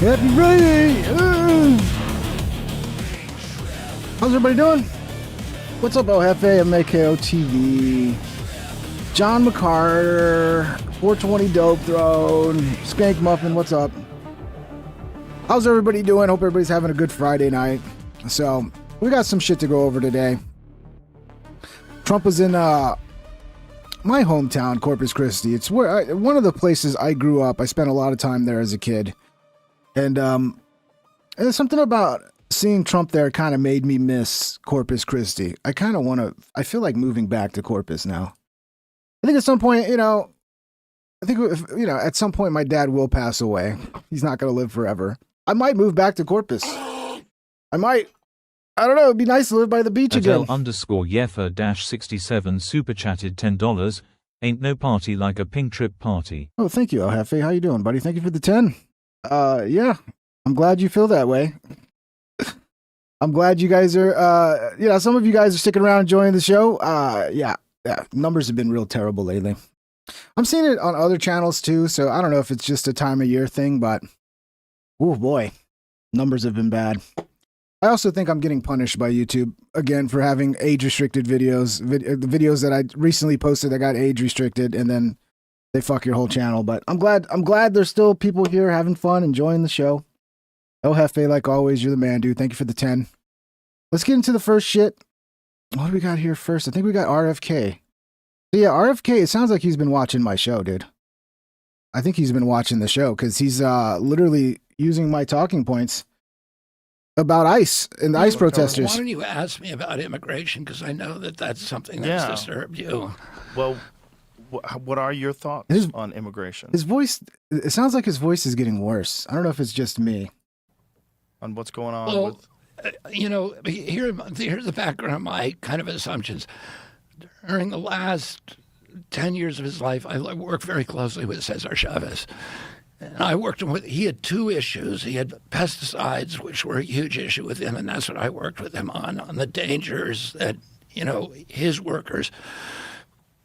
Happy Friday! How's everybody doing? What's up, OFA, MAKO TV? John McCarter, 420 Dope Throne, Skank Muffin, what's up? How's everybody doing? Hope everybody's having a good Friday night. So, we got some shit to go over today. Trump was in my hometown, Corpus Christi. It's where one of the places I grew up. I spent a lot of time there as a kid. And there's something about seeing Trump there kind of made me miss Corpus Christi. I kind of want to, I feel like moving back to Corpus now. I think at some point, at some point my dad will pass away. He's not going to live forever. I might move back to Corpus. I might. I don't know. It'd be nice to live by the beach again. Adele_Yeffa-67 super chatted $10. Ain't no party like a pink trip party. Oh, thank you, El Jefe. How you doing, buddy? Thank you for the 10. Yeah, I'm glad you feel that way. I'm glad you guys are, some of you guys are sticking around enjoying the show. Yeah, numbers have been real terrible lately. I'm seeing it on other channels too, so I don't know if it's just a time of year thing, but oh boy, numbers have been bad. I also think I'm getting punished by YouTube again for having age-restricted videos. The videos that I recently posted that got age-restricted, and then they fuck your whole channel. But I'm glad there's still people here having fun, enjoying the show. El Jefe, like always, you're the man, dude. Thank you for the 10. Let's get into the first shit. What do we got here first? I think we got RFK. So yeah, RFK, it sounds like he's been watching my show, dude. I think he's been watching the show because he's literally using my talking points about ICE and the ICE protesters. Why don't you ask me about immigration? Because I know that that's something that's disturbed you. Well, what are your thoughts on immigration? His voice, it sounds like his voice is getting worse. I don't know if it's just me. On what's going on with... here's the background of my kind of assumptions. During the last 10 years of his life, I worked very closely with Cesar Chavez. And I worked with, he had two issues. He had pesticides, which were a huge issue with him, and that's what I worked with him on the dangers that, his workers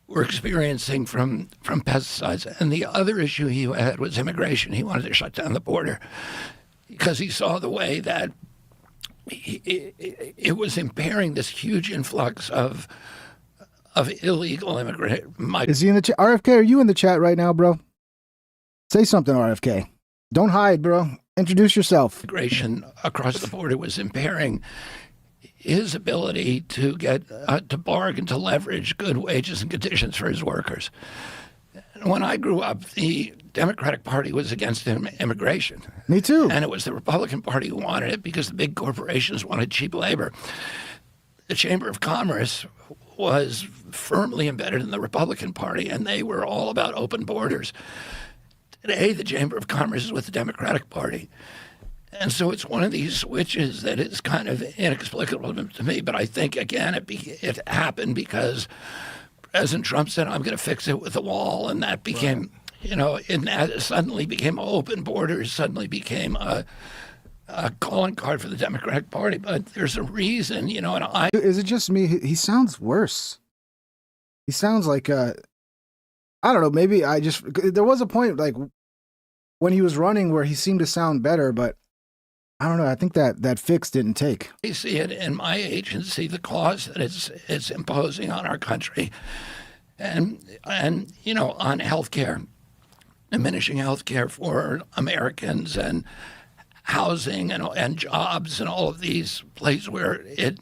were experiencing from pesticides. And the other issue he had was immigration. He wanted to shut down the border because he saw the way that it was impairing this huge influx of illegal immigrant. Is he in the chat? RFK, are you in the chat right now, bro? Say something, RFK. Don't hide, bro. Introduce yourself. Migration across the border was impairing his ability to get to bargain, to leverage good wages and conditions for his workers. When I grew up, the Democratic Party was against immigration. Me too. And it was the Republican Party who wanted it because the big corporations wanted cheap labor. The Chamber of Commerce was firmly embedded in the Republican Party, and they were all about open borders. Today, the Chamber of Commerce is with the Democratic Party. And so it's one of these switches that is kind of inexplicable to me. But I think, again, it happened because President Trump said, I'm going to fix it with the wall. And that became, it suddenly became open borders, suddenly became a calling card for the Democratic Party. But there's a reason, and Is it just me? He sounds worse. He sounds like I don't know, maybe there was a point like when he was running where he seemed to sound better, but I don't know. I think that fix didn't take. I see it in my agency, the cost that it's imposing on our country and on healthcare, diminishing healthcare for Americans and housing and jobs and all of these places where it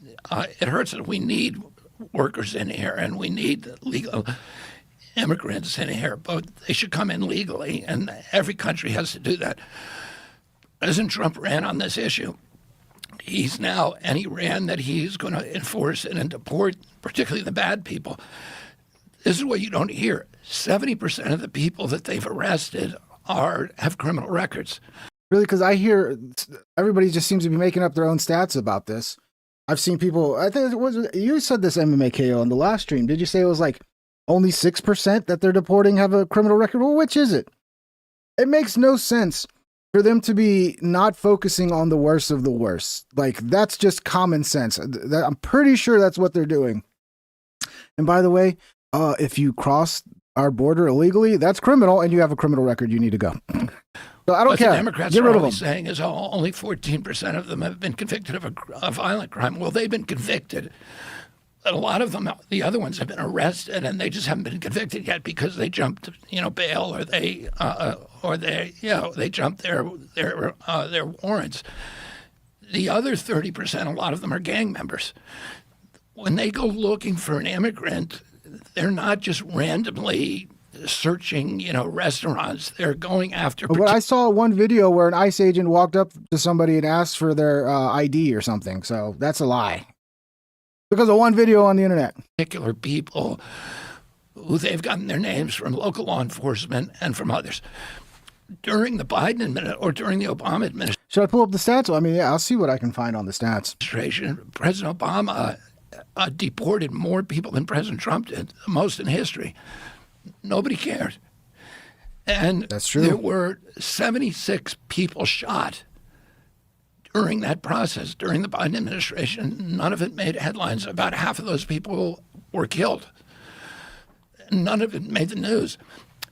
hurts us. We need workers in here and we need legal immigrants in here, but they should come in legally, and every country has to do that. President Trump ran on this issue. He ran that he's going to enforce it and deport, particularly the bad people. This is what you don't hear. 70% of the people that they've arrested have criminal records. Really, because I hear everybody just seems to be making up their own stats about this. I've seen people, I think you said this MMAKO on the last stream. Did you say it was like only 6% that they're deporting have a criminal record? Well, which is it? It makes no sense for them to be not focusing on the worst of the worst. Like, that's just common sense. I'm pretty sure that's what they're doing. And by the way, if you cross our border illegally, that's criminal, and you have a criminal record, you need to go. So I don't what care. the Democrats Get are rid of always them. saying is, oh, only 14% of them have been convicted of a violent crime. Well, they've been convicted. But a lot of them, the other ones, have been arrested, and they just haven't been convicted yet because they jumped, bail, or they jumped their warrants. The other 30%, a lot of them are gang members. When they go looking for an immigrant, they're not just randomly searching, restaurants. They're going after. But I saw one video where an ICE agent walked up to somebody and asked for their ID or something. So that's a lie. Because of one video on the internet. Particular people who they've gotten their names from local law enforcement and from others. During the Biden administration or during the Obama administration. Should I pull up the stats? I mean, yeah, I'll see what I can find on the stats. President Obama deported more people than President Trump did, the most in history. Nobody cared. And that's true. There were 76 people shot during that process, during the Biden administration. None of it made headlines. About half of those people were killed. None of it made the news.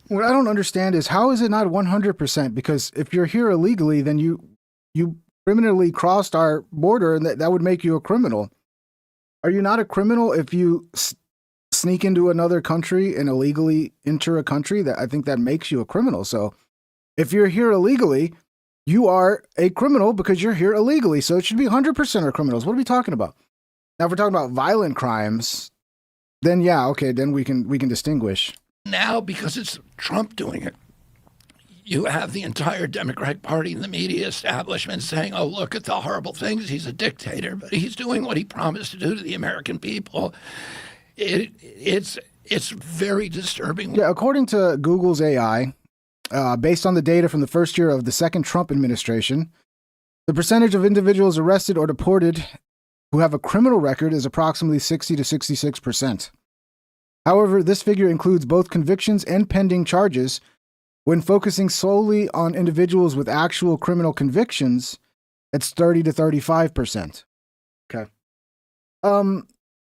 What I don't understand is, how is it not 100%? Because if you're here illegally, then you criminally crossed our border, and that would make you a criminal. Are you not a criminal if you sneak into another country and illegally enter a country? That I think that makes you a criminal. So if you're here illegally, you are a criminal because you're here illegally. So it should be 100% are criminals. What are we talking about? Now, if we're talking about violent crimes, then yeah, okay, then we can distinguish. Now, because it's Trump doing it, you have the entire Democratic Party and the media establishment saying, oh, look at the horrible things. He's a dictator, but he's doing what he promised to do to the American people. It's very disturbing. Yeah, according to Google's AI, based on the data from the first year of the second Trump administration, the percentage of individuals arrested or deported who have a criminal record is approximately 60 to 66%. However, this figure includes both convictions and pending charges. When focusing solely on individuals with actual criminal convictions, it's 30 to 35%. Okay.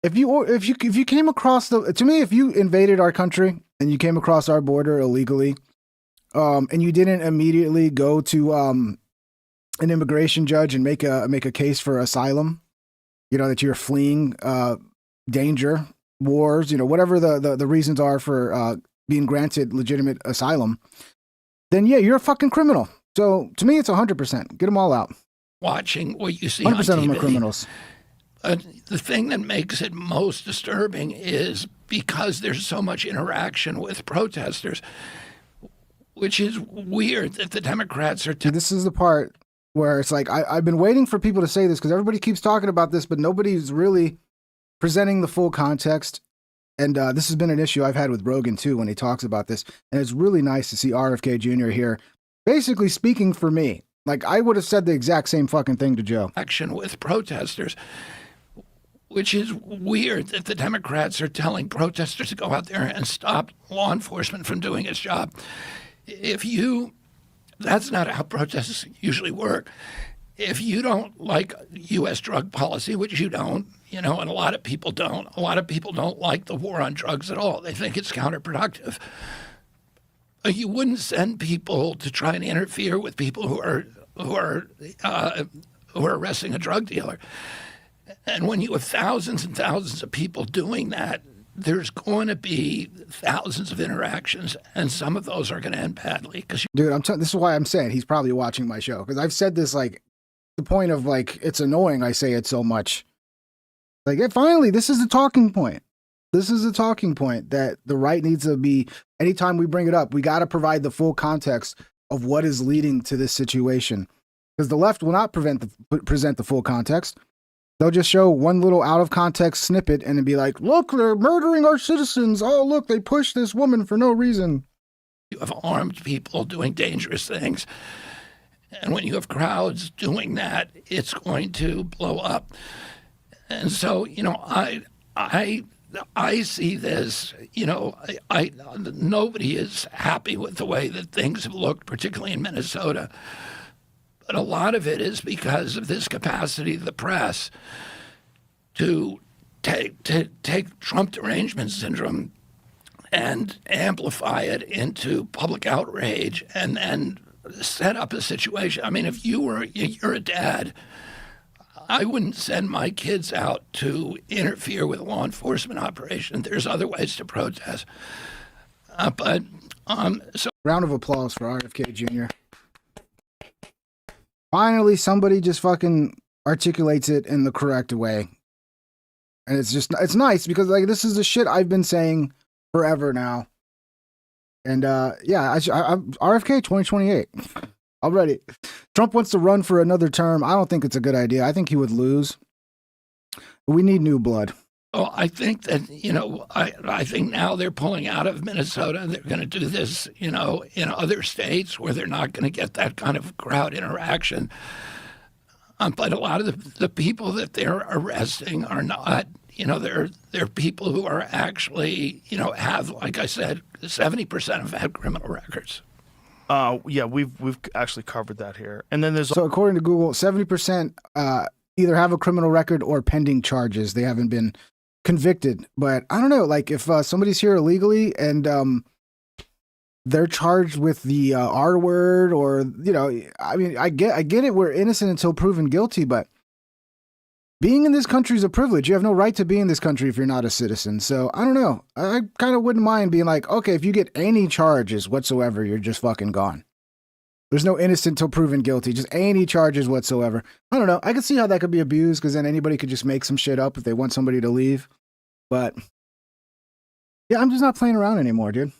If you came across if you invaded our country and you came across our border illegally, and you didn't immediately go to an immigration judge and make a case for asylum, that you're fleeing danger, wars, whatever the reasons are for being granted legitimate asylum, then yeah, you're a fucking criminal. So to me, it's 100%. Get them all out. Watching what you see on 100% TV. of them are criminals. The thing that makes it most disturbing is because there's so much interaction with protesters, which is weird that the Democrats are. This is the part where it's like, I've been waiting for people to say this because everybody keeps talking about this, but nobody's really presenting the full context. And this has been an issue I've had with Rogan, too, when he talks about this. And it's really nice to see RFK Jr. here basically speaking for me. Like, I would have said the exact same fucking thing to Joe. Action with protesters, which is weird that the Democrats are telling protesters to go out there and stop law enforcement from doing its job. That's not how protests usually work. If you don't like U.S. drug policy, which you don't, and a lot of people don't. A lot of people don't like the war on drugs at all. They think it's counterproductive. You wouldn't send people to try and interfere with people who are arresting a drug dealer. And when you have thousands and thousands of people doing that, there's going to be thousands of interactions, and some of those are going to end badly. Dude, this is why I'm saying he's probably watching my show, because I've said this the point of it's annoying. I say it so much. Finally, this is the talking point. This is the talking point that the right needs to be. Anytime we bring it up, we got to provide the full context of what is leading to this situation, because the left will not present the full context. They'll just show one little out of context snippet and then be like, look, they're murdering our citizens. Oh, look, they pushed this woman for no reason. You have armed people doing dangerous things. And when you have crowds doing that, it's going to blow up. And so, I see this, nobody is happy with the way that things have looked, particularly in Minnesota. But a lot of it is because of this capacity of the press to take Trump derangement syndrome and amplify it into public outrage and set up a situation. I mean, if you're a dad, I wouldn't send my kids out to interfere with a law enforcement operation. There's other ways to protest. So round of applause for RFK Jr. Finally, somebody just fucking articulates it in the correct way. And it's nice because like this is the shit I've been saying forever now. And yeah, I'm RFK 2028. Already. Trump wants to run for another term. I don't think it's a good idea. I think he would lose. But we need new blood. Oh, I think that, I think now they're pulling out of Minnesota. They're going to do this, in other states where they're not going to get that kind of crowd interaction. But a lot of the people that they're arresting are not, they're people who are actually, have, like I said, 70% have had criminal records. Yeah, we've actually covered that here. And then there's so according to Google, 70% either have a criminal record or pending charges. They haven't been convicted. But I don't know, like if somebody's here illegally and they're charged with the R word or, I mean, I get it. We're innocent until proven guilty, but being in this country is a privilege. You have no right to be in this country if you're not a citizen. So I don't know. I kind of wouldn't mind being like, okay, if you get any charges whatsoever, you're just fucking gone. There's no innocent till proven guilty, just any charges whatsoever. I don't know. I could see how that could be abused because then anybody could just make some shit up if they want somebody to leave. But yeah, I'm just not playing around anymore, dude.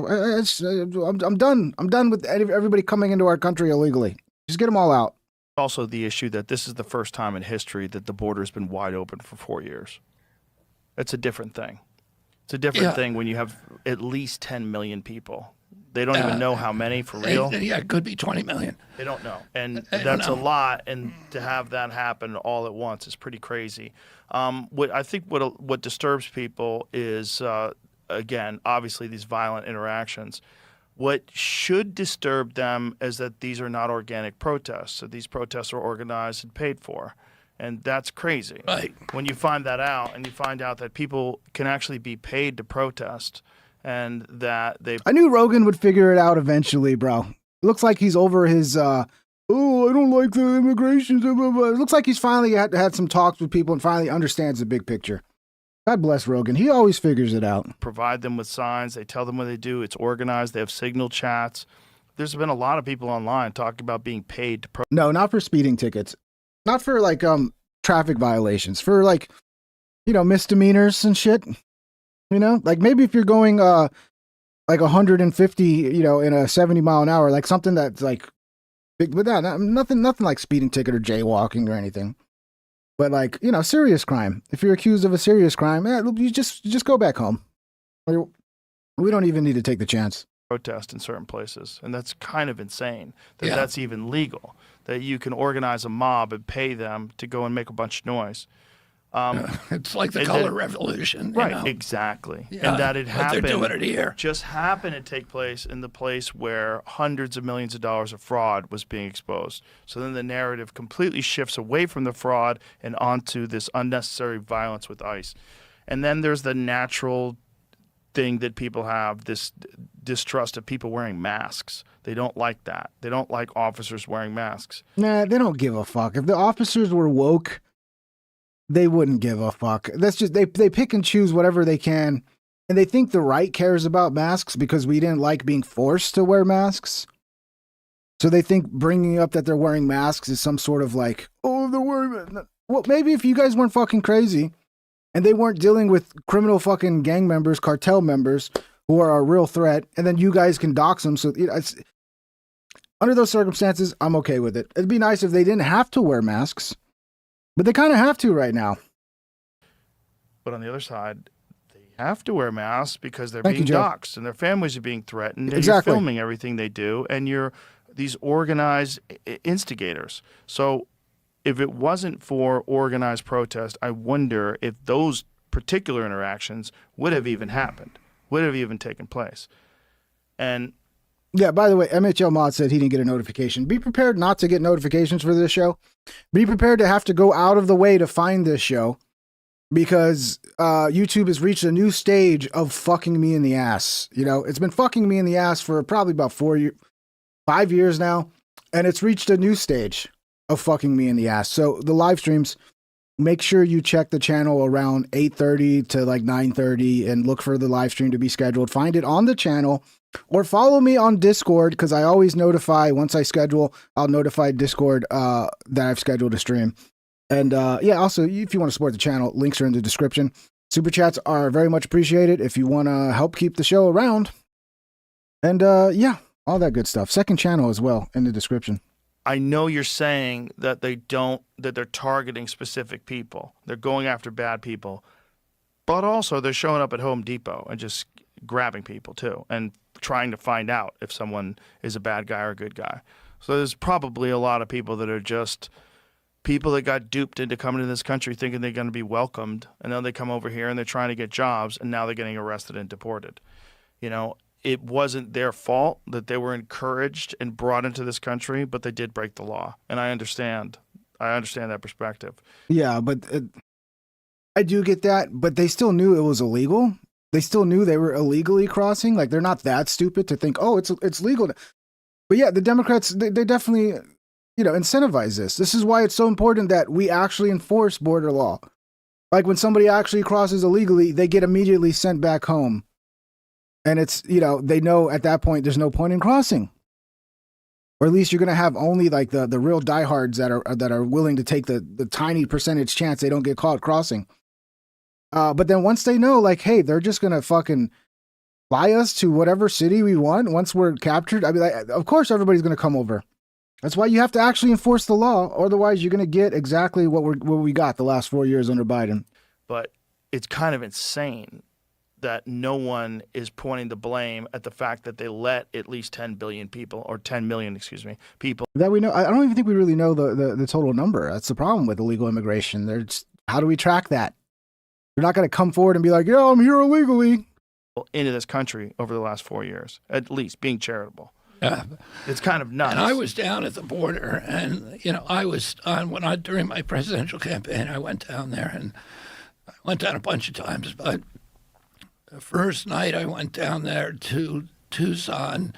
I'm done. I'm done with everybody coming into our country illegally. Just get them all out. also the issue that this is the first time in history that the border has been wide open for 4 years. It's a different thing. It's a different thing when you have at least 10 million people. They don't even know how many for real. Yeah, it could be 20 million. They don't know. And that's a lot. And to have that happen all at once is pretty crazy. What disturbs people is, again, obviously these violent interactions. What should disturb them is that these are not organic protests. So these protests are organized and paid for. And that's crazy. Right. When you find that out and you find out that people can actually be paid to protest and that they... I knew Rogan would figure it out eventually, bro. Looks like he's over his, I don't like the immigration. Blah, blah, blah. It looks like he's finally had some talks with people and finally understands the big picture. God bless Rogan. He always figures it out. Provide them with signs. They tell them what they do. It's organized. They have signal chats. There's been a lot of people online talking about being paid to protest. No, not for speeding tickets. Not for like traffic violations. For like, misdemeanors and shit. Like maybe if you're going like 150, in a 70 mile an hour, like something that's like big, but nothing like speeding ticket or jaywalking or anything. But like, serious crime. If you're accused of a serious crime, you just go back home. We don't even need to take the chance. Protest in certain places, and that's kind of insane that that's even legal, that you can organize a mob and pay them to go and make a bunch of noise. It's like the color revolution. Right, exactly. Yeah, and that it happened, they're doing it here. Just happened to take place in the place where hundreds of millions of dollars of fraud was being exposed. So then the narrative completely shifts away from the fraud and onto this unnecessary violence with ICE. And then there's the natural thing that people have, this distrust of people wearing masks. They don't like that. They don't like officers wearing masks. Nah, they don't give a fuck. If the officers were woke, they wouldn't give a fuck. That's just, they pick and choose whatever they can. And they think the right cares about masks because we didn't like being forced to wear masks. So they think bringing up that they're wearing masks is some sort of like, oh, they're wearing... Well, maybe if you guys weren't fucking crazy and they weren't dealing with criminal fucking gang members, cartel members who are a real threat, and then you guys can dox them. So under those circumstances, I'm okay with it. It'd be nice if they didn't have to wear masks, but they kind of have to right now. But on the other side, they have to wear masks because they're being doxxed and their families are being threatened. And you're filming everything they do, and you're these organized instigators. So if it wasn't for organized protest, I wonder if those particular interactions would have even happened, would have even taken place. And yeah, by the way, MHL Mod said he didn't get a notification. Be prepared not to get notifications for this show. Be prepared to have to go out of the way to find this show because YouTube has reached a new stage of fucking me in the ass. It's been fucking me in the ass for probably about 4 years. 5 years now, and it's reached a new stage of fucking me in the ass. So the live streams, make sure you check the channel around 8:30 to like 9:30 and look for the live stream to be scheduled. Find it on the channel or follow me on Discord, because I always notify once I schedule. I'll notify Discord that I've scheduled a stream. And yeah, also if you want to support the channel, links are in the description. Super chats are very much appreciated if you want to help keep the show around. And yeah, all that good stuff. Second channel as well in the description. I know you're saying that that they're targeting specific people. They're going after bad people, but also they're showing up at Home Depot and just grabbing people too, and trying to find out if someone is a bad guy or a good guy. So there's probably a lot of people that are just people that got duped into coming to this country thinking they're going to be welcomed, and then they come over here and they're trying to get jobs, and now they're getting arrested and deported. You know, it wasn't their fault that they were encouraged and brought into this country, but they did break the law. And I understand that perspective. Yeah, but I do get that, but they still knew it was illegal. They still knew they were illegally crossing. Like, they're not that stupid to think, oh, it's legal. But yeah, the Democrats, they definitely, you know, incentivize this. This is why it's so important that we actually enforce border law. Like, when somebody actually crosses illegally, they get immediately sent back home. And it's, you know, they know at that point there's no point in crossing. Or at least you're going to have only like the real diehards that are willing to take the tiny percentage chance they don't get caught crossing. But then once they know, like, hey, they're just going to fucking fly us to whatever city we want once we're captured. I mean, like, of course everybody's going to come over. That's why you have to actually enforce the law. Otherwise, you're going to get exactly what we got the last 4 years under Biden. But it's kind of insane that no one is pointing the blame at the fact that they let at least 10 billion people, or 10 million, excuse me, people. That we know. I don't even think we really know the total number. That's the problem with illegal immigration. How do we track that? They're not going to come forward and be like, yeah, I'm here illegally. Into this country over the last 4 years, at least, being charitable. It's kind of nuts. And I was down at the border, and, you know, during my presidential campaign, I went down there, and I went down a bunch of times, but the first night I went down there to Tucson,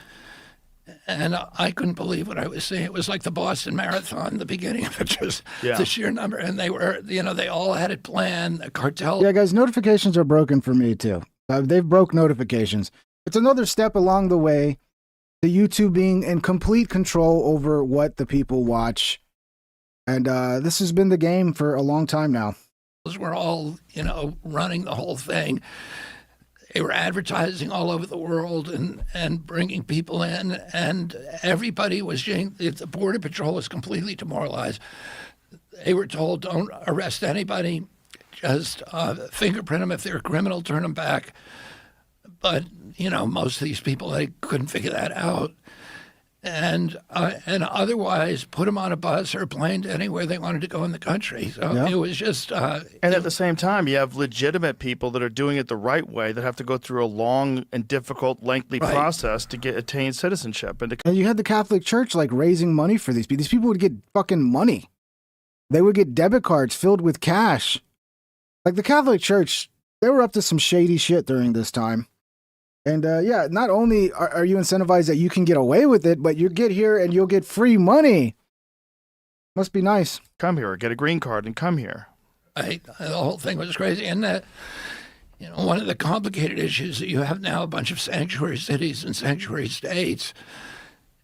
and I couldn't believe what I was seeing. It was like the Boston Marathon, the beginning of it, just the sheer number. And they were, you know, they all had it planned, the cartel. Yeah, guys, notifications are broken for me, too. They've broke notifications. It's another step along the way to YouTube being in complete control over what the people watch. And this has been the game for a long time now. We're all, you know, running the whole thing. They were advertising all over the world and bringing people in, and everybody was saying the Border Patrol was completely demoralized. They were told, don't arrest anybody, just fingerprint them. If they're a criminal, turn them back. But, you know, most of these people, they couldn't figure that out. And otherwise put them on a bus or a plane to anywhere they wanted to go in the country. So it was just... and at the same time, you have legitimate people that are doing it the right way that have to go through a long and difficult, lengthy process to attain citizenship. And you had the Catholic Church, like, raising money for these people. These people would get fucking money. They would get debit cards filled with cash. Like, the Catholic Church, they were up to some shady shit during this time. And yeah, not only are you incentivized that you can get away with it, but you get here and you'll get free money. Must be nice. Come here, get a green card and come here. The whole thing was crazy. And you know, one of the complicated issues that you have now, a bunch of sanctuary cities and sanctuary states.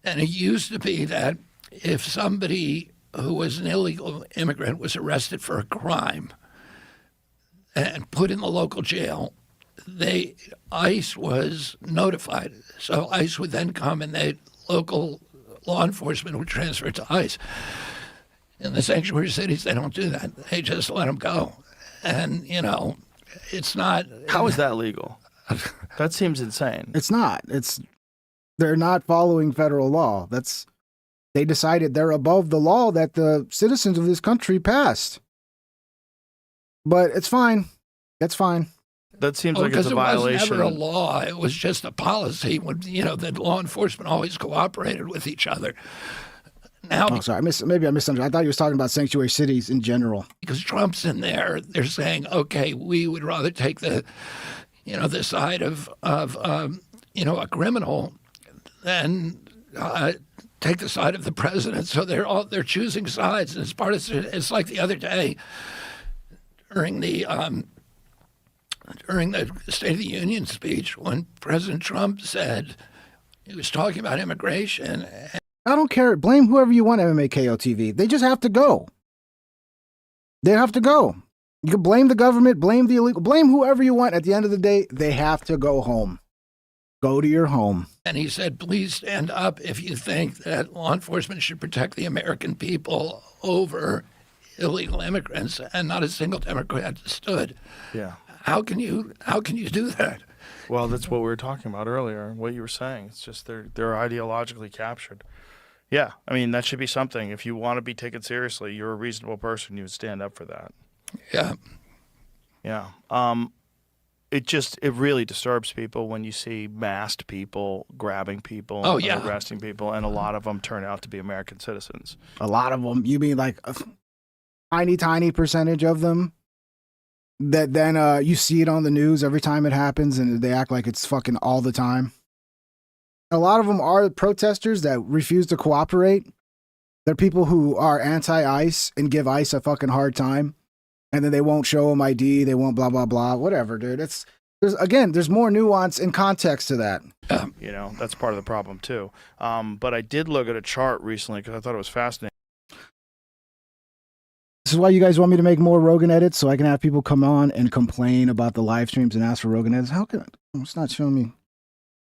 And it used to be that if somebody who was an illegal immigrant was arrested for a crime and put in the local jail, ICE was notified. So ICE would then come and local law enforcement would transfer it to ICE. In the sanctuary cities, they don't do that. They just let them go. And, you know, it's not... How is that legal? That seems insane. It's not. They're not following federal law. They decided they're above the law that the citizens of this country passed. But it's fine. That's fine. That seems like it's a violation. Because it was never a law. It was just a policy. When, you know, that law enforcement always cooperated with each other. Now, sorry, maybe I misunderstood. I thought you were talking about sanctuary cities in general. Because Trump's in there, they're saying, okay, we would rather take the side of a criminal than take the side of the president. So they're choosing sides, and it's like the other day during the State of the Union speech when President Trump said he was talking about immigration. I don't care. Blame whoever you want, MMA KO TV. They just have to go. They have to go. You can blame the government, blame the illegal, blame whoever you want. At the end of the day, they have to go home. Go to your home. And he said, please stand up if you think that law enforcement should protect the American people over illegal immigrants, and not a single Democrat stood. Yeah. How can you do that? Well, that's what we were talking about earlier, what you were saying. It's just they're ideologically captured. Yeah, I mean, that should be something. If you want to be taken seriously, you're a reasonable person, you would stand up for that. Yeah. Yeah. It really disturbs people when you see masked people grabbing people and arresting people, and a lot of them turn out to be American citizens. A lot of them? You mean like a tiny percentage of them? That then you see it on the news every time it happens, and they act like it's fucking all the time. A lot of them are protesters that refuse to cooperate. They're people who are anti-ICE and give ICE a fucking hard time, and then they won't show them ID, they won't blah blah blah, whatever, dude. There's more nuance and context to that. You know, that's part of the problem too. But I did look at a chart recently because I thought it was fascinating. This is why you guys want me to make more Rogan edits, so I can have people come on and complain about the live streams and ask for Rogan edits. How can it's not showing me?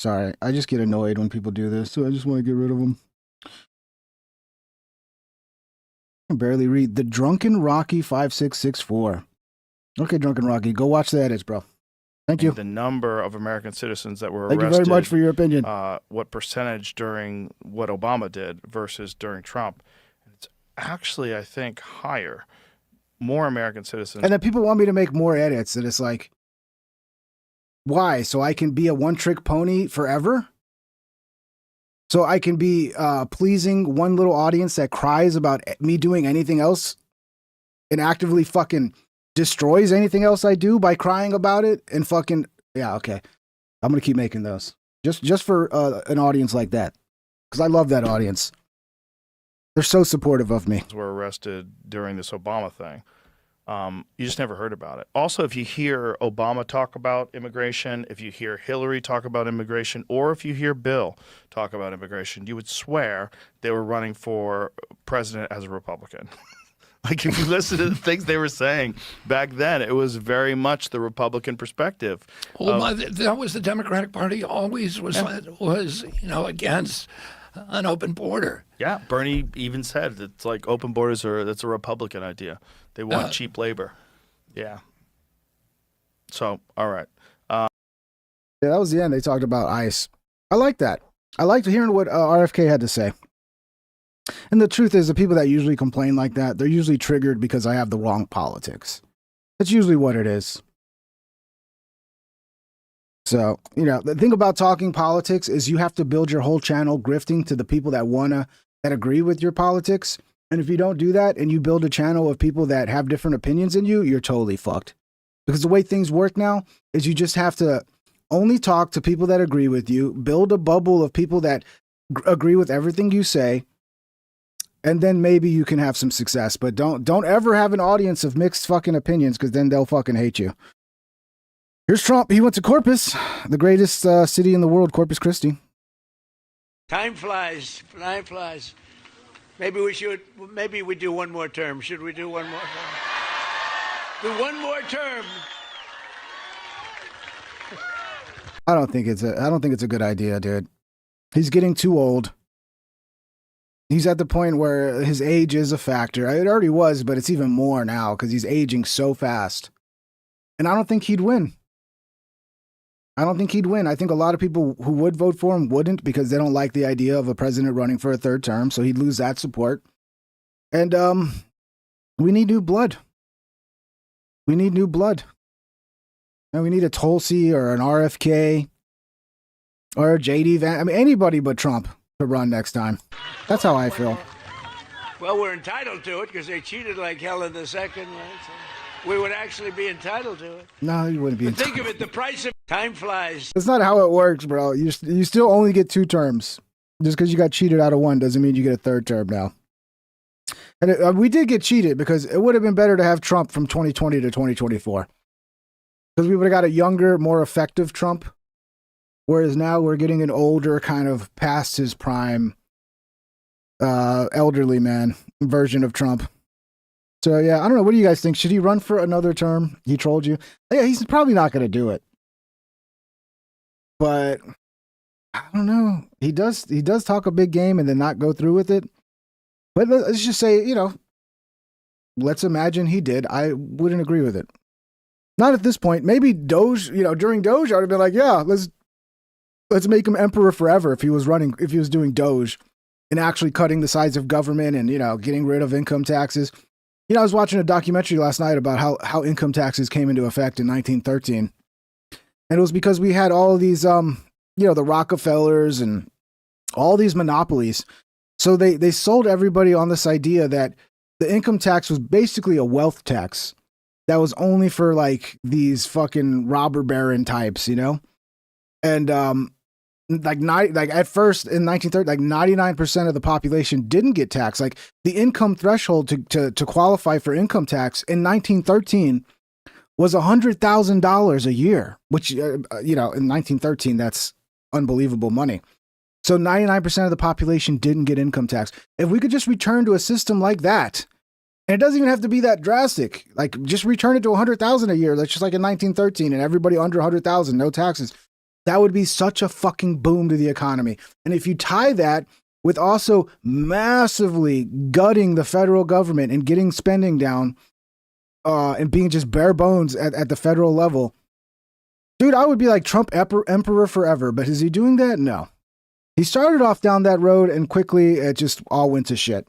Sorry, I just get annoyed when people do this, so I just want to get rid of them. I can barely read. The Drunken Rocky 5664. Okay, Drunken Rocky, go watch the edits, bro. Thank you. The number of American citizens that were arrested. Thank you very much for your opinion. What percentage during what Obama did versus during Trump. It's actually, I think, higher. More American citizens. And then people want me to make more edits, and it's like, why? So I can be a one-trick pony forever? So I can be pleasing one little audience that cries about me doing anything else and actively fucking destroys anything else I do by crying about it and fucking, yeah, okay. I'm going to keep making those. Just for an audience like that. Because I love that audience. They're so supportive of me. Were arrested during this Obama thing. You just never heard about it. Also, if you hear Obama talk about immigration, if you hear Hillary talk about immigration, or if you hear Bill talk about immigration, you would swear they were running for president as a Republican. Like, if you listen to the things they were saying back then, it was very much the Republican perspective. Well, that was the Democratic Party always was against an open border. Yeah, Bernie even said it's like open borders that's a Republican idea. They want cheap labor. Yeah. So, all right. Yeah, that was the end. They talked about ICE. I like that. I liked hearing what RFK had to say. And the truth is, the people that usually complain like that, they're usually triggered because I have the wrong politics. That's usually what it is. So, the thing about talking politics is you have to build your whole channel grifting to the people that agree with your politics. And if you don't do that and you build a channel of people that have different opinions than you, you're totally fucked. Because the way things work now is you just have to only talk to people that agree with you, build a bubble of people that agree with everything you say, and then maybe you can have some success. But don't ever have an audience of mixed fucking opinions, because then they'll fucking hate you. Here's Trump. He went to Corpus, the greatest city in the world, Corpus Christi. Time flies. Time flies. Maybe we do one more term. Should we do one more term? Do one more term. I don't think it's a good idea, dude. He's getting too old. He's at the point where his age is a factor. It already was, but it's even more now because he's aging so fast. And I don't think he'd win. I think a lot of people who would vote for him wouldn't, because they don't like the idea of a president running for a third term. So he'd lose that support. And we need new blood. We need new blood. And we need a Tulsi or an RFK or a JD Van. I mean, anybody but Trump to run next time. That's how I feel. Well, we're entitled to it because they cheated like hell in the second, right? So we would actually be entitled to it. No, you wouldn't be entitled. Think of it, the price of time flies. That's not how it works, bro. You still only get 2 terms. Just because you got cheated out of one doesn't mean you get a third term now. And we did get cheated because it would have been better to have Trump from 2020 to 2024. Because we would have got a younger, more effective Trump. Whereas now we're getting an older, kind of past his prime, elderly man version of Trump. So, yeah, I don't know. What do you guys think? Should he run for another term? He trolled you. Yeah, he's probably not going to do it. But I don't know. He does talk a big game and then not go through with it. But let's just say, let's imagine he did. I wouldn't agree with it. Not at this point. Maybe Doge, during Doge, I would have been like, yeah, let's make him emperor forever if he was doing Doge and actually cutting the size of government and, getting rid of income taxes. I was watching a documentary last night about how income taxes came into effect in 1913. And it was because we had all of these, the Rockefellers and all these monopolies. So they sold everybody on this idea that the income tax was basically a wealth tax that was only for like these fucking robber baron types, And at first in 1930, like 99% of the population didn't get taxed. Like the income threshold to qualify for income tax in 1913 was $100,000 a year, which in 1913 that's unbelievable money. So 99% of the population didn't get income tax. If we could just return to a system like that, and it doesn't even have to be that drastic, like just return it to 100,000 a year, that's just like in 1913, and everybody under 100,000, no taxes. That would be such a fucking boom to the economy. And if you tie that with also massively gutting the federal government and getting spending down and being just bare bones at the federal level, dude, I would be like Trump emperor forever. But is he doing that? No. He started off down that road and quickly it just all went to shit.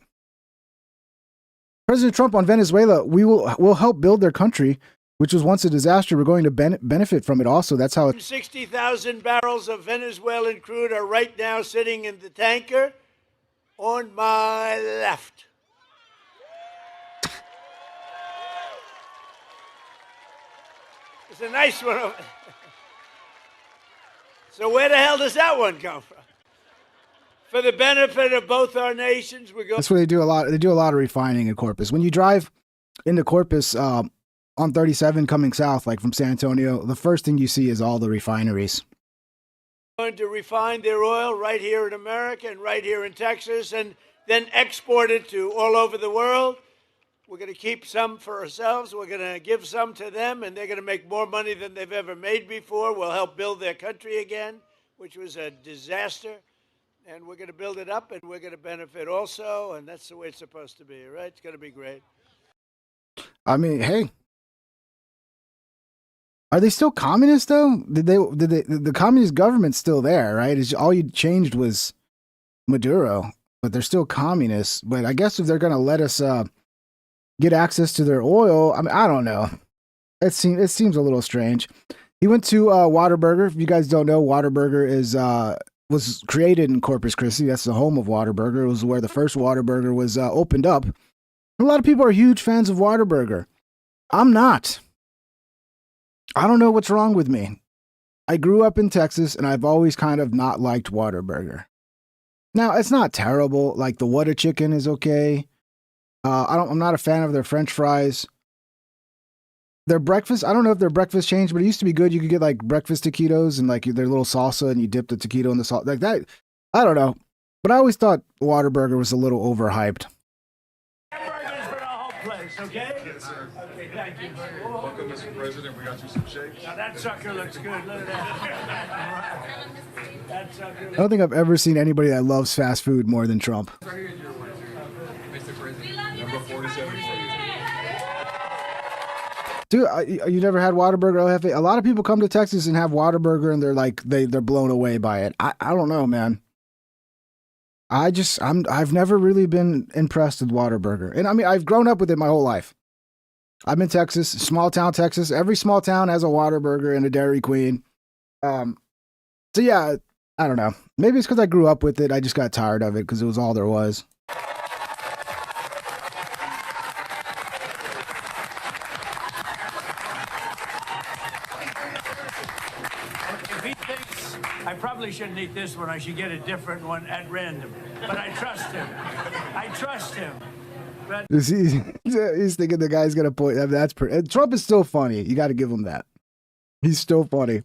President Trump on Venezuela, we'll help build their country, which was once a disaster. We're going to benefit from it also. That's how 60,000 barrels of Venezuelan crude are right now sitting in the tanker on my left. It's a nice one. So where the hell does that one come from? For the benefit of both our nations, we're going. That's where they do a lot. They do a lot of refining in Corpus. When you drive into Corpus on 37 coming south, like from San Antonio, the first thing you see is all the refineries. Going to refine their oil right here in America and right here in Texas, and then export it to all over the world. We're going to keep some for ourselves. We're going to give some to them, and they're going to make more money than they've ever made before. We'll help build their country again, which was a disaster. And we're going to build it up, and we're going to benefit also, and that's the way it's supposed to be, right? It's going to be great. I mean, hey, are they still communist though? Did they the communist government's still there, right? All you changed was Maduro, but they're still communists. But I guess if they're going to let us get access to their oil, I mean, I don't know. It seems a little strange. He went to Whataburger. If you guys don't know, Whataburger was created in Corpus Christi. That's the home of Whataburger. It was where the first Whataburger was opened up. A lot of people are huge fans of Whataburger. I'm not. I don't know what's wrong with me. I grew up in Texas, and I've always kind of not liked Whataburger. Now, it's not terrible. Like, the Whata chicken is okay. I'm not a fan of their French fries. Their breakfast, I don't know if their breakfast changed, but it used to be good. You could get like breakfast taquitos and like their little salsa, and you dip the taquito in the salt like that. I don't know, but I always thought Whataburger was a little overhyped. Hamburgers for the whole place, okay? Yes, sir. Okay, thank you. Welcome, Mr. President. We got you some shakes. Now that sucker looks good. Look at that. That sucker I don't think I've ever seen anybody that loves fast food more than Trump. Right here in your way, Mr. President. Number 47 for you. Dude, you never had Whataburger? A lot of people come to Texas and have Whataburger, and they're like they're blown away by it. I don't know, man. I've never really been impressed with Whataburger, and I mean I've grown up with it my whole life. I'm in Texas, small town Texas. Every small town has a Whataburger and a Dairy Queen. So yeah, I don't know. Maybe it's because I grew up with it. I just got tired of it because it was all there was. If he thinks I probably shouldn't eat this one. I should get a different one at random. But I trust him. I trust him. But he's thinking the guy's gonna point. That's Trump is still funny. You got to give him that. He's still funny.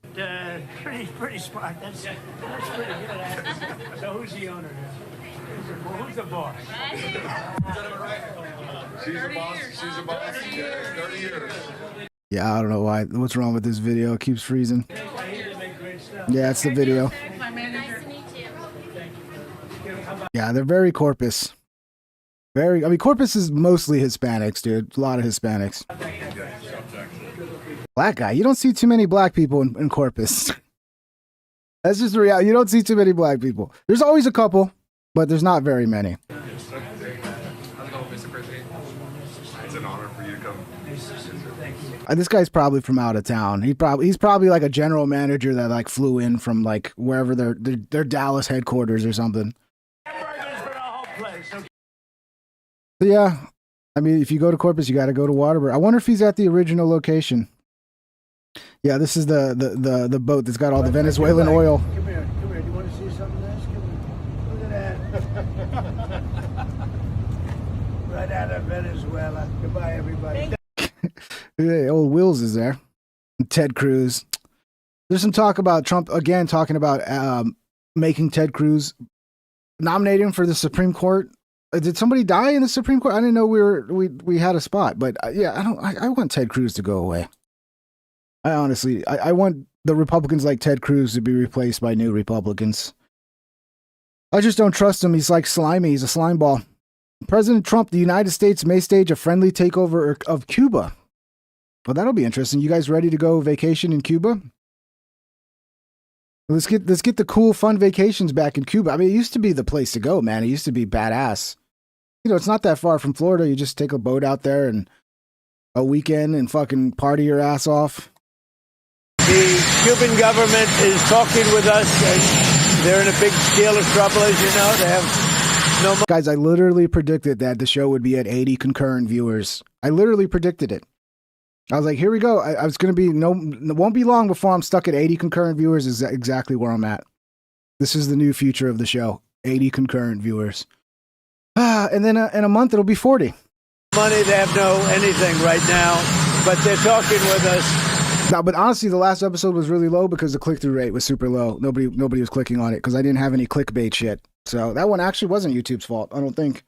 pretty smart. That's pretty good. So who's the owner here? Well, who's the boss? She's a boss. She's a boss. Yeah, 30 years. Yeah, I don't know why. What's wrong with this video? It keeps freezing. Yeah, it's the video. Yeah, they're very Corpus. I mean, Corpus is mostly Hispanics, dude. A lot of Hispanics. Black guy. You don't see too many black people in Corpus. That's just the reality. You don't see too many black people. There's always a couple, but there's not very many. How's it going, Mr. Christi? It's an honor for you to come. This guy's probably from out of town. He's probably like a general manager that like flew in from like wherever their Dallas headquarters or something. So yeah, I mean, if you go to Corpus, you got to go to Whataburger. I wonder if he's at the original location. Yeah, this is the boat that's got all the Venezuelan oil. Come here. Do you want to see something nice? Come here. Look at that. Right out of Venezuela. Goodbye, everybody. Hey, old Wills is there. Ted Cruz. There's some talk about Trump again talking about making Ted Cruz nominate him for the Supreme Court. Did somebody die in the Supreme Court? I didn't know we had a spot, but yeah, I want Ted Cruz to go away. I honestly want the Republicans like Ted Cruz to be replaced by new Republicans. I just don't trust him. He's like slimy. He's a slime ball. President Trump, the United States may stage a friendly takeover of Cuba. Well, that'll be interesting. You guys ready to go vacation in Cuba? Let's get the cool, fun vacations back in Cuba. I mean, it used to be the place to go, man. It used to be badass. You know, it's not that far from Florida. You just take a boat out there and a weekend and fucking party your ass off. The Cuban government is talking with us, and they're in a big deal of trouble, as you know. They have no money. Guys, I literally predicted that the show would be at 80 concurrent viewers. I literally predicted it. I was like, here we go. I was going to be, it won't be long before I'm stuck at 80 concurrent viewers is exactly where I'm at. This is the new future of the show. 80 concurrent viewers. And then in a month, it'll be 40. Money, they have no anything right now, but they're talking with us. No, but honestly, the last episode was really low because the click-through rate was super low. Nobody was clicking on it because I didn't have any clickbait shit. So that one actually wasn't YouTube's fault, I don't think.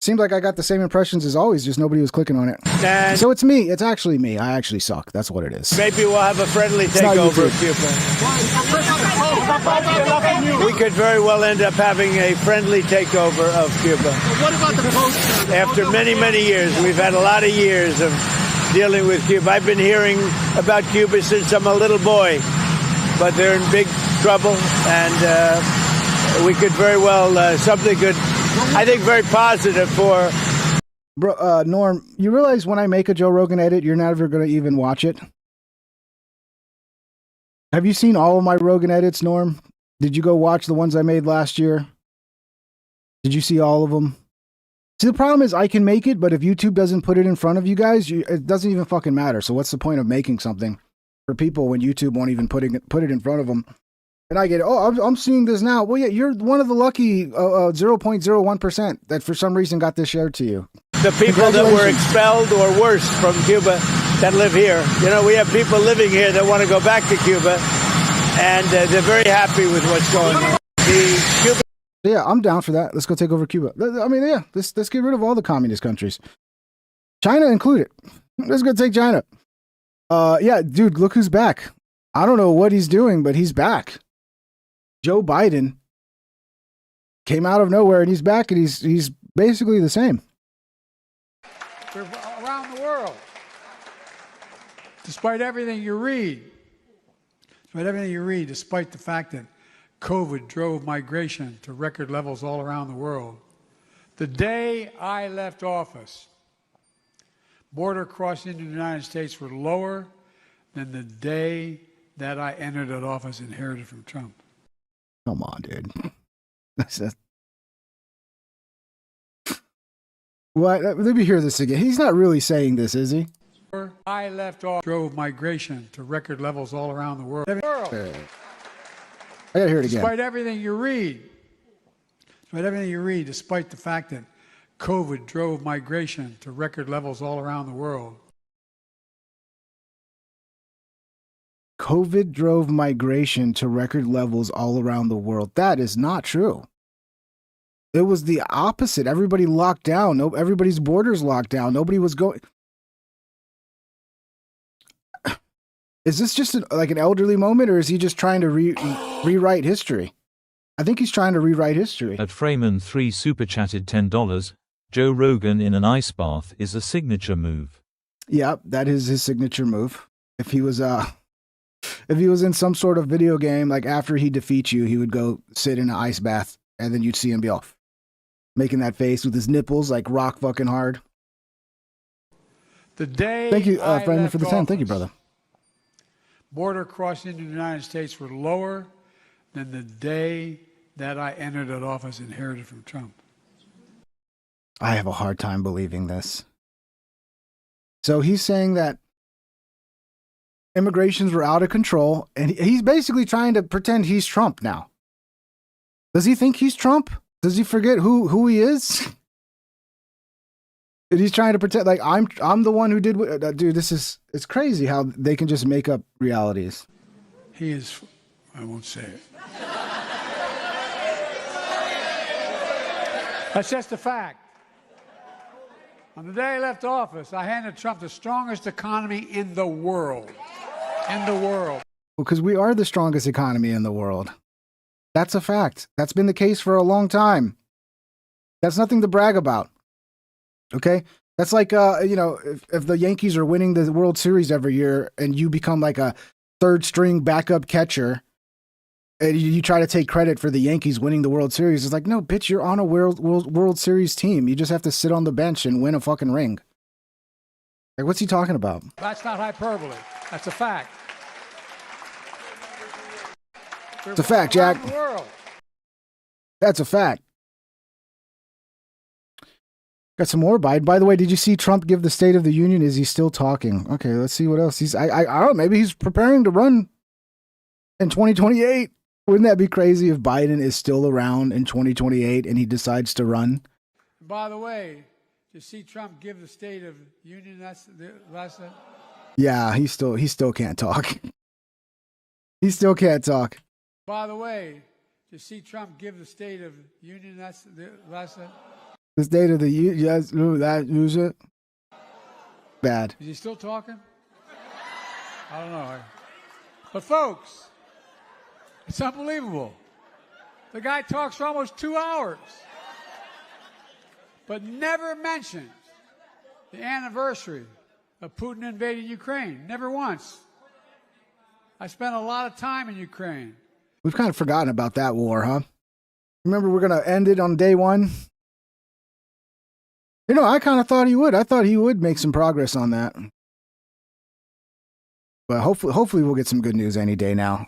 Seemed like I got the same impressions as always, just nobody was clicking on it. And so it's me. It's actually me. I actually suck. That's what it is. maybe we'll have a friendly takeover of Cuba. We could very well end up having a friendly takeover of Cuba. What about the post? After many, many years, we've had a lot of years of dealing with Cuba. I've been hearing about Cuba since I'm a little boy, but they're in big trouble, and we could very well, something good, I think very positive for... Bro, Norm, you realize when I make a Joe Rogan edit, you're never going to even watch it? Have you seen all of my Rogan edits, Norm? Did you go watch the ones I made last year? Did you see all of them? See, the problem is I can make it, but if YouTube doesn't put it in front of you guys, it doesn't even fucking matter. So what's the point of making something for people when YouTube won't even put it in front of them? And I get, I'm seeing this now. Well, yeah, you're one of the lucky 0.01% that for some reason got this shared to you. The people that were expelled or worse from Cuba that live here. You know, we have people living here that want to go back to Cuba, and they're very happy with what's going on. The Cuban... Yeah, I'm down for that. Let's go take over Cuba. I mean, yeah, let's get rid of all the communist countries. China included. Let's go take China. Yeah, dude, look who's back. I don't know what he's doing, but he's back. Joe Biden came out of nowhere and he's back, and he's basically the same. Around the world, despite everything you read, despite the fact that COVID drove migration to record levels all around the world, the day I left office, border crossing into the United States were lower than the day that I entered that office inherited from Trump. Come on, dude. What? Let me hear this again. He's not really saying this, is he? I left off drove migration to record levels all around the world. I gotta hear it again. Despite everything you read, despite the fact that COVID drove migration to record levels all around the world. COVID drove migration to record levels all around the world. That is not true. It was the opposite. Everybody locked down. No, everybody's borders locked down. Nobody was going. Is this just like an elderly moment, or is he just trying to rewrite history? I think he's trying to rewrite history. At Freeman3 super chatted $10. Joe Rogan in an ice bath is a signature move. Yeah, that is his signature move. If he was in some sort of video game, like after he defeats you, he would go sit in an ice bath, and then you'd see him be off, making that face with his nipples like rock fucking hard. The day thank you, I Brandon, left for the 10. Thank you, brother. Border crossing into the United States were lower than the day that I entered that office inherited from Trump. I have a hard time believing this. So he's saying that immigrations were out of control, and he's basically trying to pretend he's Trump now. Does he think he's Trump? Does he forget who he is? And he's trying to pretend like I'm the one who did what, dude, it's crazy how they can just make up realities. He is, I won't say it. That's just a fact. On the day I left office, I handed Trump the strongest economy in the world. In the world. Because we are the strongest economy in the world. That's a fact. That's been the case for a long time. That's nothing to brag about. Okay? That's like, if the Yankees are winning the World Series every year and you become like a third string backup catcher and you try to take credit for the Yankees winning the World Series. It's like, no, bitch, you're on a World Series team. You just have to sit on the bench and win a fucking ring. Like, what's he talking about? That's not hyperbole. That's a fact. It's a fact, Jack. That's a fact. Got some more Biden. By the way, did you see Trump give the State of the Union? Is he still talking? Okay, let's see what else. I don't know, maybe he's preparing to run in 2028. Wouldn't that be crazy if Biden is still around in 2028 and he decides to run? By the way, to see Trump give the State of the Union, that's the last thing? Yeah, he still can't talk. He still can't talk. By the way, to see Trump give the State of the Union, that's the last thing? The State of the Union, yes, that use it. Bad. Is he still talking? I don't know. But folks, it's unbelievable. The guy talks for almost 2 hours, but never mentions the anniversary of Putin invading Ukraine. Never once. I spent a lot of time in Ukraine. We've kind of forgotten about that war, huh? Remember, we're going to end it on day one? You know, I kind of thought he would. I thought he would make some progress on that. But hopefully we'll get some good news any day now.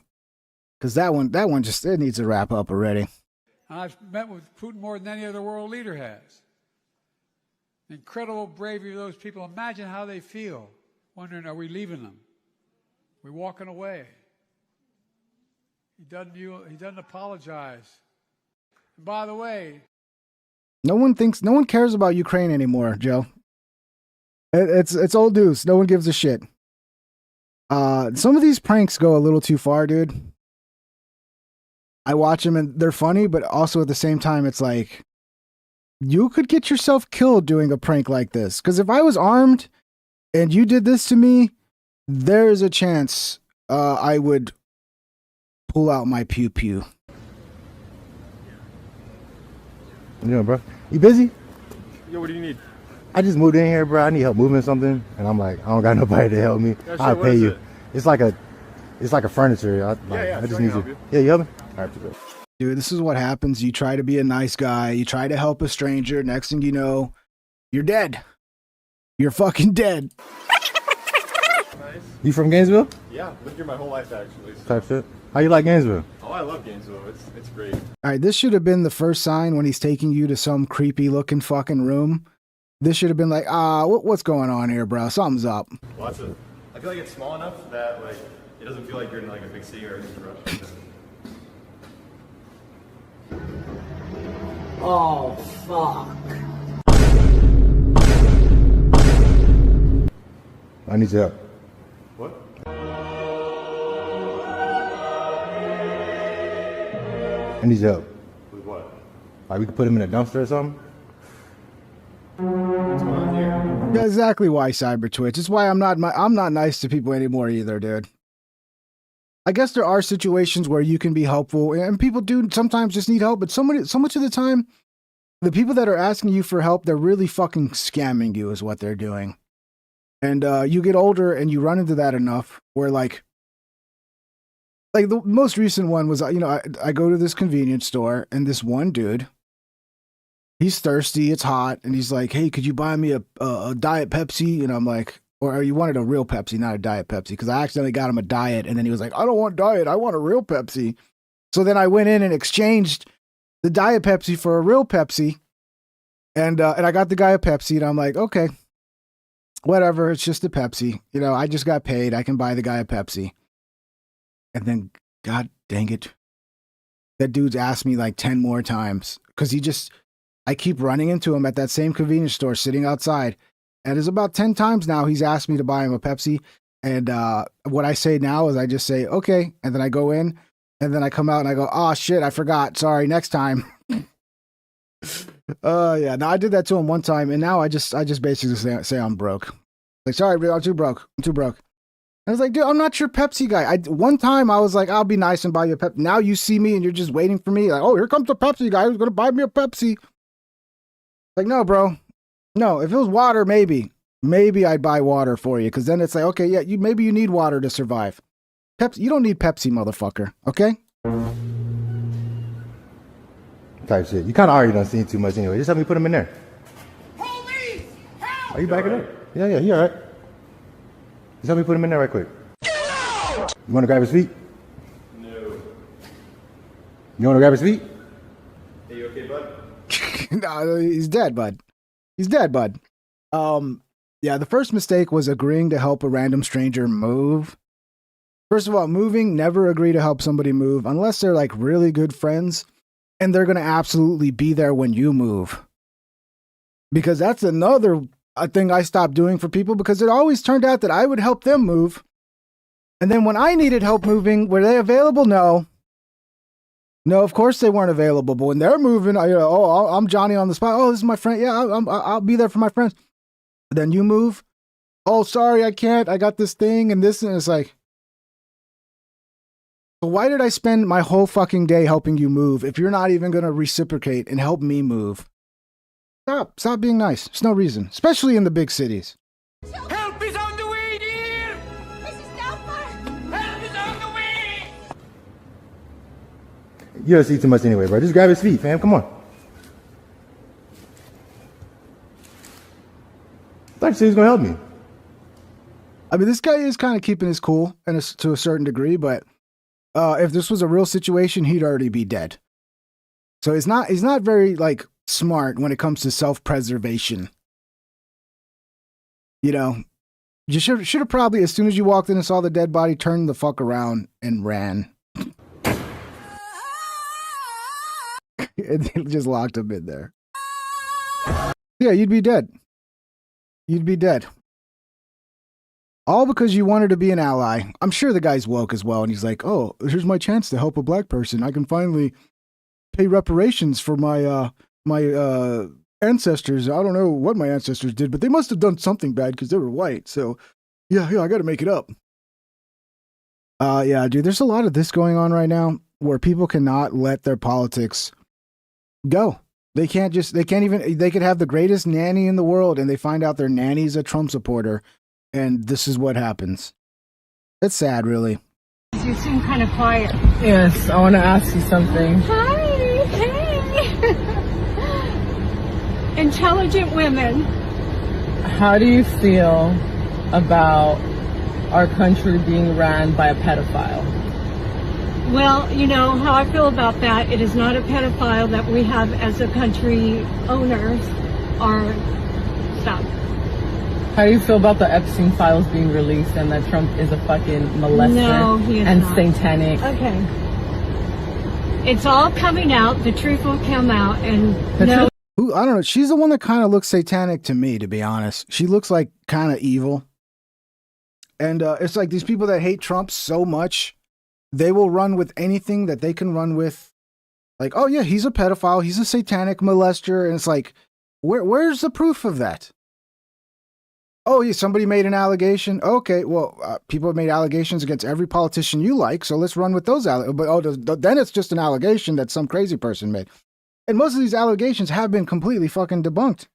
Because that one just, it needs to wrap up already. I've met with Putin more than any other world leader has. The incredible bravery of those people. Imagine how they feel, wondering, are we leaving them? We're walking away. He doesn't apologize. And by the way, no one cares about Ukraine anymore, Joe. It's old news. No one gives a shit. Some of these pranks go a little too far, dude. I watch them and they're funny, but also at the same time, it's like, you could get yourself killed doing a prank like this. Because if I was armed and you did this to me, there's a chance I would pull out my pew-pew. What you doing, bro? You busy? Yo, what do you need? I just moved in here, bro. I need help moving something, and I'm like, I don't got nobody to help me. Yeah, sure. I'll What pay is you. it? It's like a furniture. I just need you. Yeah, you help me? All right, good. Dude, this is what happens. You try to be a nice guy. You try to help a stranger. Next thing you know, you're dead. You're fucking dead. Nice. You from Gainesville? Yeah, lived here my whole life actually. So. Type shit. How you like Gainesville? Oh, I love Gainesville. It's great. All right, this should have been the first sign when he's taking you to some creepy looking fucking room. This should have been like, what's going on here, bro? Something's up. Well, I feel like it's small enough that like it doesn't feel like you're in like a big city or anything to rush. Oh, fuck. I need your help. What? I need your help. With what? Like, we could put him in a dumpster or something? What's going on here? Yeah, exactly why Cyber Twitch. It's why I'm not nice to people anymore either, dude. I guess there are situations where you can be helpful, and people do sometimes just need help, but so much of the time, the people that are asking you for help, they're really fucking scamming you is what they're doing. And you get older and you run into that enough where like the most recent one was, you know, I go to this convenience store and this one dude, he's thirsty, it's hot, and he's like, hey, could you buy me a Diet Pepsi? And I'm like, or you wanted a real Pepsi, not a Diet Pepsi, because I accidentally got him a Diet, and then he was like, I don't want Diet, I want a real Pepsi. So then I went in and exchanged the Diet Pepsi for a real Pepsi, and I got the guy a Pepsi, and I'm like, okay, whatever, it's just a Pepsi. You know, I just got paid, I can buy the guy a Pepsi. And then, God dang it, that dude's asked me like 10 more times, because I keep running into him at that same convenience store sitting outside. And it's about 10 times now he's asked me to buy him a Pepsi. And what I say now is I just say, okay. And then I go in and then I come out and I go, oh shit, I forgot. Sorry, next time. Yeah, no, I did that to him one time. And now I just basically say I'm broke. Like, sorry, bro, I'm too broke. And I was like, dude, I'm not your Pepsi guy. One time I was like, I'll be nice and buy you a Pepsi. Now you see me and you're just waiting for me. Like, oh, here comes the Pepsi guy who's going to buy me a Pepsi. Like, no, bro. No, if it was water, maybe I'd buy water for you. Because then it's like, okay, yeah, maybe you need water to survive. Pepsi, you don't need Pepsi, motherfucker. Okay? Type shit. You kind of already done seen too much anyway. Just help me put him in there. Police! Help! Are you backing up? Yeah, he all right. Just help me put him in there right quick. Get out! You want to grab his feet? No. You want to grab his feet? Are you okay, bud? No, he's dead, bud. Yeah, the first mistake was agreeing to help a random stranger move. First of all, moving, never agree to help somebody move unless they're like really good friends and they're going to absolutely be there when you move. Because that's another thing I stopped doing for people, because it always turned out that I would help them move. And then when I needed help moving, were they available? No, of course they weren't available. But when they're moving, I'm Johnny on the spot. Oh, this is my friend. Yeah, I'll be there for my friends. Then you move. Oh, sorry, I can't. I got this thing and this. And it's like, so why did I spend my whole fucking day helping you move if you're not even going to reciprocate and help me move? Stop being nice. There's no reason, especially in the big cities. Help is on the way, dear! This is Delphi! Help is on the way! You don't see too much anyway, bro. Just grab his feet, fam. Come on. I thought you said he was going to help me. I mean, this guy is kind of keeping his cool to a certain degree, but if this was a real situation, he'd already be dead. So he's not very like smart when it comes to self-preservation. You know, you should have probably, as soon as you walked in and saw the dead body, turned the fuck around and ran. And they just locked him in there. Yeah, you'd be dead. All because you wanted to be an ally. I'm sure the guy's woke as well, and he's like, oh, here's my chance to help a black person. I can finally pay reparations for my ancestors. I don't know what my ancestors did, but they must have done something bad because they were white. So, yeah, I got to make it up. Yeah, dude, there's a lot of this going on right now where people cannot let their politics go. They could have the greatest nanny in the world and they find out their nanny's a Trump supporter. And this is what happens. It's sad, really. You seem kind of quiet. Yes, I want to ask you something. Hi, hey. Intelligent women. How do you feel about our country being ran by a pedophile? Well, you know how I feel about that. It is not a pedophile that we have as a country owners or stop. How do you feel about the Epstein files being released and that Trump is a fucking molester no, he is and not. satanic? Okay. It's all coming out. The truth will come out, and no. I don't know. She's the one that kind of looks satanic to me, to be honest. She looks like kind of evil. And it's like these people that hate Trump so much, they will run with anything that they can run with. Like, oh yeah, he's a pedophile. He's a satanic molester. And it's like, where's the proof of that? Oh yeah, somebody made an allegation. Okay, well, people have made allegations against every politician you like, so let's run with those. But then it's just an allegation that some crazy person made. And most of these allegations have been completely fucking debunked.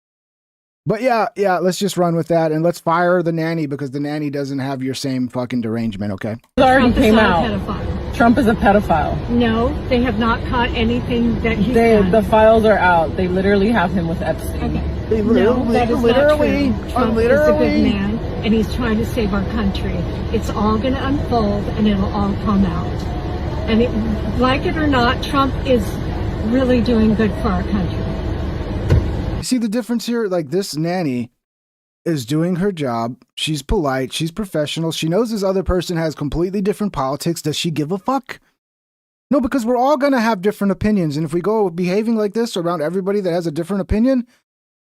But yeah, let's just run with that, and let's fire the nanny because the nanny doesn't have your same fucking derangement, okay? It already came out. Trump is a pedophile. No, they have not caught anything that he's done. The files are out. They literally have him with Epstein. Okay. No, that is not true. Trump is a good man, and he's trying to save our country. It's all going to unfold, and it'll all come out. And like it or not, Trump is really doing good for our country. You see the difference here? Like, this nanny is doing her job. She's polite. She's professional. She knows this other person has completely different politics. Does she give a fuck? No, because we're all going to have different opinions. And if we go behaving like this around everybody that has a different opinion,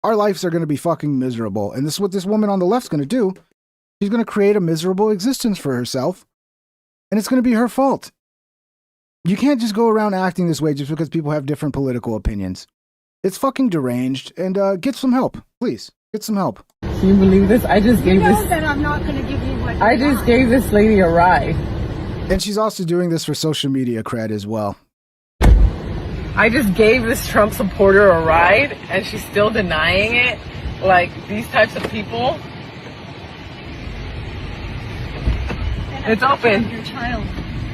our lives are going to be fucking miserable. And this is what this woman on the left's going to do. She's going to create a miserable existence for herself. And it's going to be her fault. You can't just go around acting this way just because people have different political opinions. It's fucking deranged. And get some help. Please, get some help. Can you believe this? I just gave this. That I'm not going to give you what I just gave this lady a ride. And she's also doing this for social media cred as well. I just gave this Trump supporter a ride, and she's still denying it. Like, these types of people. And it's open. Your child,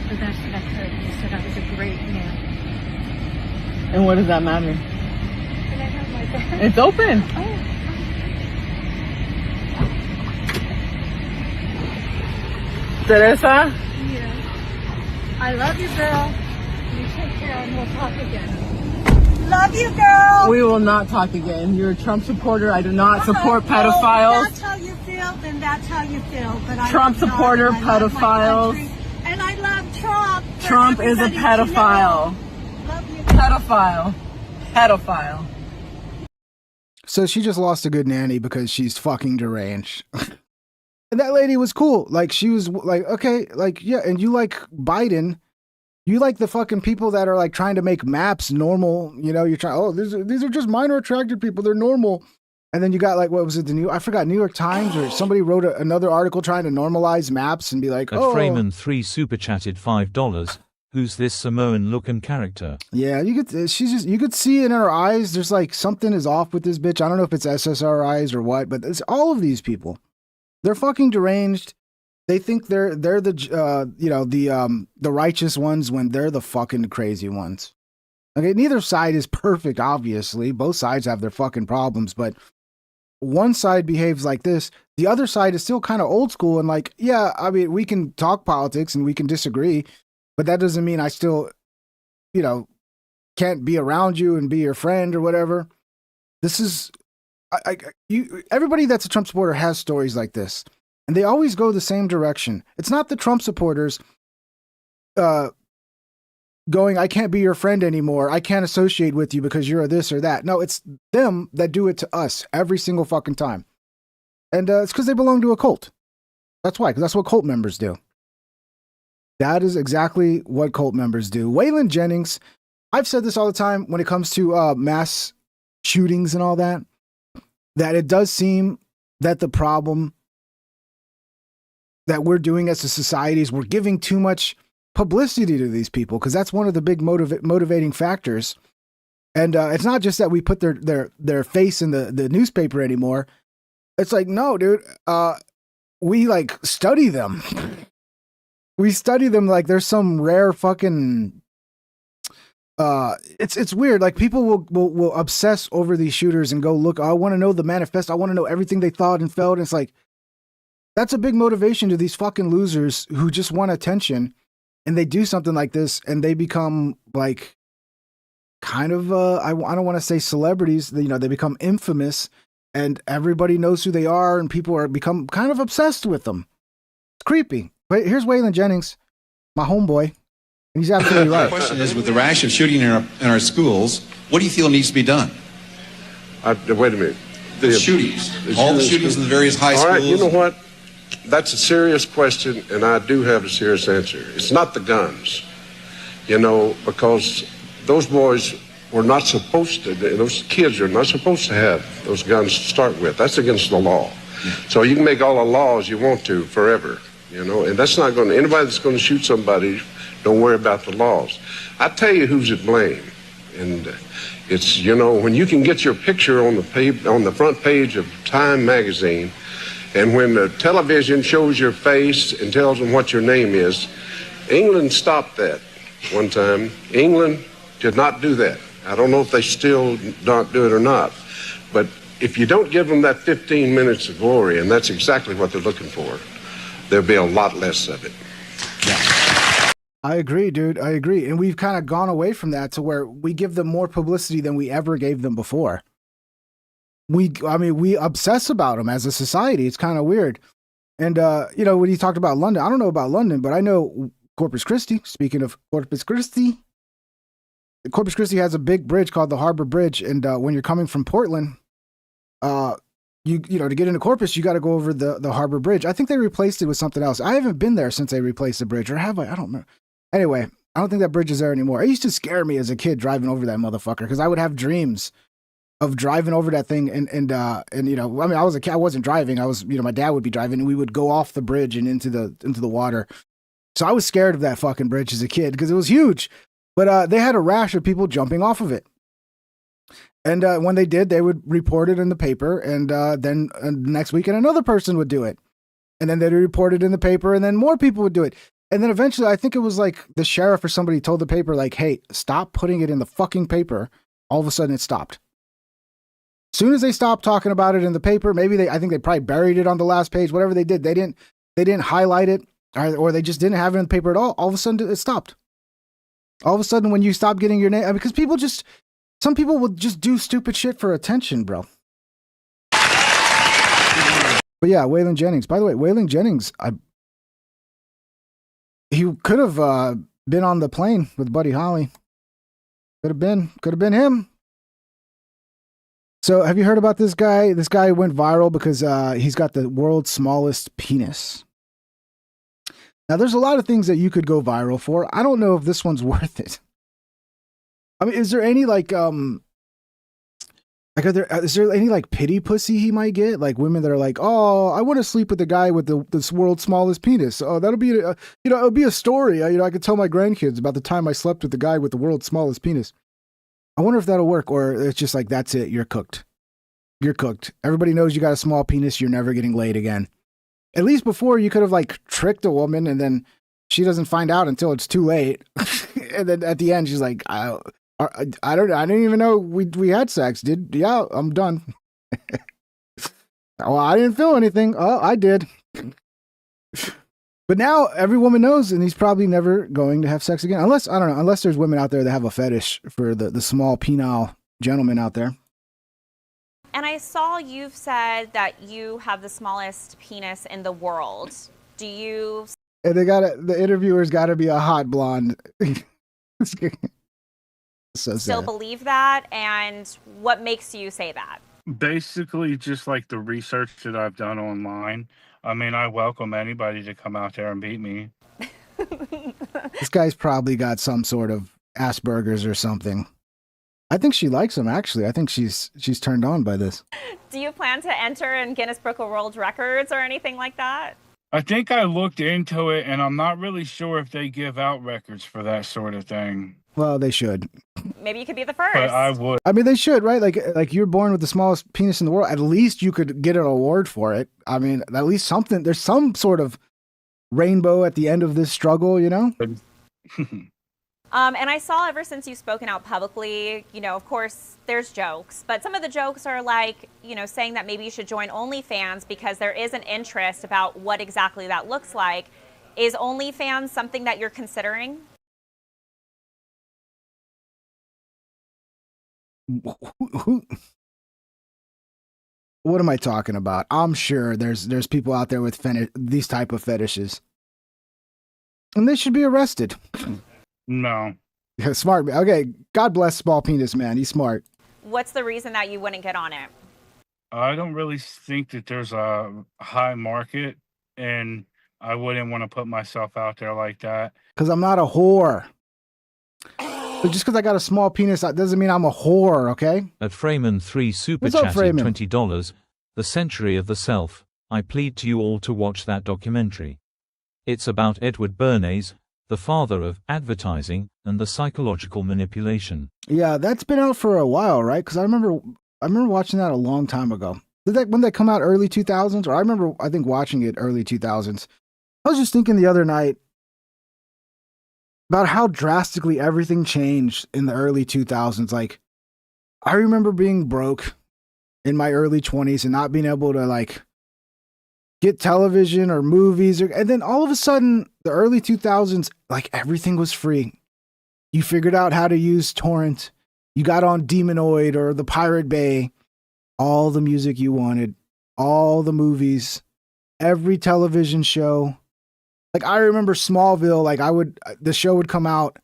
the best that I could. You said I was a great man. And what does that matter? Can I have my bag? It's open. Oh. Teresa? Yeah. I love you, girl. You take care and we'll talk again. Love you, girl. We will not talk again. You're a Trump supporter. I do not support pedophiles. If that's how you feel, then that's how you feel. But I Trump supporter, pedophiles. And I love Trump. Trump is a pedophile. Love you. Pedophile. Pedophile. So she just lost a good nanny because she's fucking deranged. And that lady was cool. Like, she was like, okay, like, yeah. And you like Biden. You like the fucking people that are like trying to make maps normal. You know, you're trying, oh, these are just minor attracted people. They're normal. And then you got like, what was it? I forgot, New York Times or somebody wrote another article trying to normalize maps and be like, oh. Freeman 3 super chatted $5. Who's this Samoan looking character? Yeah, you could see in her eyes. There's like something is off with this bitch. I don't know if it's SSRIs or what, but it's all of these people. They're fucking deranged. They think they're the the righteous ones when they're the fucking crazy ones. Okay, neither side is perfect, obviously. Both sides have their fucking problems, but one side behaves like this. The other side is still kind of old school and like, yeah, I mean, we can talk politics and we can disagree, but that doesn't mean I still, can't be around you and be your friend or whatever. This is everybody that's a Trump supporter has stories like this, and they always go the same direction. It's not the Trump supporters going, I can't be your friend anymore. I can't associate with you because you're a this or that. No, it's them that do it to us every single fucking time. And it's because they belong to a cult. That's why, because that's what cult members do. That is exactly what cult members do. Waylon Jennings, I've said this all the time when it comes to mass shootings and all that, that it does seem that the problem that we're doing as a society is we're giving too much publicity to these people, because that's one of the big motivating factors. And it's not just that we put their face in the newspaper anymore. It's like, no, dude, we like study them. We study them like there's some rare fucking it's weird. Like, people will obsess over these shooters and go, look, I want to know the manifest. I want to know everything they thought and felt. And it's like, that's a big motivation to these fucking losers who just want attention, and they do something like this and they become like kind of I don't want to say celebrities. They become infamous and everybody knows who they are and people are become kind of obsessed with them. It's creepy. But here's Waylon Jennings, my homeboy. And he's absolutely right. The question is, with the rash of shooting in our schools, what do you feel needs to be done? Wait a minute. The shootings. All the shootings in the various high schools. All right, you know what? That's a serious question, and I do have a serious answer. It's not the guns, because those boys were not supposed to, those kids are not supposed to have those guns to start with. That's against the law. So you can make all the laws you want to forever, and that's not going to, anybody that's going to shoot somebody, don't worry about the laws. I tell you who's at blame, and it's, when you can get your picture on the front page of Time magazine, and when the television shows your face and tells them what your name is, England stopped that one time. England did not do that. I don't know if they still don't do it or not, but if you don't give them that 15 minutes of glory, and that's exactly what they're looking for, there'll be a lot less of it. I agree, dude. I agree. And we've kind of gone away from that to where we give them more publicity than we ever gave them before. We obsess about them as a society. It's kind of weird. And, when you talked about London, I don't know about London, but I know Corpus Christi. Speaking of Corpus Christi, Corpus Christi has a big bridge called the Harbor Bridge. And when you're coming from Portland, to get into Corpus, you got to go over the Harbor Bridge. I think they replaced it with something else. I haven't been there since they replaced the bridge, or have I? I don't remember. Anyway, I don't think that bridge is there anymore. It used to scare me as a kid driving over that motherfucker because I would have dreams of driving over that thing and I was a kid. I wasn't driving. I was, my dad would be driving and we would go off the bridge and into the water. So I was scared of that fucking bridge as a kid because it was huge. But they had a rash of people jumping off of it. And when they did, they would report it in the paper, and then next weekend another person would do it. And then they'd report it in the paper, and then more people would do it. And then eventually, I think it was like the sheriff or somebody told the paper, like, hey, stop putting it in the fucking paper. All of a sudden, it stopped. As soon as they stopped talking about it in the paper, I think they probably buried it on the last page, whatever they did. They didn't highlight it, or they just didn't have it in the paper at all. All of a sudden, it stopped. All of a sudden, when you stop getting your name, because some people will just do stupid shit for attention, bro. But yeah, Waylon Jennings. By the way, Waylon Jennings, he could have been on the plane with Buddy Holly. Could have been him. So have you heard about this guy? This guy went viral because he's got the world's smallest penis. Now, there's a lot of things that you could go viral for. I don't know if this one's worth it. I mean, is there any is there any pity pussy he might get? Like women that are like, oh, I want to sleep with the guy with this world's smallest penis. Oh, that'll be, it'll be a story. I could tell my grandkids about the time I slept with the guy with the world's smallest penis. I wonder if that'll work, or it's just like, that's it. You're cooked. You're cooked. Everybody knows you got a small penis. You're never getting laid again. At least before you could have tricked a woman and then she doesn't find out until it's too late. And then at the end, she's like, I didn't even know we had sex. Yeah, I'm done. Well, I didn't feel anything. Oh, I did. But now every woman knows, and he's probably never going to have sex again. Unless there's women out there that have a fetish for the small penile gentleman out there. And I saw you've said that you have the smallest penis in the world. Do you? And the interviewer's got to be a hot blonde. So still believe that? And what makes you say that? Basically, just like the research that I've done online. I mean, I welcome anybody to come out there and beat me. This guy's probably got some sort of Asperger's or something. I think she likes him, actually. I think she's turned on by this. Do you plan to enter in Guinness Book of World Records or anything like that? I think I looked into it, and I'm not really sure if they give out records for that sort of thing. Well, they should. Maybe you could be the first. But I would. I mean, they should, right? Like you're born with the smallest penis in the world. At least you could get an award for it. I mean, at least something. There's some sort of rainbow at the end of this struggle, you know? And I saw ever since you've spoken out publicly, of course, there's jokes, but some of the jokes are saying that maybe you should join OnlyFans because there is an interest about what exactly that looks like. Is OnlyFans something that you're considering? What am I talking about? I'm sure there's people out there with these type of fetishes, and they should be arrested. No. Yeah, smart. Okay, God bless small penis man. He's smart. What's the reason that you wouldn't get on it? I don't really think that there's a high market, and I wouldn't want to put myself out there like that. Because I'm not a whore. But just because I got a small penis, that doesn't mean I'm a whore, okay? At Freeman 3 super What's up, chatted Freeman? $20. The Century of the Self. I plead to you all to watch that documentary. It's about Edward Bernays, the father of advertising and the psychological manipulation. Yeah, that's been out for a while, right? Because I remember watching that a long time ago. When that come out early 2000s? Or I think watching it early 2000s. I was just thinking the other night about how drastically everything changed in the early 2000s. Like, I remember being broke in my early 20s and not being able to, like, get television or movies. And then all of a sudden, the early 2000s, like, everything was free. You figured out how to use torrent. You got on Demonoid or the Pirate Bay. All the music you wanted. All the movies. Every television show. Like, I remember Smallville, like, the show would come out,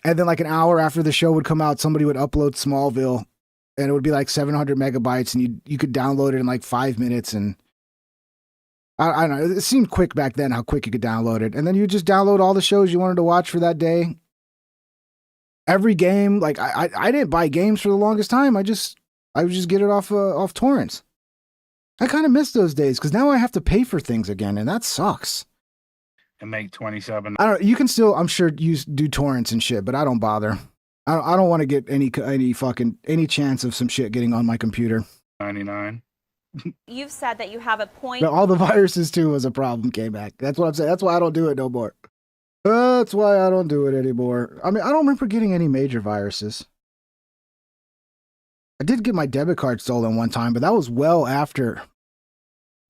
and then like an hour after the show would come out, somebody would upload Smallville, and it would be like 700 megabytes, and you could download it in like 5 minutes, and I don't know, it seemed quick back then how quick you could download it, and then you just download all the shows you wanted to watch for that day. Every game, like, I didn't buy games for the longest time, I would just get it off torrents. I kind of miss those days, because now I have to pay for things again, and that sucks. And make 27. I don't. You can still, I'm sure, do torrents and shit, but I don't bother. I don't want to get any chance of some shit getting on my computer. 99. You've said that you have a point. But all the viruses too was a problem. Came back. That's what I'm saying. That's why I don't do it no more. That's why I don't do it anymore. I mean, I don't remember getting any major viruses. I did get my debit card stolen one time, but that was well after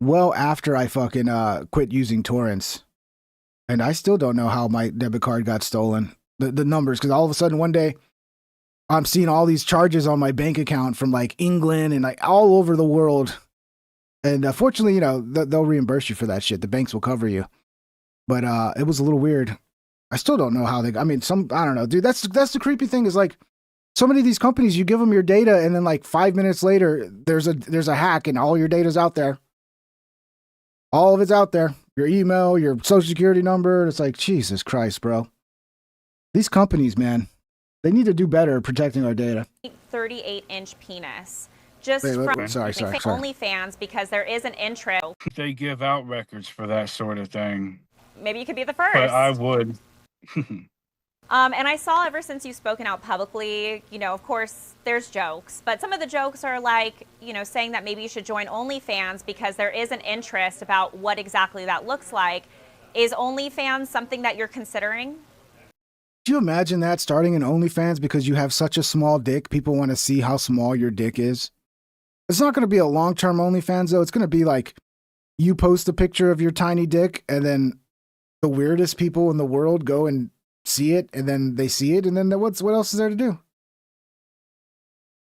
I fucking quit using torrents. And I still don't know how my debit card got stolen. The numbers, because all of a sudden one day I'm seeing all these charges on my bank account from like England and like all over the world. And fortunately, you know, they'll reimburse you for that shit. The banks will cover you. But it was a little weird. I still don't know how I don't know, dude. That's the creepy thing is like so many of these companies, you give them your data and then like 5 minutes later, there's a hack and all your data's out there. All of it's out there. Your email, your social security number. It's like, Jesus Christ, bro. These companies, man, they need to do better at protecting our data. 38-inch penis. Just Wait, from sorry. OnlyFans, because there is an intro. They give out records for that sort of thing. Maybe you could be the first. But I would. And I saw ever since you've spoken out publicly, you know, of course, there's jokes, but some of the jokes are like, you know, saying that maybe you should join OnlyFans because there is an interest about what exactly that looks like. Is OnlyFans something that you're considering? Do you imagine that, starting an OnlyFans because you have such a small dick? People want to see how small your dick is. It's not going to be a long-term OnlyFans, though. It's going to be like you post a picture of your tiny dick, and then the weirdest people in the world go and see it, and then they see it, and then what else is there to do?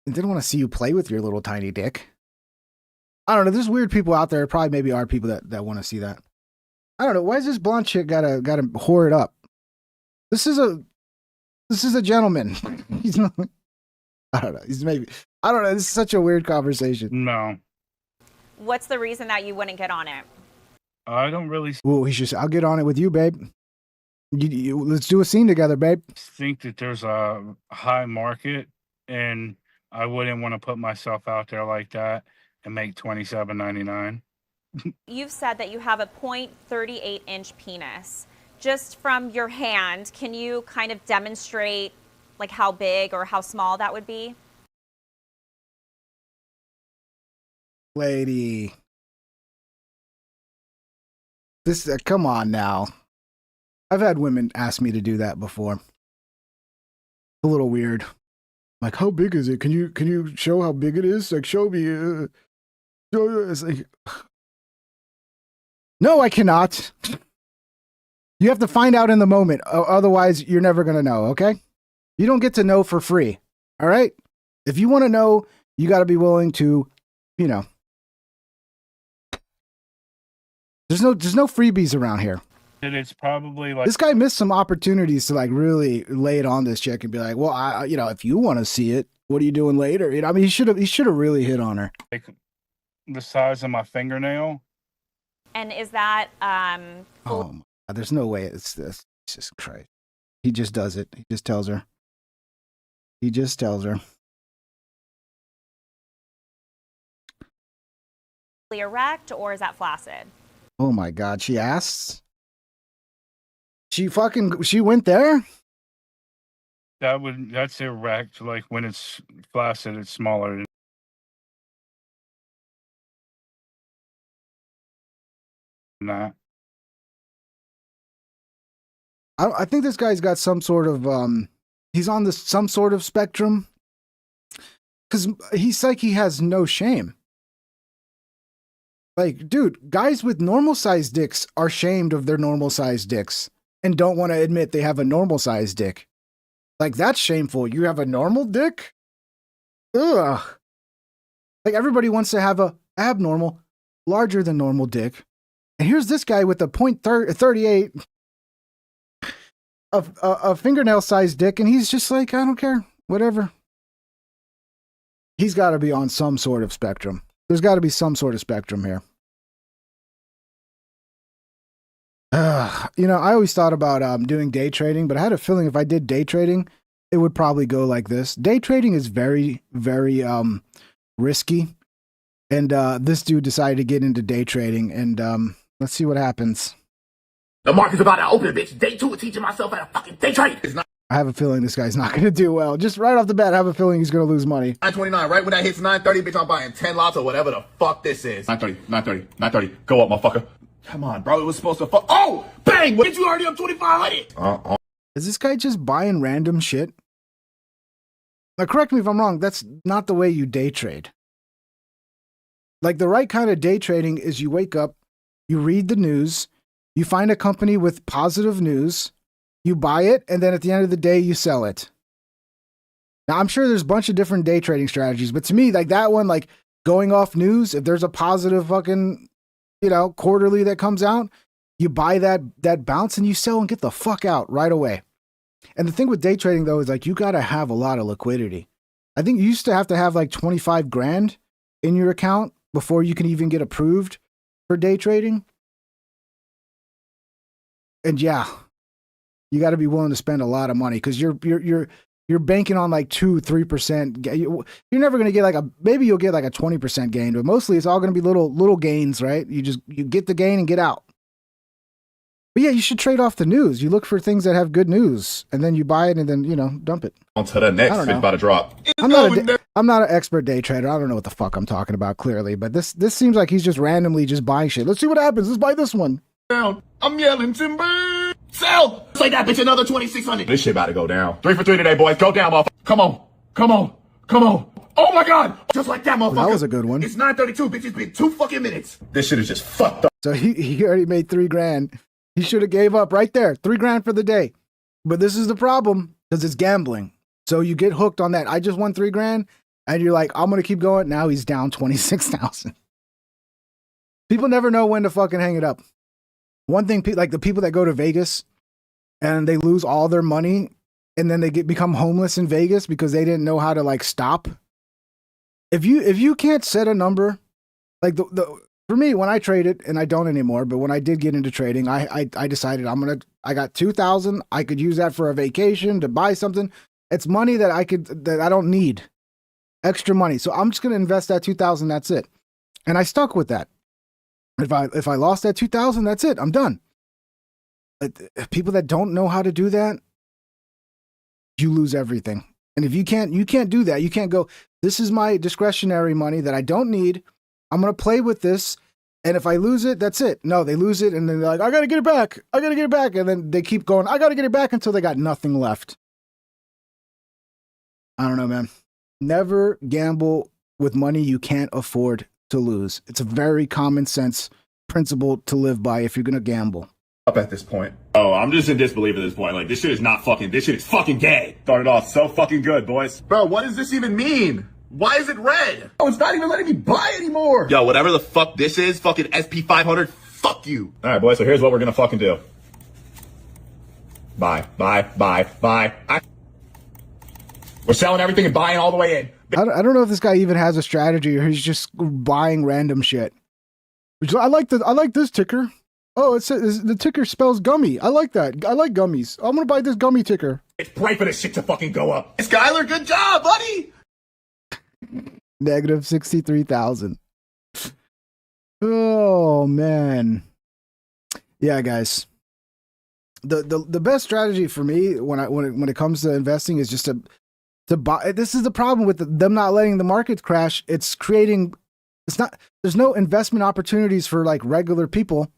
They don't want to see you play with your little tiny dick. I don't know. There's weird people out there. Probably maybe are people that want to see that. I don't know. Why is this blonde chick gotta whore it up? This is a gentleman. He's not. I don't know. I don't know. This is such a weird conversation. No. What's the reason that you wouldn't get on it? I don't really. Well, I'll get on it with you, babe. Let's do a scene together, babe. Think that there's a high market, and I wouldn't want to put myself out there like that and make $27.99. You've said that you have a 0.38-inch penis. Just from your hand, can you kind of demonstrate like how big or how small that would be? Lady. This come on now. I've had women ask me to do that before. A little weird. Like, how big is it? Can you show how big it is? Like, show me. It's like, no, I cannot. You have to find out in the moment. Otherwise, you're never going to know, okay? You don't get to know for free, all right? If you want to know, you got to be willing to, you know. There's no freebies around here. It's probably like this guy missed some opportunities to like really lay it on this chick and be like, well, if you want to see it, what are you doing later? I mean, he should have really hit on her. Like the size of my fingernail. And is that Oh my God, there's no way it's this. Jesus Christ. He just does it. He just tells her. erect, or is that flaccid? Oh my God, she asks. She went there? That's erect. Like when it's flaccid, it's smaller. Nah. I think this guy's got some sort of he's on some sort of spectrum, because he's like, he has no shame. Like, dude, guys with normal sized dicks are shamed of their normal sized dicks and don't want to admit they have a normal sized dick. Like, that's shameful. You have a normal dick? Ugh. Like, everybody wants to have a abnormal, larger than normal dick. And here's this guy with a .38 a fingernail sized dick, and he's just like, I don't care, whatever. He's got to be on some sort of spectrum. There's got to be some sort of spectrum here. I always thought about doing day trading, but I had a feeling if I did day trading, it would probably go like this. Day trading is very, very risky. And this dude decided to get into day trading, and let's see what happens. The market's about to open, bitch. Day 2 of teaching myself how to fucking day trade. I have a feeling this guy's not going to do well. Just right off the bat, I have a feeling he's going to lose money. 929, right when that hits 930, bitch, I'm buying 10 lots or whatever the fuck this is. 930. Go up, motherfucker. Come on, bro. It was supposed to fuck. Oh, bang! Bitch, you already up 2,500. Is this guy just buying random shit? Now, correct me if I'm wrong. That's not the way you day trade. Like, the right kind of day trading is you wake up, you read the news, you find a company with positive news, you buy it, and then at the end of the day, you sell it. Now, I'm sure there's a bunch of different day trading strategies, but to me, like that one, like going off news, if there's a positive fucking, quarterly that comes out, you buy that bounce and you sell and get the fuck out right away. And the thing with day trading, though, is like you got to have a lot of liquidity. I think you used to have like 25 grand in your account before you can even get approved for day trading. And yeah, you got to be willing to spend a lot of money because you're banking on like 2-3%. You're never going to get maybe you'll get like a 20% gain, but mostly it's all going to be little gains, right? You get the gain and get out. But yeah, you should trade off the news. You look for things that have good news, and then you buy it, and then dump it. On to the next, it's about to drop. I'm not an expert day trader. I don't know what the fuck I'm talking about clearly, but this seems like he's just randomly just buying shit. Let's see what happens. Let's buy this one. Down. I'm yelling timber. Sell. Just like that, bitch. Another 2,600. This shit about to go down. 3 for 3 today, boys. Go down, motherfucker. Come on. Oh my God. Just like that, motherfucker. That was a good one. It's 9:32, bitch. It's been 2 fucking minutes. This shit is just fucked up. So he already made 3 grand. He should have gave up right there. 3 grand for the day. But this is the problem because it's gambling. So you get hooked on that. I just won 3 grand. And you're like, I'm going to keep going. Now he's down 26,000. People never know when to fucking hang it up. One thing, like the people that go to Vegas and they lose all their money and then they become homeless in Vegas because they didn't know how to like stop. If you can't set a number, like for me, when I traded, and I don't anymore, but when I did get into trading, I decided I got 2,000. I could use that for a vacation to buy something. It's money that I don't need. Extra money. So I'm just going to invest that 2,000. That's it. And I stuck with that. If I lost that 2,000, that's it. I'm done. People that don't know how to do that, you lose everything. And if you can't do that. You can't go, this is my discretionary money that I don't need. I'm going to play with this. And if I lose it, that's it. No, they lose it. And then they're like, I got to get it back. And then they keep going, I got to get it back until they got nothing left. I don't know, man. Never gamble with money you can't afford to lose. It's a very common sense principle to live by if you're going to gamble. Up at this point. Oh, I'm just in disbelief at this point. Like, this shit is fucking gay. Started off so fucking good, boys. Bro, what does this even mean? Why is it red? Oh, it's not even letting me buy anymore. Yo, whatever the fuck this is, fucking SP 500, fuck you. All right, boys, so here's what we're gonna fucking do. Buy. We're selling everything and buying all the way in. I don't know if this guy even has a strategy or he's just buying random shit. I like this ticker. Oh, the ticker spells gummy. I like that. I like gummies. I'm gonna buy this gummy ticker. It's pray for this shit to fucking go up. Skylar, good job, buddy. Negative 63,000. Oh man. Yeah, guys. The best strategy for me when it comes to investing is just to buy. This is the problem with them not letting the market crash. There's no investment opportunities for like regular people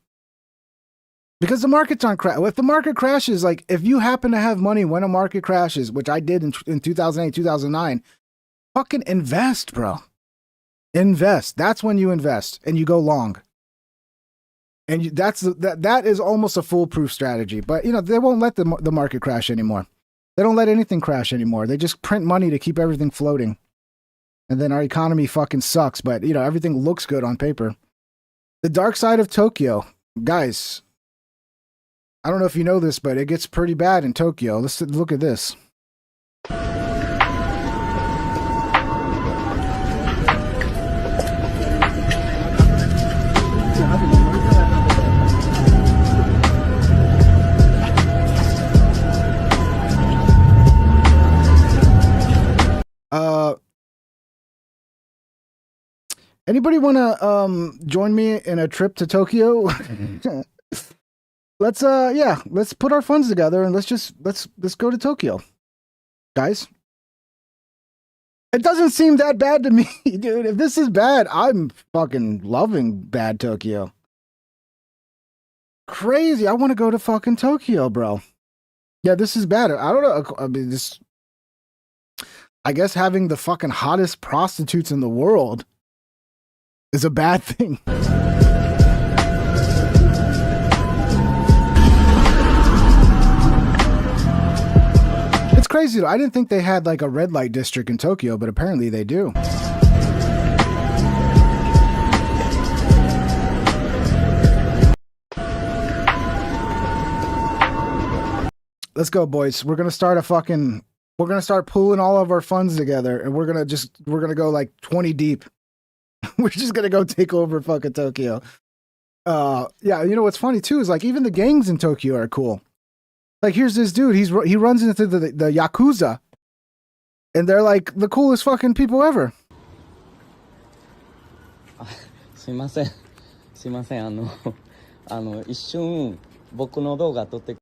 because the markets aren't crash. If the market crashes, like if you happen to have money when a market crashes, which I did in 2008, 2009, fucking invest, bro. Invest. That's when you invest and you go long. And that is almost a foolproof strategy. But they won't let the market crash anymore. They don't let anything crash anymore. They just print money to keep everything floating. And then our economy fucking sucks, but everything looks good on paper. The dark side of Tokyo. Guys, I don't know if you know this, but it gets pretty bad in Tokyo. Let's look at this. Anybody want to join me in a trip to Tokyo? Let's put our funds together and let's go to Tokyo, guys. It doesn't seem that bad to me, dude. If this is bad, I'm fucking loving bad Tokyo. Crazy. I want to go to fucking Tokyo, bro. Yeah, this is bad. I don't know. I mean, I guess having the fucking hottest prostitutes in the world is a bad thing. It's crazy though. I didn't think they had like a red light district in Tokyo, but apparently they do. Let's go, boys. We're gonna start pulling all of our funds together and we're gonna go like 20 deep. We're just gonna go take over fucking Tokyo. Yeah, what's funny too is like even the gangs in Tokyo are cool. Like here's this dude, he runs into the Yakuza, and they're like the coolest fucking people ever. So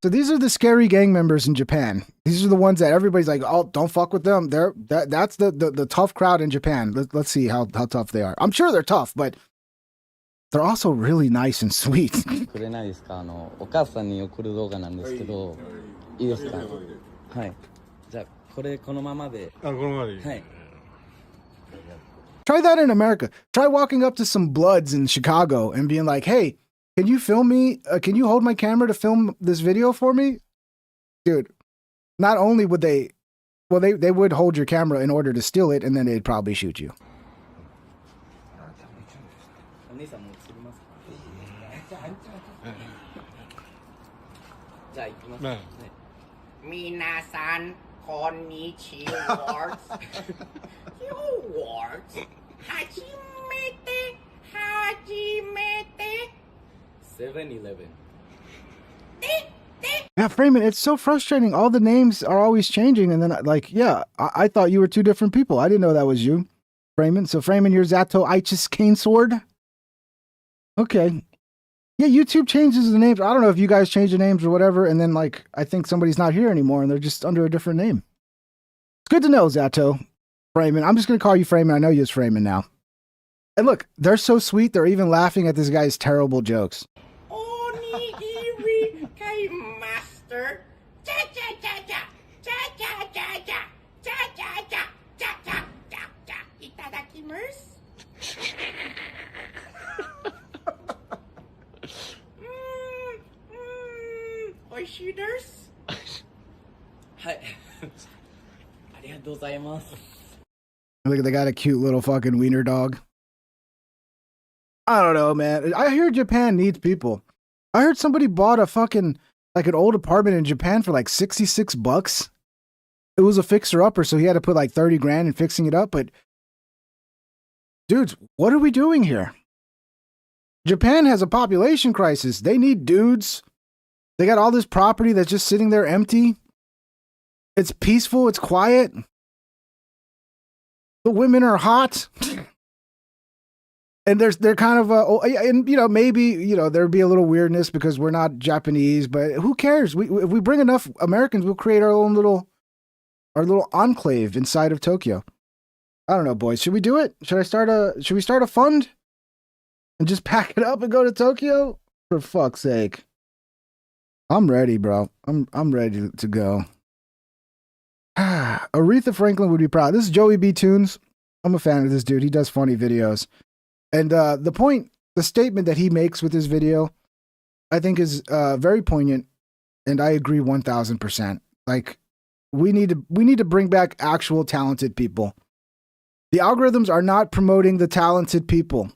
these are the scary gang members in Japan. These are the ones that everybody's like, oh, don't fuck with them. That's the tough crowd in Japan. Let's see how tough they are. I'm sure they're tough, but they're also really nice and sweet. Try that in America. Try walking up to some bloods in Chicago and being like, hey, can you film me? Can you hold my camera to film this video for me? Dude, not only would they would hold your camera in order to steal it, and then they'd probably shoot you. Minasan konnichiwa. You words. Hajimete. 7-Eleven. Yeah, Freeman, it's so frustrating. All the names are always changing, and then I thought you were two different people. I didn't know that was you, Freeman. So Freeman, you're Zato Ichis Cane Sword. Okay. Yeah, YouTube changes the names. I don't know if you guys change the names or whatever, and then I think somebody's not here anymore and they're just under a different name. It's good to know, Zato. Freeman. I'm just gonna call you Freeman. I know you as Freeman now. And look, they're so sweet, they're even laughing at this guy's terrible jokes. Onigiri kai master. Ja ja ja ja. Ja ja ja ja. Ja ja ja. Ja ja ja ja. Itadakimasu. Oishii desu. Hi. Arigatou gozaimasu. Look, they got a cute little fucking wiener dog. I don't know, man. I hear Japan needs people. I heard somebody bought a fucking like an old apartment in Japan for like $66. It was a fixer-upper, so he had to put like 30 grand in fixing it up. But dudes, what are we doing here? Japan has a population crisis. They need dudes. They got all this property that's just sitting there empty. It's peaceful. It's quiet. The women are hot. And they're kind of, and you know, maybe, you know, there'd be a little weirdness because we're not Japanese, but who cares? If we bring enough Americans, we'll create our own little enclave inside of Tokyo. I don't know, boys. Should we do it? Should we start a fund and just pack it up and go to Tokyo? For fuck's sake. I'm ready, bro. I'm ready to go. Aretha Franklin would be proud. This is Joey B. Tunes. I'm a fan of this dude. He does funny videos. And the statement that he makes with his video, I think is very poignant, and I agree 1,000%. Like, we need to bring back actual talented people. The algorithms are not promoting the talented people.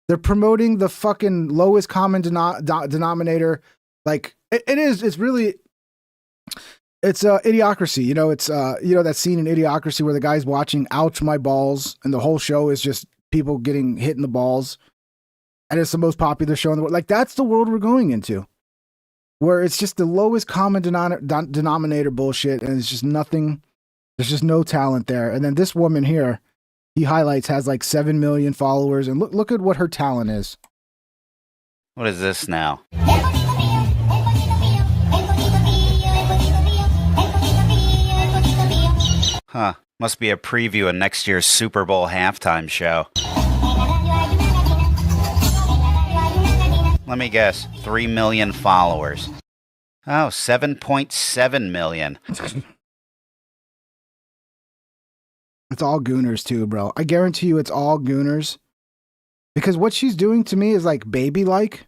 They're promoting the fucking lowest common denominator. Like, it's really Idiocracy. You know, it's that scene in Idiocracy where the guy's watching "Ouch My Balls" and the whole show is just people getting hit in the balls, and it's the most popular show in the world. Like, that's the world we're going into, where it's just the lowest common denominator bullshit, and it's just nothing. There's just no talent there. And then this woman here, he highlights, has like 7 million followers, and look at what her talent is. What is this now? Huh. Must be a preview of next year's Super Bowl halftime show. Let me guess. 3 million followers. Oh, 7.7 million. It's all gooners too, bro. I guarantee you it's all gooners. Because what she's doing to me is like baby-like.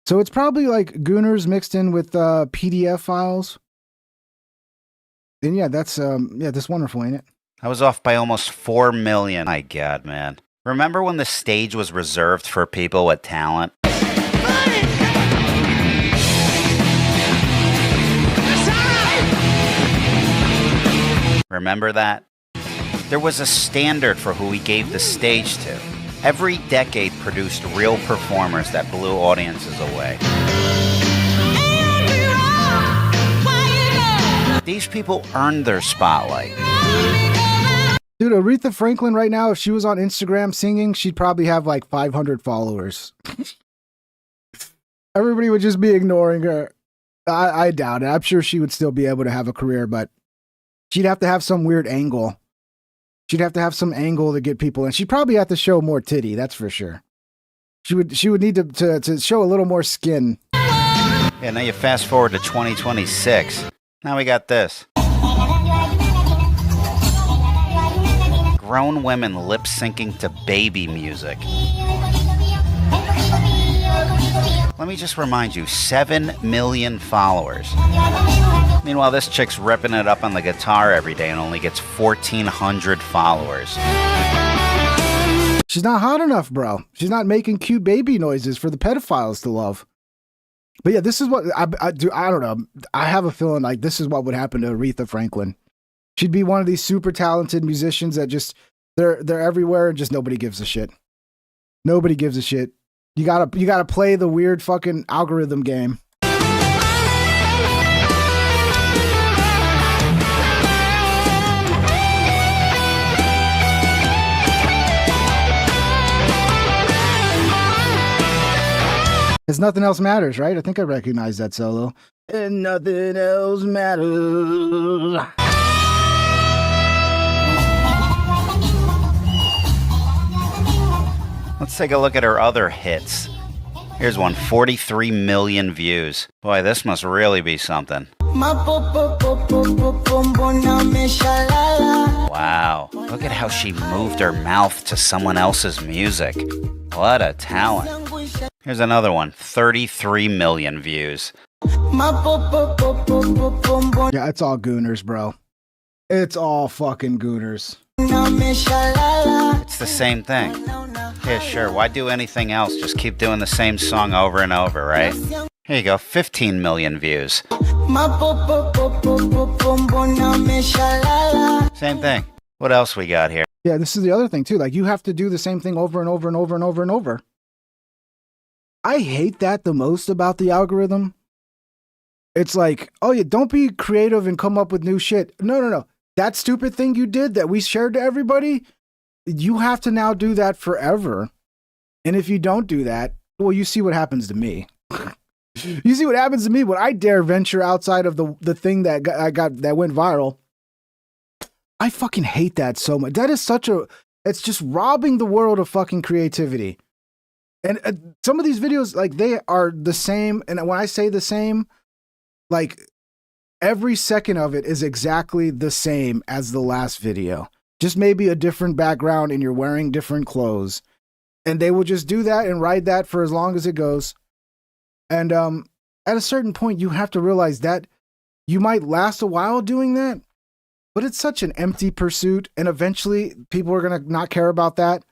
So it's probably like gooners mixed in with PDF files. And yeah, that's wonderful, ain't it? I was off by almost 4 million. My God, man. Remember when the stage was reserved for people with talent? Remember that? There was a standard for who we gave the stage to. Every decade produced real performers that blew audiences away. These people earned their spotlight. Dude, Aretha Franklin right now, if she was on Instagram singing, she'd probably have like 500 followers. Everybody would just be ignoring her. I doubt it. I'm sure she would still be able to have a career, but she'd have to have some weird angle. She'd have to have some angle to get people in. She'd probably have to show more titty, that's for sure. She would need to show a little more skin. Yeah, now you fast forward to 2026. Now we got this. Grown women lip-syncing to baby music. Let me just remind you, 7 million followers. Meanwhile, this chick's ripping it up on the guitar every day and only gets 1,400 followers. She's not hot enough, bro. She's not making cute baby noises for the pedophiles to love. But yeah, this is what I do. I don't know. I have a feeling like this is what would happen to Aretha Franklin. She'd be one of these super talented musicians that just they're everywhere and just nobody gives a shit. Nobody gives a shit. You gotta play the weird fucking algorithm game. Because nothing else matters, right? I think I recognize that solo. And nothing else matters. Let's take a look at her other hits. Here's one, 43 million views. Boy, this must really be something. Wow, look at how she moved her mouth to someone else's music. What a talent. Here's another one, 33 million views. Yeah, it's all gooners, bro. It's all fucking gooners. It's the same thing. Yeah, sure, why do anything else? Just keep doing the same song over and over, right? Here you go, 15 million views. Same thing. What else we got here? Yeah, this is the other thing too. Like, you have to do the same thing over and over and over and over and over. I hate that the most about the algorithm. It's like, oh yeah, don't be creative and come up with new shit. No. That stupid thing you did that we shared to everybody, you have to now do that forever. And if you don't do that, well, you see what happens to me. You see what happens to me when I dare venture outside of the thing that that went viral. I fucking hate that so much. That is it's just robbing the world of fucking creativity. And some of these videos, like, they are the same. And when I say the same, like, every second of it is exactly the same as the last video. Just maybe a different background and you're wearing different clothes. And they will just do that and ride that for as long as it goes. And at a certain point, you have to realize that you might last a while doing that, but it's such an empty pursuit. And eventually people are going to not care about that.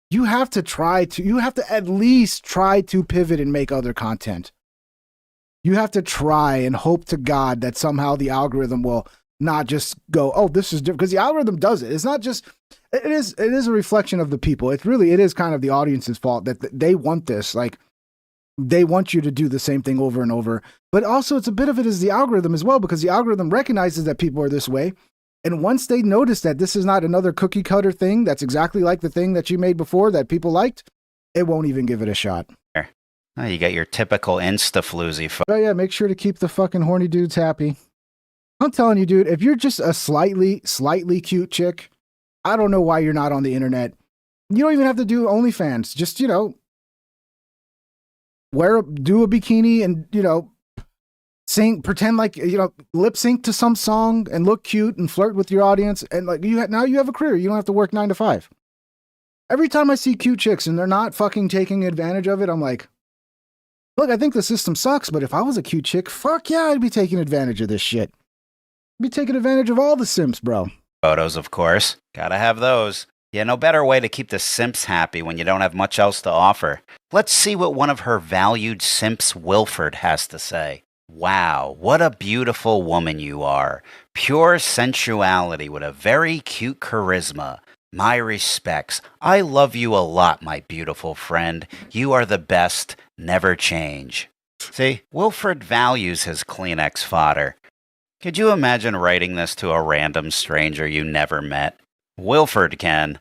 You have to at least try to pivot and make other content. You have to try and hope to God that somehow the algorithm will not just go, oh, this is different. Because the algorithm does it. It's not just, it is a reflection of the people. It is kind of the audience's fault that they want this. Like, they want you to do the same thing over and over. But also, it's a bit of it is the algorithm as well, because the algorithm recognizes that people are this way. And once they notice that this is not another cookie cutter thing that's exactly like the thing that you made before that people liked, it won't even give it a shot. Oh, you got your typical Insta-floozy. Oh yeah, make sure to keep the fucking horny dudes happy. I'm telling you, dude, if you're just a slightly cute chick, I don't know why you're not on the internet. You don't even have to do OnlyFans. Just, do a bikini and, sing, pretend like, lip sync to some song and look cute and flirt with your audience. And like, now you have a career. You don't have to work 9 to 5. Every time I see cute chicks and they're not fucking taking advantage of it, I'm like, look, I think the system sucks, but if I was a cute chick, fuck yeah, I'd be taking advantage of this shit. I'd be taking advantage of all the simps, bro. Photos, of course. Gotta have those. Yeah, no better way to keep the simps happy when you don't have much else to offer. Let's see what one of her valued simps, Wilford, has to say. Wow, what a beautiful woman you are. Pure sensuality with a very cute charisma. My respects. I love you a lot, my beautiful friend. You are the best. Never change. See, Wilford values his Kleenex fodder. Could you imagine writing this to a random stranger you never met? Wilford can.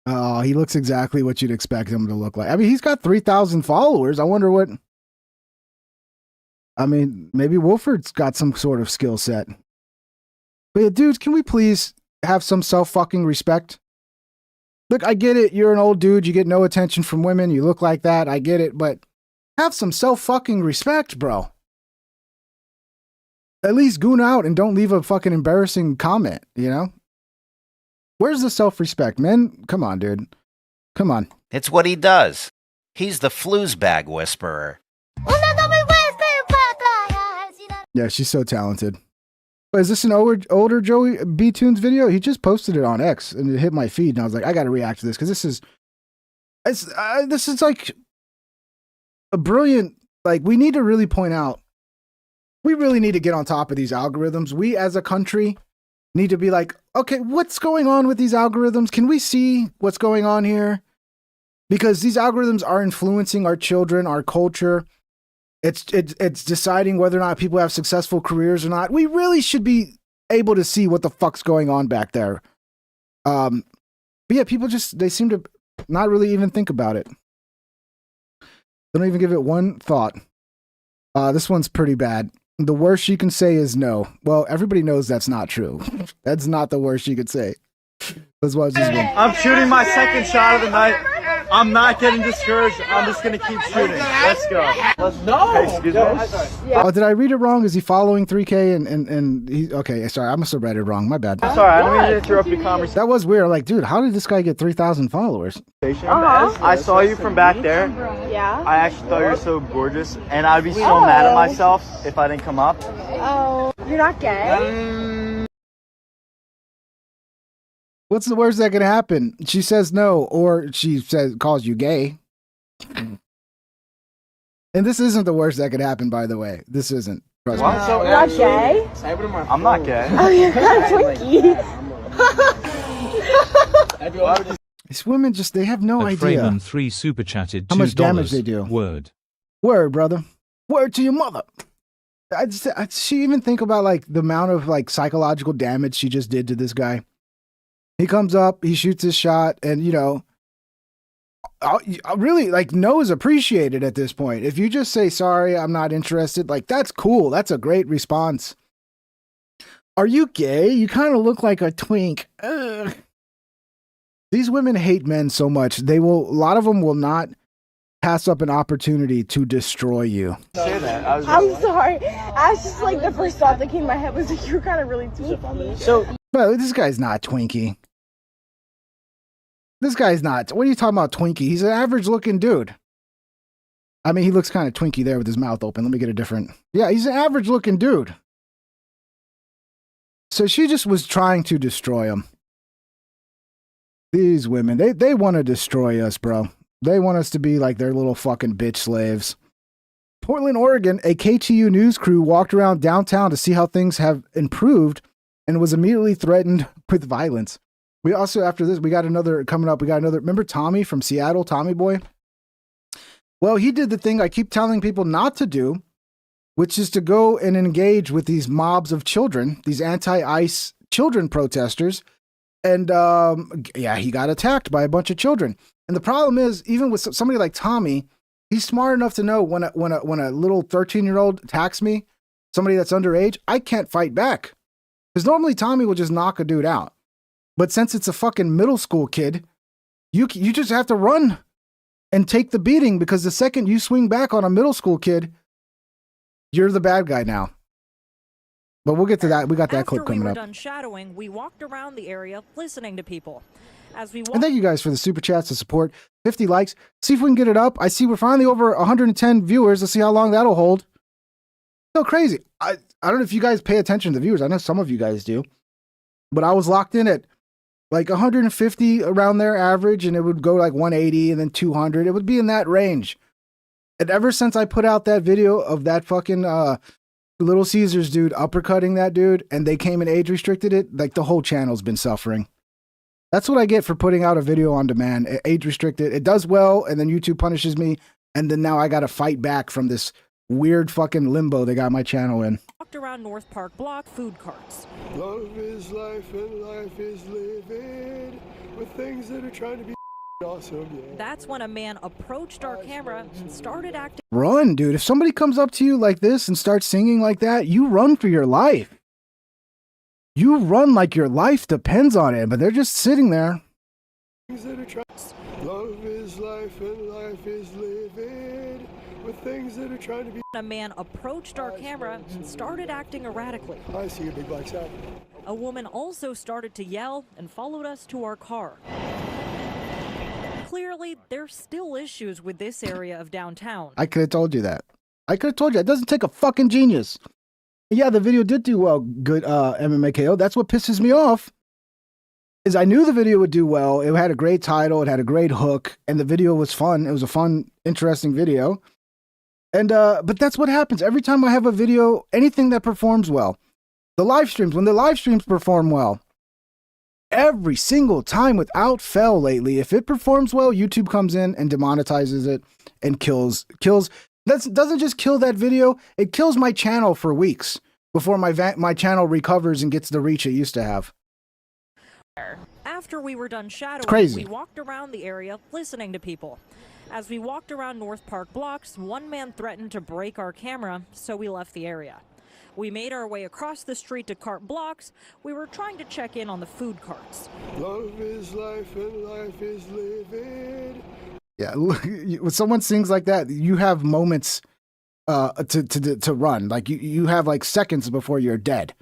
Oh, he looks exactly what you'd expect him to look like. I mean, he's got 3,000 followers. I wonder what... I mean, maybe Wilford's got some sort of skill set. But yeah, dudes, can we please have some self-fucking respect? Look, I get it. You're an old dude. You get no attention from women. You look like that. I get it. But have some self-fucking respect, bro. At least goon out and don't leave a fucking embarrassing comment, Where's the self-respect, man? Come on, dude. Come on. It's what he does. He's the floozebag whisperer. Yeah, she's so talented. But is this an older Joey B Tunes video? He just posted it on X and it hit my feed, and I was like, I got to react to this because this is like a brilliant. Like, we need to really point out. We really need to get on top of these algorithms. We as a country need to be like, okay, what's going on with these algorithms? Can we see what's going on here? Because these algorithms are influencing our children, our culture. It's deciding whether or not people have successful careers or not. We really should be able to see what the fuck's going on back there. But yeah, people they seem to not really even think about it. They don't even give it one thought. This one's pretty bad. The worst she can say is no. Well, everybody knows that's not true. That's not the worst she could say. Let's watch this one. I'm shooting my second shot of the night. I'm not getting discouraged. I'm just going to keep shooting. Let's go. Let's go. Hey, excuse me. Oh, did I read it wrong? Is he following 3K and he... Okay, sorry. I must have read it wrong. My bad. I'm sorry. I don't mean to interrupt your conversation. That was weird. Like, dude, how did this guy get 3,000 followers? I saw you from back there. Yeah? I actually thought you were so gorgeous. And I'd be so mad at myself if I didn't come up. Oh, you're not gay? What's the worst that could happen? She says no, or she calls you gay. And this isn't the worst that could happen, by the way. This isn't. Trust me. So you're not gay? I'm not gay. Oh, you're not Twinkie. These women just, they have no idea. Freeman 3 super chatted $2. How much damage they do. Word. Word, brother. Word to your mother. She even think about like the amount of like psychological damage she just did to this guy. He comes up, he shoots his shot, and you know, really like no is appreciated at this point. If you just say sorry, I'm not interested, like that's cool. That's a great response. Are you gay? You kind of look like a twink. Ugh. These women hate men so much. A lot of them will not pass up an opportunity to destroy you. I'm sorry. I was just like, the first thought that came to my head was like, you're kind of really twinkie. So, well, this guy's not Twinkie. This guy's not. What are you talking about, Twinkie? He's an average looking dude. I mean, he looks kind of Twinkie there with his mouth open. Let me get a different. Yeah, he's an average looking dude. So she just was trying to destroy him. These women, they want to destroy us, bro. They want us to be like their little fucking bitch slaves. Portland, Oregon, a KTU news crew walked around downtown to see how things have improved and was immediately threatened with violence. We also, after this, we got another coming up. We got another. Remember Tommy from Seattle, Tommy Boy? Well, he did the thing I keep telling people not to do, which is to go and engage with these mobs of children, these anti-ICE children protesters. And yeah, he got attacked by a bunch of children. And the problem is, even with somebody like Tommy, he's smart enough to know when a little 13-year-old attacks me, somebody that's underage, I can't fight back. Because normally Tommy will just knock a dude out. But since it's a fucking middle school kid, you just have to run and take the beating, because the second you swing back on a middle school kid, you're the bad guy now. But we'll get to that. We got that clip coming up. After we were done shadowing, we walked around the area listening to people. As we and thank you guys for the super chats to support. 50 likes. See if we can get it up. I see we're finally over 110 viewers. Let's see how long that'll hold. So crazy. I don't know if you guys pay attention to the viewers. I know some of you guys do. But I was locked in at like 150 around their average, and it would go like 180 and then 200. It would be in that range. And ever since I put out that video of that fucking Little Caesars dude uppercutting that dude, and they came and age restricted it, like the whole channel's been suffering. That's what I get for putting out a video on demand. Age restricted. It does well, and then YouTube punishes me, and then now I got to fight back from this weird fucking limbo they got my channel in. Walked around North Park Block food carts. Love is life and life is living with things that are trying to be awesome. Yeah. That's when a man approached our camera and started acting. Run, dude. If somebody comes up to you like this and starts singing like that, you run for your life. You run like your life depends on it, but they're just sitting there. Love is life and life is living with things that are trying to be. A man approached our camera and started acting erratically. I see a big black sack. A woman also started to yell and followed us to our car. Clearly, there's still issues with this area of downtown. I could have told you that. I could have told you. It doesn't take a fucking genius. Yeah, the video did do well. Good MMA KO. That's what pisses me off. Is I knew the video would do well. It had a great title. It had a great hook. And the video was fun. It was a fun, interesting video. And but that's what happens. Every time I have a video, anything that performs well. The live streams, when the live streams perform well. Every single time without fail lately, if it performs well, YouTube comes in and demonetizes it and kills. That doesn't just kill that video, it kills my channel for weeks before my channel recovers and gets the reach it used to have. After we were done shadowing, crazy. We walked around the area listening to people. As we walked around North Park blocks, one man threatened to break our camera, so we left the area. We made our way across the street to cart blocks. We were trying to check in on the food carts. Love is life and life is living. Yeah, when someone sings like that, you have moments to run. Like you have like seconds before you're dead.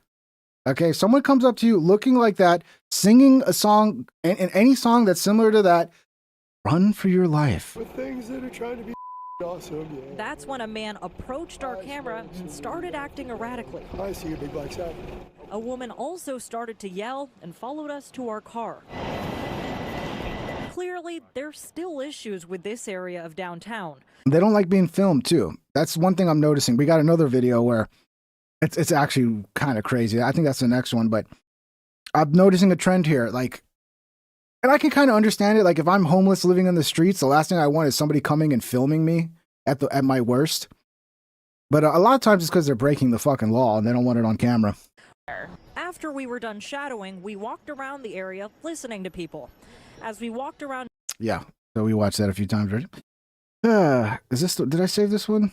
Okay, someone comes up to you looking like that, singing a song, and any song that's similar to that, run for your life. With things that are trying to be awesome. Yeah. That's when a man approached our camera and started acting erratically. I see a big black sack. A woman also started to yell and followed us to our car. Clearly, there's still issues with this area of downtown. They don't like being filmed too. That's one thing I'm noticing. We got another video where it's actually kind of crazy. I think that's the next one, but I'm noticing a trend here. Like, and I can kind of understand it. Like, if I'm homeless living in the streets, the last thing I want is somebody coming and filming me at my worst. But a lot of times it's because they're breaking the fucking law and they don't want it on camera. After we were done shadowing, we walked around the area listening to people. As we walked around... Yeah, so we watched that a few times, right? Is this... Did I save this one?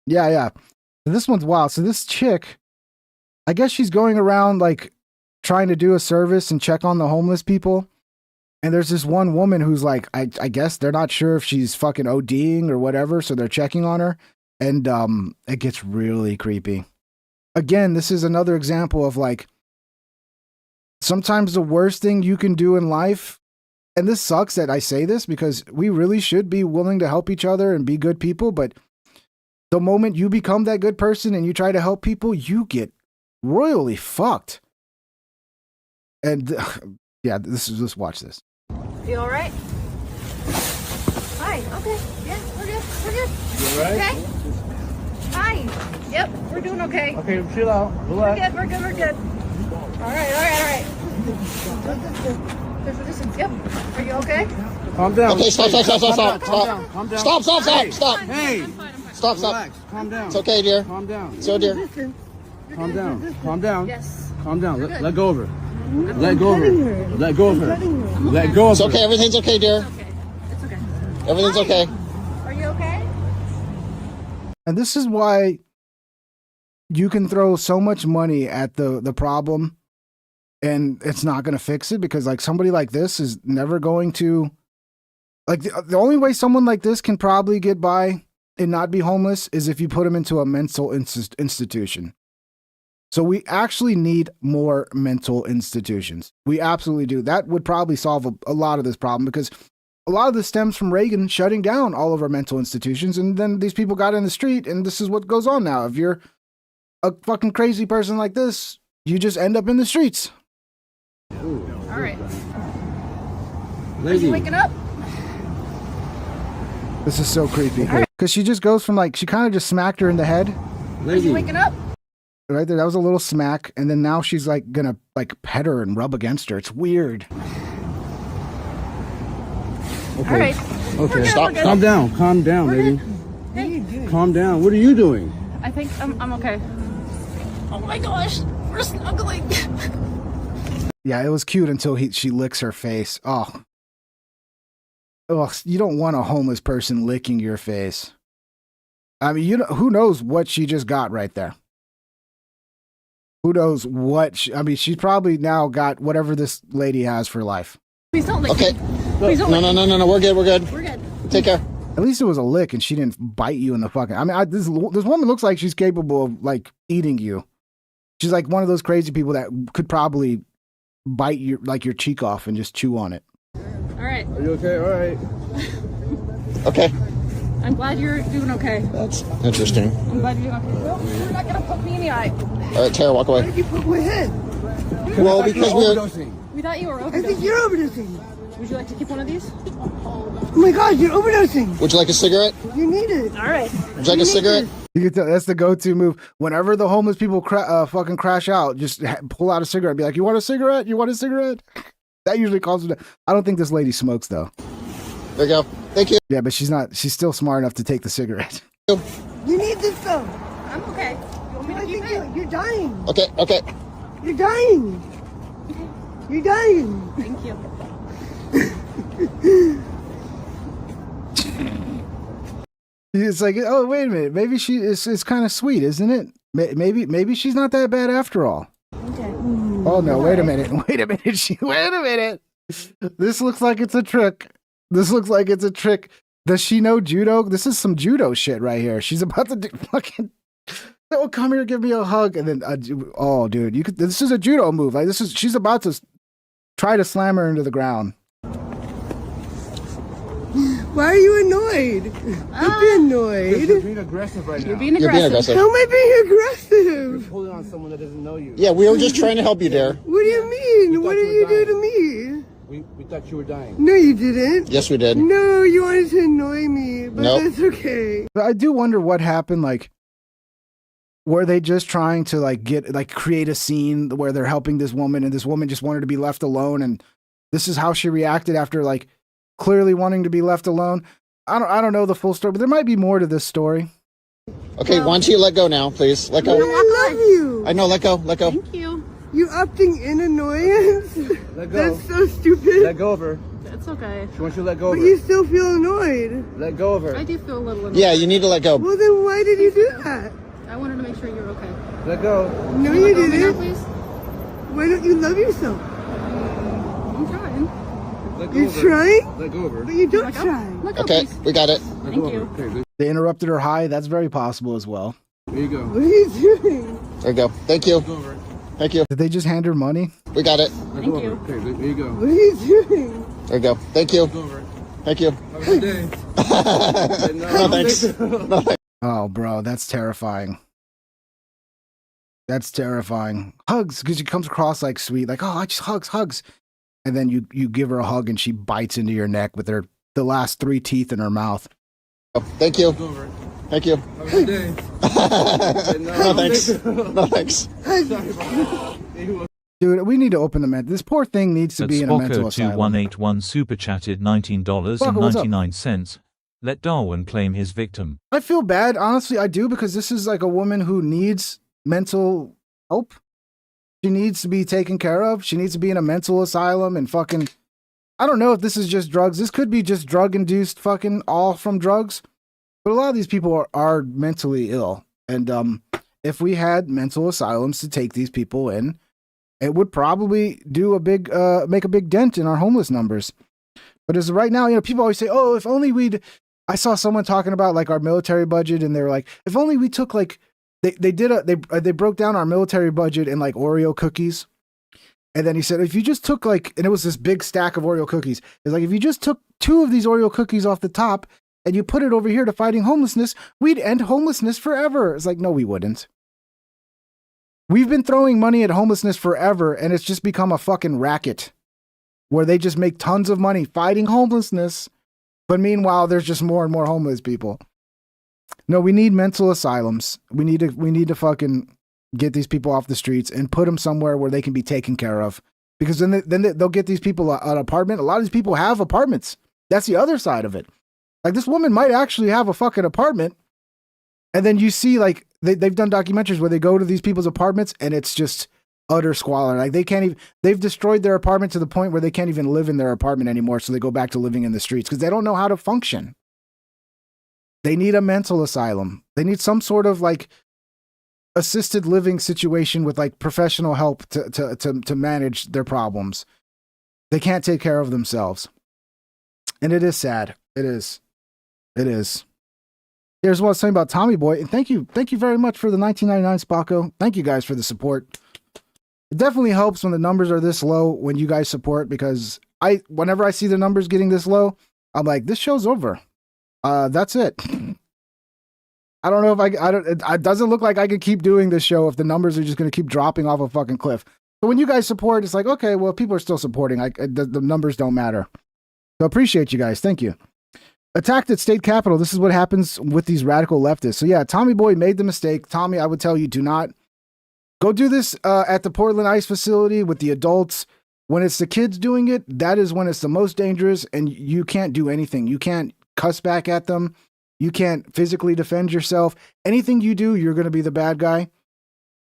Yeah. So this one's wild. So this chick, I guess she's going around, like, trying to do a service and check on the homeless people. And there's this one woman who's like, I guess they're not sure if she's fucking ODing or whatever, so they're checking on her. And it gets really creepy. Again, this is another example of, like, sometimes the worst thing you can do in life, and this sucks that I say this because we really should be willing to help each other and be good people, but the moment you become that good person and you try to help people, you get royally fucked. And yeah, let's watch this. You all right? Hi. Okay. Yeah, we're good. We're good. You all right? Okay. Hi. Yep, we're doing okay. Okay, chill out. Relax. We're good. All right. Social distance. Yep. Are you okay? Calm down. Okay, stop. Calm down. Stop. Hey. Stop. Relax. Calm down. It's okay, dear. Calm down. It's okay, dear. Calm down. Yes. Calm down. Let go of her. Let go of her. Let go of her. Let go of It's her. okay. Everything's okay, dear. It's okay. Everything's okay. Are you okay? And this is why you can throw so much money at the problem and it's not going to fix it, because like somebody like this is never going to, like, the only way someone like this can probably get by and not be homeless is if you put them into a mental institution. So we actually need more mental institutions. We absolutely do. That would probably solve a lot of this problem, because a lot of this stems from Reagan shutting down all of our mental institutions. And then these people got in the street, and this is what goes on now. If you're a fucking crazy person like this, you just end up in the streets. All right. Lady. Are you waking up? This is so creepy. Because she just goes from, like, she kind of just smacked her in the head. Are you waking up? Right there, that was a little smack, and then now she's like gonna like pet her and rub against her. It's weird. Okay. All right. Okay. Stop. Calm down, lady. Hey. Calm down. What are you doing? I think I'm okay. Oh my gosh, we're snuggling. Yeah, it was cute until she licks her face. Oh, you don't want a homeless person licking your face. I mean, who knows what she just got right there? Who knows what? I mean, she's probably now got whatever this lady has for life. Please don't lick Okay. me. Please don't lick me. No. We're good. We're good. Take care. At least it was a lick, and she didn't bite you in the fucking. I mean, this woman looks like she's capable of like eating you. She's like one of those crazy people that could probably bite your cheek off and just chew on it. All right. Are you okay? All right. Okay. I'm glad you're doing okay. That's interesting. I'm glad you're doing okay. Well, you're not gonna poke me in the eye. All right, Tara, walk away. Why did you poke my head? Well, because we're overdosing. We thought you were overdosing. I think you're overdosing. Would you like to keep one of these? Oh my God, you're overdosing. Would you like a cigarette? You need it. All right. Would you like a cigarette? You can tell that's the go-to move. Whenever the homeless people fucking crash out, just pull out a cigarette and be like, "You want a cigarette? You want a cigarette?" That usually calms them down. I don't think this lady smokes though. There you go. Thank you. Yeah, but she's not. She's still smart enough to take the cigarette. You need this though. I'm okay. You want me to keep it? You're dying. Okay. You're dying. You're dying. Thank you. It's like, oh, wait a minute. Maybe she is. It's kind of sweet, isn't it? Maybe she's not that bad after all. Okay. Oh no! Wait a minute. Wait a minute. This looks like it's a trick. Does she know judo? This is some judo shit right here. She's about to do fucking. Oh, come here, give me a hug, and then oh, dude, this is a judo move. Like she's about to try to slam her into the ground. Why are you annoyed? Don't be annoyed. You're being aggressive right now. You're being aggressive. How am I being aggressive? You're pulling on someone that doesn't know you. Yeah, we were just trying to help you, dear. What do you mean? What did you do to me? We thought you were dying. No, you didn't. Yes, we did. No, you wanted to annoy me, but Nope. that's okay. But I do wonder what happened. Like, were they just trying to create a scene where they're helping this woman, and this woman just wanted to be left alone, and this is how she reacted after like clearly wanting to be left alone? I don't know the full story, but there might be more to this story. Okay, why don't you let go now, please? Let go. I love you. I know, let go, let go. Thank you. You opting in annoyance? Let go. That's so stupid. Let go of her. It's okay. She wants you to let go But of her. you still feel annoyed. Let go of her. I do feel a little annoyed. Yeah, you need to let go. Well, then why did you do that? I wanted to make sure you're okay. Let go. No, Can you let go of me now, didn't. please? Why don't you love yourself? I'm trying. Let go You're of her. trying? Let go of her. But you don't Let go. try. Let go, Okay, please. we got it. Let Thank go of you. her. Okay, They interrupted her high. That's very possible as well. there you go. What are you doing? There you go. Thank you. Let go of her. Thank you. Did they just hand her money? We got it. Let Thank go of you. her. Okay, there you go. What are you doing? There you go. Thank you. Let go of her. Thank you. Have a good day. No, thanks. No, thanks. Oh, bro, that's terrifying. That's terrifying. Hugs, because she comes across like sweet, like, oh, I just hugs. And then you give her a hug and she bites into your neck with the last 3 teeth in her mouth. Thank you. Let go of her. Thank you. Have a good day. No, thanks. No, thanks. Dude, we need to open the mental. This poor thing needs to be in a mental asylum. Spocko2181 super chatted $19.99. Let Darwin claim his victim. I feel bad, honestly, I do, because this is like a woman who needs mental help. She needs to be taken care of. She needs to be in a mental asylum and fucking, I don't know if this is just drugs. This could be just drug-induced fucking all from drugs. But a lot of these people are mentally ill. And if we had mental asylums to take these people in, it would probably do a big, make a big dent in our homeless numbers. But as of right now, you know, people always say, oh, if only I saw someone talking about like our military budget, and they were like, if only we took like, they broke down our military budget in like Oreo cookies. And then he said, if you just took like, and it was this big stack of Oreo cookies. It's like, if you just took 2 of these Oreo cookies off the top and you put it over here to fighting homelessness, we'd end homelessness forever. It's like, no, we wouldn't. We've been throwing money at homelessness forever, and it's just become a fucking racket where they just make tons of money fighting homelessness. But meanwhile, there's just more and more homeless people. No, we need mental asylums. We need to fucking get these people off the streets and put them somewhere where they can be taken care of. Because then they'll get these people an apartment. A lot of these people have apartments. That's the other side of it. Like, this woman might actually have a fucking apartment. And then you see, like, they've done documentaries where they go to these people's apartments and it's just utter squalor. Like, they've destroyed their apartment to the point where they can't even live in their apartment anymore. So they go back to living in the streets because they don't know how to function. They need a mental asylum. They need some sort of like assisted living situation with like professional help to manage their problems. They can't take care of themselves. And it is sad. It is. Here's what I was saying about Tommy Boy. And thank you very much for the 1999 Spocko. Thank you guys for the support. It definitely helps when the numbers are this low when you guys support, because whenever I see the numbers getting this low, I'm like, this show's over. That's it. I don't know if it doesn't look like I could keep doing this show if the numbers are just going to keep dropping off a fucking cliff. But when you guys support, it's like, okay, well, people are still supporting. The numbers don't matter. So appreciate you guys. Thank you. Attacked at state capitol. This is what happens with these radical leftists. So yeah, Tommy Boy made the mistake. Tommy, I would tell you, do not go do this at the Portland ICE facility with the adults. When it's the kids doing it, that is when it's the most dangerous, and you can't do anything. You can't cuss back at them. You can't physically defend yourself. Anything you do, you're going to be the bad guy.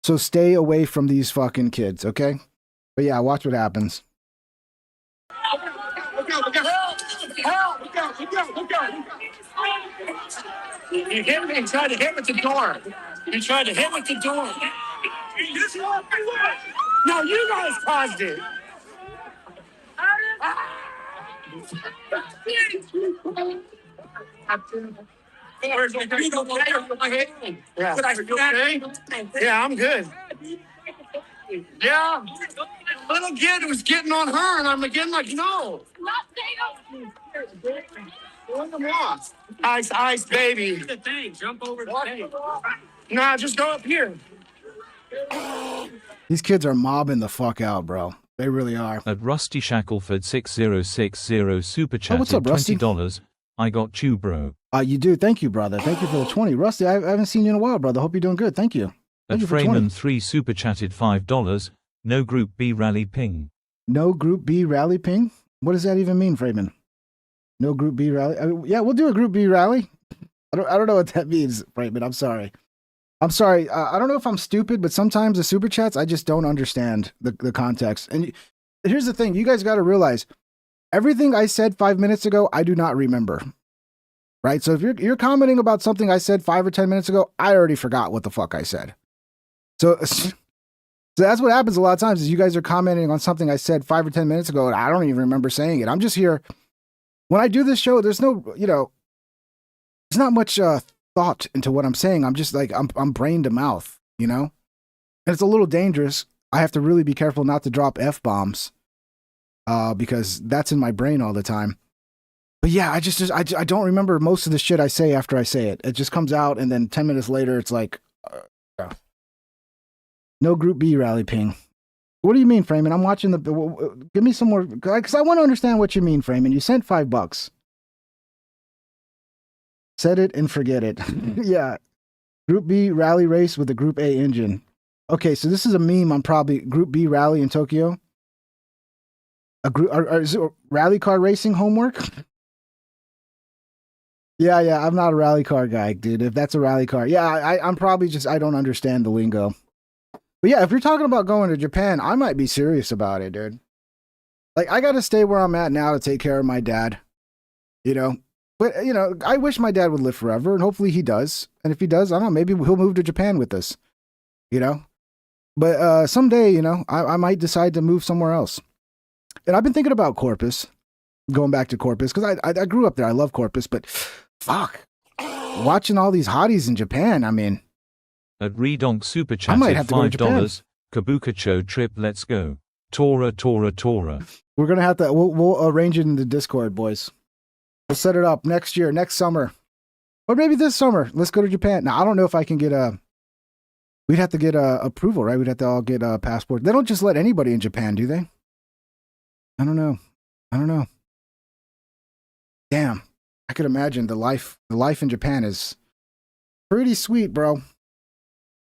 So stay away from these fucking kids, okay? But yeah, watch what happens. You hit me and tried to hit with the door. You tried to hit with the door. No, you guys caused it. Yeah, I'm good. Yeah. Little kid was getting on her, and I'm again like, no. Ice, baby. The thing, jump over the thing. Nah, just go up here. These kids are mobbing the fuck out, bro. They really are. At Rusty Shackelford 6060 super chatted what's up, Rusty? $20. I got you, bro. You do. Thank you, brother. Thank you for the 20. Rusty, I haven't seen you in a while, brother. Hope you're doing good. Thank you. Thank At you for 20. Freeman 3 super chatted $5. No Group B rally ping. No Group B rally ping? What does that even mean, Freeman? No Group B rally? Yeah, we'll do a Group B rally. I don't know what that means, Freeman. I'm sorry. I don't know if I'm stupid, but sometimes the super chats, I just don't understand the context. And here's the thing. You guys got to realize everything I said 5 minutes ago, I do not remember. Right? So if you're commenting about something I said 5 or 10 minutes ago, I already forgot what the fuck I said. So that's what happens a lot of times is you guys are commenting on something I said 5 or 10 minutes ago, and I don't even remember saying it. I'm just here. When I do this show, there's no, there's not much thought into what I'm saying. I'm just like, I'm brain to mouth, And it's a little dangerous. I have to really be careful not to drop F-bombs because that's in my brain all the time. But yeah, I don't remember most of the shit I say after I say it. It just comes out, and then 10 minutes later, it's like, no Group B rally ping. What do you mean, Freeman? I'm watching give me some more, because I want to understand what you mean, Freeman. You sent $5. Set it and forget it. Yeah. Group B rally race with a Group A engine. Okay, so this is a meme on probably Group B rally in Tokyo. Is it rally car racing homework? Yeah, I'm not a rally car guy, dude. If that's a rally car. Yeah, I'm probably I don't understand the lingo. But yeah, if you're talking about going to Japan, I might be serious about it, dude. Like, I got to stay where I'm at now to take care of my dad, But, I wish my dad would live forever, and hopefully he does. And if he does, I don't know, maybe he'll move to Japan with us, But someday, I might decide to move somewhere else. And I've been thinking about Corpus, going back to Corpus, because I grew up there. I love Corpus, but fuck. Watching all these hotties in Japan, I mean. At Redonk super I might chatted have to go to Japan. $5. Kabukicho trip, let's go. Tora. We're going to have to, we'll arrange it in the Discord, boys. We'll set it up next year, next summer. Or maybe this summer. Let's go to Japan. Now, I don't know if I can get we'd have to get approval, right? We'd have to all get a passport. They don't just let anybody in Japan, do they? I don't know. Damn. I could imagine the life in Japan is pretty sweet, bro.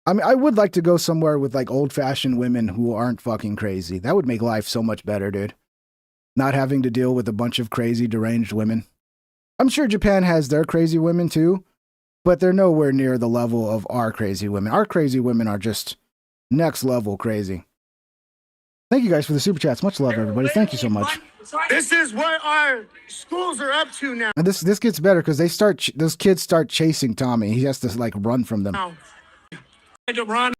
I mean, I would like to go somewhere with like old-fashioned women who aren't fucking crazy. That would make life so much better, dude. Not having to deal with a bunch of crazy, deranged women. I'm sure Japan has their crazy women too, but they're nowhere near the level of our crazy women. Our crazy women are just next level crazy. Thank you guys for the super chats. Much love, everybody. Thank you so much. This is what our schools are up to now. And this gets better because those kids start chasing Tommy. He has to like run from them. To run.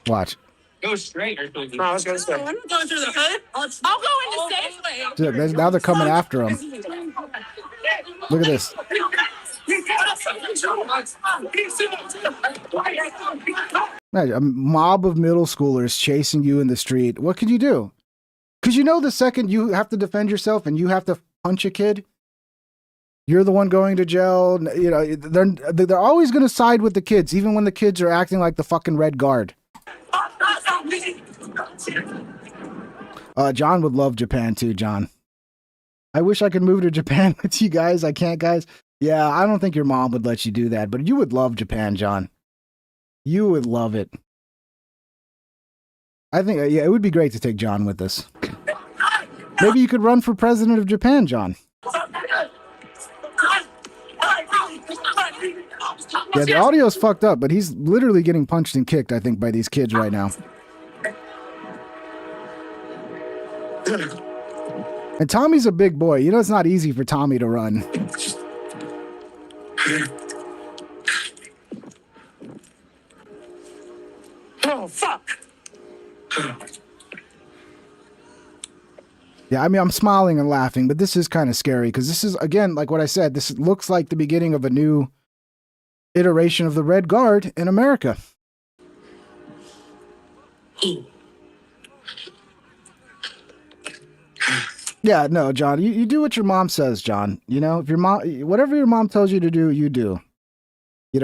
Watch. Go straight. No, let's go straight. I'm going through the hood. I'll go in the safe way. Dude, now they're coming after him. Look at this. A mob of middle schoolers chasing you in the street. What could you do? Because the second you have to defend yourself and you have to punch a kid, you're the one going to jail. They're always going to side with the kids, even when the kids are acting like the fucking Red Guard. John would love Japan too, John. I wish I could move to Japan with you guys. I can't, guys. Yeah, I don't think your mom would let you do that, but you would love Japan, John. You would love it. I think, it would be great to take John with us. Maybe you could run for president of Japan, John. Yeah, the audio's fucked up, but he's literally getting punched and kicked, I think, by these kids right now. And Tommy's a big boy. It's not easy for Tommy to run. Oh, fuck. Yeah, I mean, I'm smiling and laughing, but this is kind of scary because this is, again, like what I said, this looks like the beginning of a new iteration of the Red Guard in America. Yeah, no, John, you do what your mom says, John. If your mom, whatever your mom tells you to do, you do.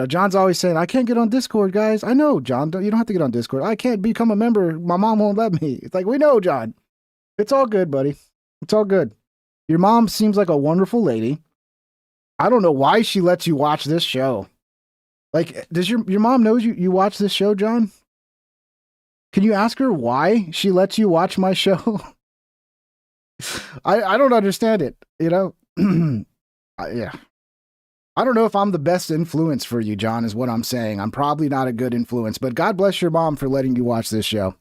John's always saying, I can't get on Discord, guys. I know, John, you don't have to get on Discord. I can't become a member. My mom won't let me. It's like, we know, John. It's all good, buddy. It's all good. Your mom seems like a wonderful lady. I don't know why she lets you watch this show. Like, does your mom knows you watch this show, John? Can you ask her why she lets you watch my show? I don't understand it, you know? Yeah. I don't know if I'm the best influence for you, John, is what I'm saying. I'm probably not a good influence, but God bless your mom for letting you watch this show.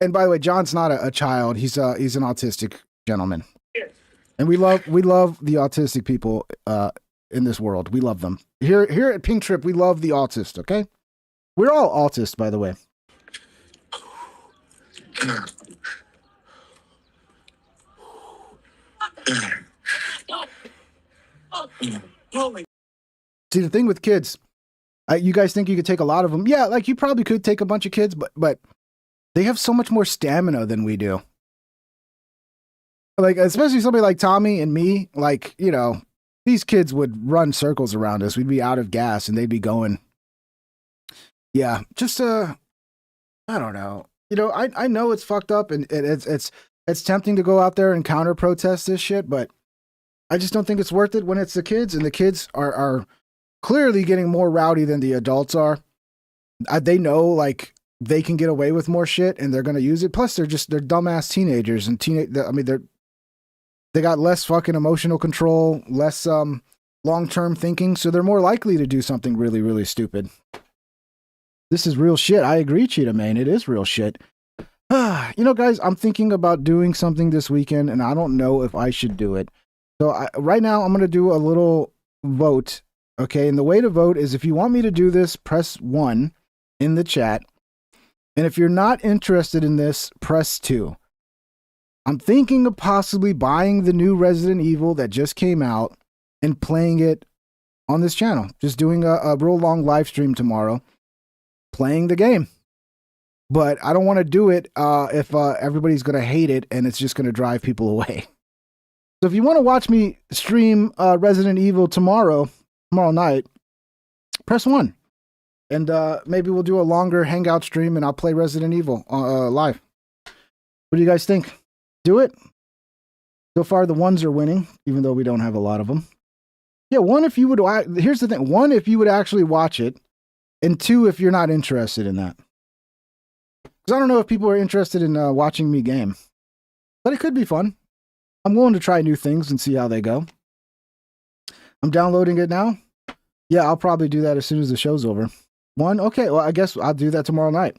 And by the way, John's not a child. He's an autistic gentleman. And we love the autistic people in this world. We love them. Here at Pink Trip, we love the autist, okay? We're all autists, by the way. See, the thing with kids, you guys think you could take a lot of them. Yeah, like you probably could take a bunch of kids, but they have so much more stamina than we do. Like, especially somebody like Tommy and me, like, you know, these kids would run circles around us. We'd be out of gas and they'd be going. Yeah, just, I don't know. You know, I know it's fucked up and it's tempting to go out there and counter protest this shit, but I just don't think it's worth it when it's the kids, and the kids are clearly getting more rowdy than the adults are. They know, like, they can get away with more shit and they're going to use it. Plus, they're dumbass teenagers, and they got less fucking emotional control, less long-term thinking, so they're more likely to do something really, really stupid. This is real shit. I agree, Cheetah Man. It is real shit. You know, guys, I'm thinking about doing something this weekend, and I don't know if I should do it. So right now, I'm going to do a little vote, okay? And the way to vote is if you want me to do this, press 1 in the chat. And if you're not interested in this, press 2. I'm thinking of possibly buying the new Resident Evil that just came out and playing it on this channel. Just doing a real long live stream tomorrow, playing the game. But I don't want to do it if everybody's going to hate it and it's just going to drive people away. So if you want to watch me stream Resident Evil tomorrow night, press 1. And maybe we'll do a longer hangout stream and I'll play Resident Evil live. What do you guys think? Do it? So far, the ones are winning, even though we don't have a lot of them. Yeah, 1, if you would... Here's the thing. 1, if you would actually watch it. And 2, if you're not interested in that. Because I don't know if people are interested in watching me game. But it could be fun. I'm willing to try new things and see how they go. I'm downloading it now. Yeah, I'll probably do that as soon as the show's over. 1? Okay, well, I guess I'll do that tomorrow night.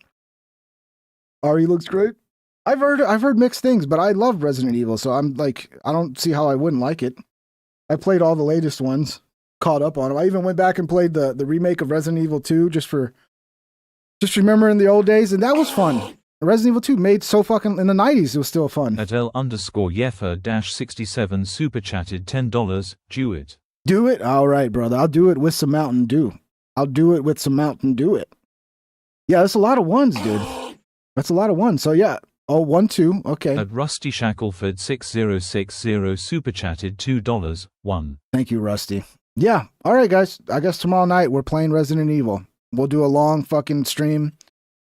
Ari looks great. I've heard mixed things, but I love Resident Evil, so I'm like, I don't see how I wouldn't like it. I played all the latest ones, caught up on them. I even went back and played the remake of Resident Evil 2 just remembering the old days, and that was fun. Resident Evil 2 made so fucking in the 90s, it was still fun. At L_Yeffer-67 super chatted $10. Do it. Do it? All right, brother. I'll do it with some Mountain Dew. I'll do it with some Mountain Dew it. Yeah, that's a lot of ones, dude. That's a lot of ones. So yeah. Oh, 1, 2. Okay. At Rusty Shackleford 6060 super chatted $2. 1. Thank you, Rusty. Yeah. All right, guys. I guess tomorrow night we're playing Resident Evil. We'll do a long fucking stream.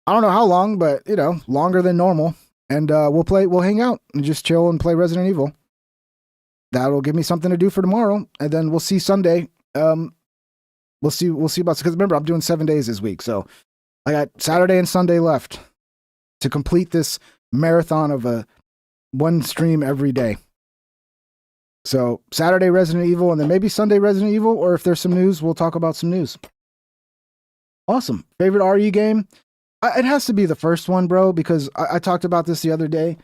I don't know how long, but you know, longer than normal. And we'll hang out and just chill and play Resident Evil. That'll give me something to do for tomorrow, and then we'll see Sunday. We'll see about, because remember I'm doing 7 days this week, so I got Saturday and Sunday left to complete this marathon of one stream every day. So Saturday Resident Evil, and then maybe Sunday Resident Evil, or if there's some news, we'll talk about some news. Awesome. Favorite RE game? It has to be the first one, bro, because I talked about this the other day.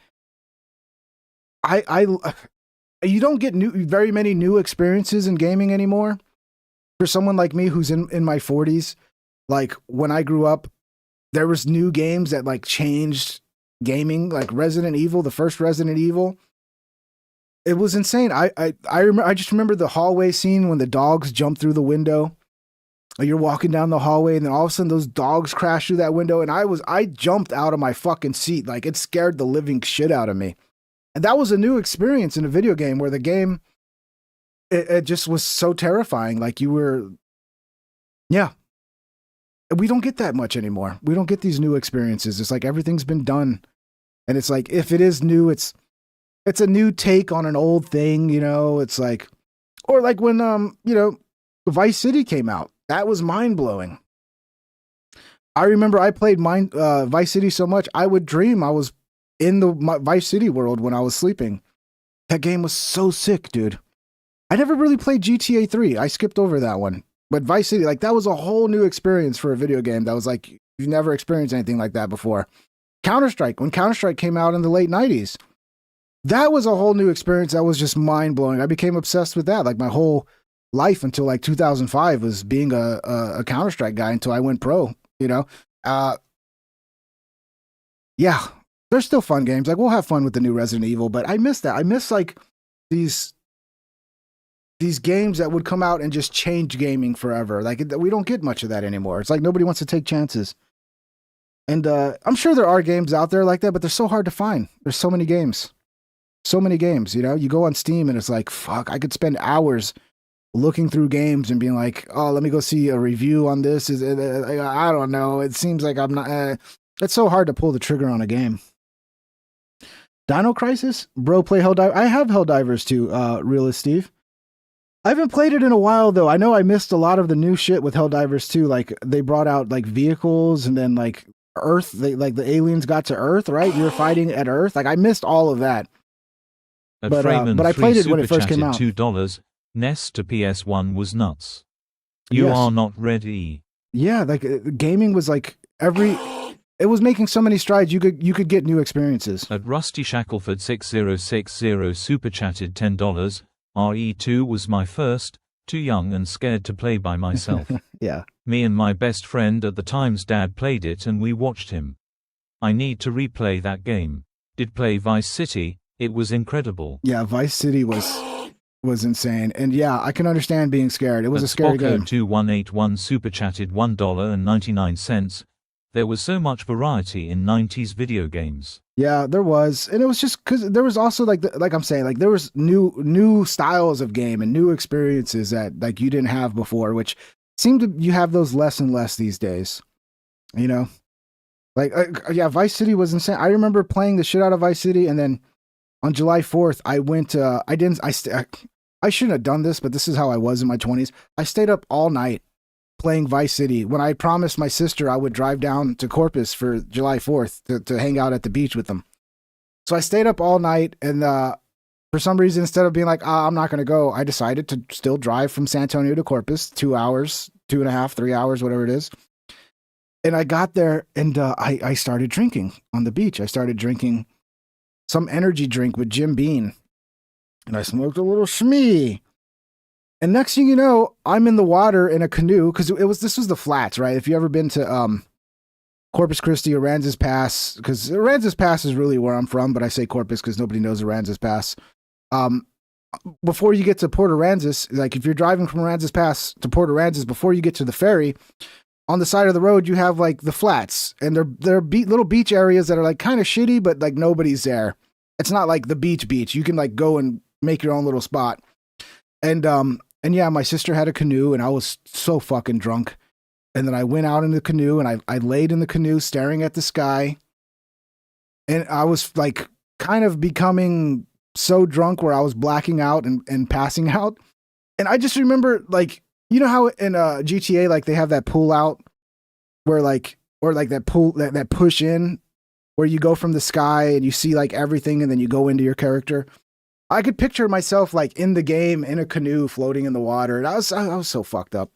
You don't get very many new experiences in gaming anymore. For someone like me who's in my 40s, like when I grew up, there was new games that like changed gaming, like Resident Evil, the first Resident Evil. It was insane. I just remember the hallway scene when the dogs jump through the window. You're walking down the hallway and then all of a sudden those dogs crash through that window, and I jumped out of my fucking seat. Like it scared the living shit out of me. And that was a new experience in a video game where the game, it just was so terrifying. Like you were, yeah. We don't get that much anymore. We don't get these new experiences. It's like everything's been done And it's like, if it is new, it's a new take on an old thing, you know. It's like, or like when Vice City came out, that was mind blowing. I remember I played Vice City so much, I would dream I was in the Vice City world when I was sleeping. That game was so sick, dude. I never really played GTA 3. I skipped over that one. But Vice City, like, that was a whole new experience for a video game. That was like, you've never experienced anything like that before. Counter-Strike, when Counter-Strike came out in the late 90s, that was a whole new experience that was just mind-blowing. I became obsessed with that. Like, my whole life until like 2005 was being a Counter-Strike guy until I went pro, you know? Yeah, there's still fun games. Like, we'll have fun with the new Resident Evil, but I miss that. I miss like these games that would come out and just change gaming forever. Like, we don't get much of that anymore. It's like nobody wants to take chances. And I'm sure there are games out there like that, but they're so hard to find. There's so many games. So many games, you know? You go on Steam and it's like, fuck, I could spend hours looking through games and being like, oh, let me go see a review on this. I don't know. It seems like I'm not... it's so hard to pull the trigger on a game. Dino Crisis? Bro, play Helldivers. I have Helldivers too, Realist Steve. I haven't played it in a while, though. I know I missed a lot of the new shit with Helldivers, too. Like, they brought out, like, vehicles, and then, like, Earth. Like, the aliens got to Earth, right? You were fighting at Earth. Like, I missed all of that. But I played it when it first came out. $2. NES to PS1 was nuts. You are not ready. Yeah, like, gaming was, like, it was making so many strides, you could get new experiences. At Rusty Shackelford 6060 super chatted $10. RE2 was my first, too young and scared to play by myself. Yeah. Me and my best friend at the time's dad played it and we watched him. I need to replay that game. Did play Vice City, it was incredible. Yeah, Vice City was insane. And yeah, I can understand being scared. It was a scary game. 2181 super chatted $1.99. There was so much variety in 90s video games. Yeah, there was. And it was just because there was also like I'm saying, like there was new styles of game and new experiences that like you didn't have before, which seemed to you have those less and less these days. You know? Like yeah, Vice City was insane. I remember playing the shit out of Vice City, and then on July 4th I went I shouldn't have done this, but this is how I was in my 20s. I stayed up all night playing Vice City when I promised my sister I would drive down to Corpus for July 4th to hang out at the beach with them. So I stayed up all night, and for some reason, instead of being like, I'm not going to go, I decided to still drive from San Antonio to Corpus, 2 hours, 2.5, 3 hours, whatever it is. And I got there, and I started drinking on the beach. I started drinking some energy drink with Jim Beam, and I smoked a little shmee. And next thing you know, I'm in the water in a canoe, because this was the flats, right? If you ever been to Corpus Christi, Aransas Pass, because Aransas Pass is really where I'm from, but I say Corpus because nobody knows Aransas Pass. Before you get to Port Aransas, like if you're driving from Aransas Pass to Port Aransas, before you get to the ferry, on the side of the road you have like the flats, and they're little beach areas that are like kind of shitty, but like nobody's there. It's not like the beach. You can like go and make your own little spot. And yeah, my sister had a canoe, and I was so fucking drunk. And then I went out in the canoe, and I laid in the canoe staring at the sky. And I was like kind of becoming so drunk where I was blacking out and passing out. And I just remember, like, you know how in GTA, like they have that pull out where like, or like that pull, that push in where you go from the sky and you see like everything and then you go into your character. I could picture myself like in the game in a canoe floating in the water, and I was so fucked up.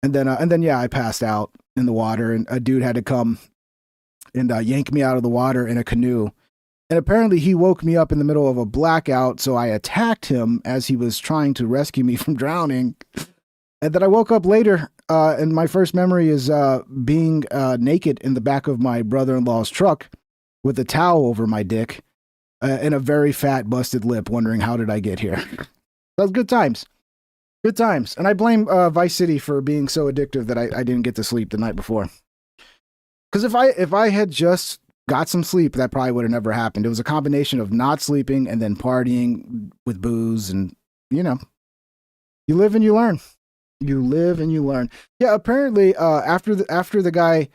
And then yeah, I passed out in the water, and a dude had to come and yank me out of the water in a canoe. And apparently he woke me up in the middle of a blackout, so I attacked him as he was trying to rescue me from drowning. And then I woke up later, and my first memory is being naked in the back of my brother-in-law's truck with a towel over my dick. And a very fat, busted lip, wondering how did I get here. That was good times. Good times. And I blame Vice City for being so addictive that I didn't get to sleep the night before. Because if I had just got some sleep, that probably would have never happened. It was a combination of not sleeping and then partying with booze, and, you know, you live and you learn. You live and you learn. Yeah, apparently after the guy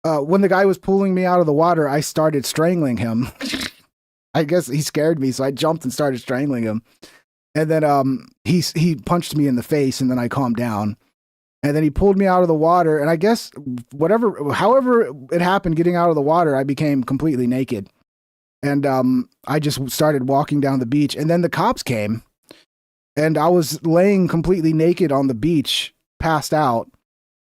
when the guy was pulling me out of the water, I started strangling him. I guess he scared me, so I jumped and started strangling him. And then he punched me in the face, and then I calmed down. And then he pulled me out of the water, and I guess however it happened, getting out of the water, I became completely naked. And I just started walking down the beach, and then the cops came, and I was laying completely naked on the beach, passed out,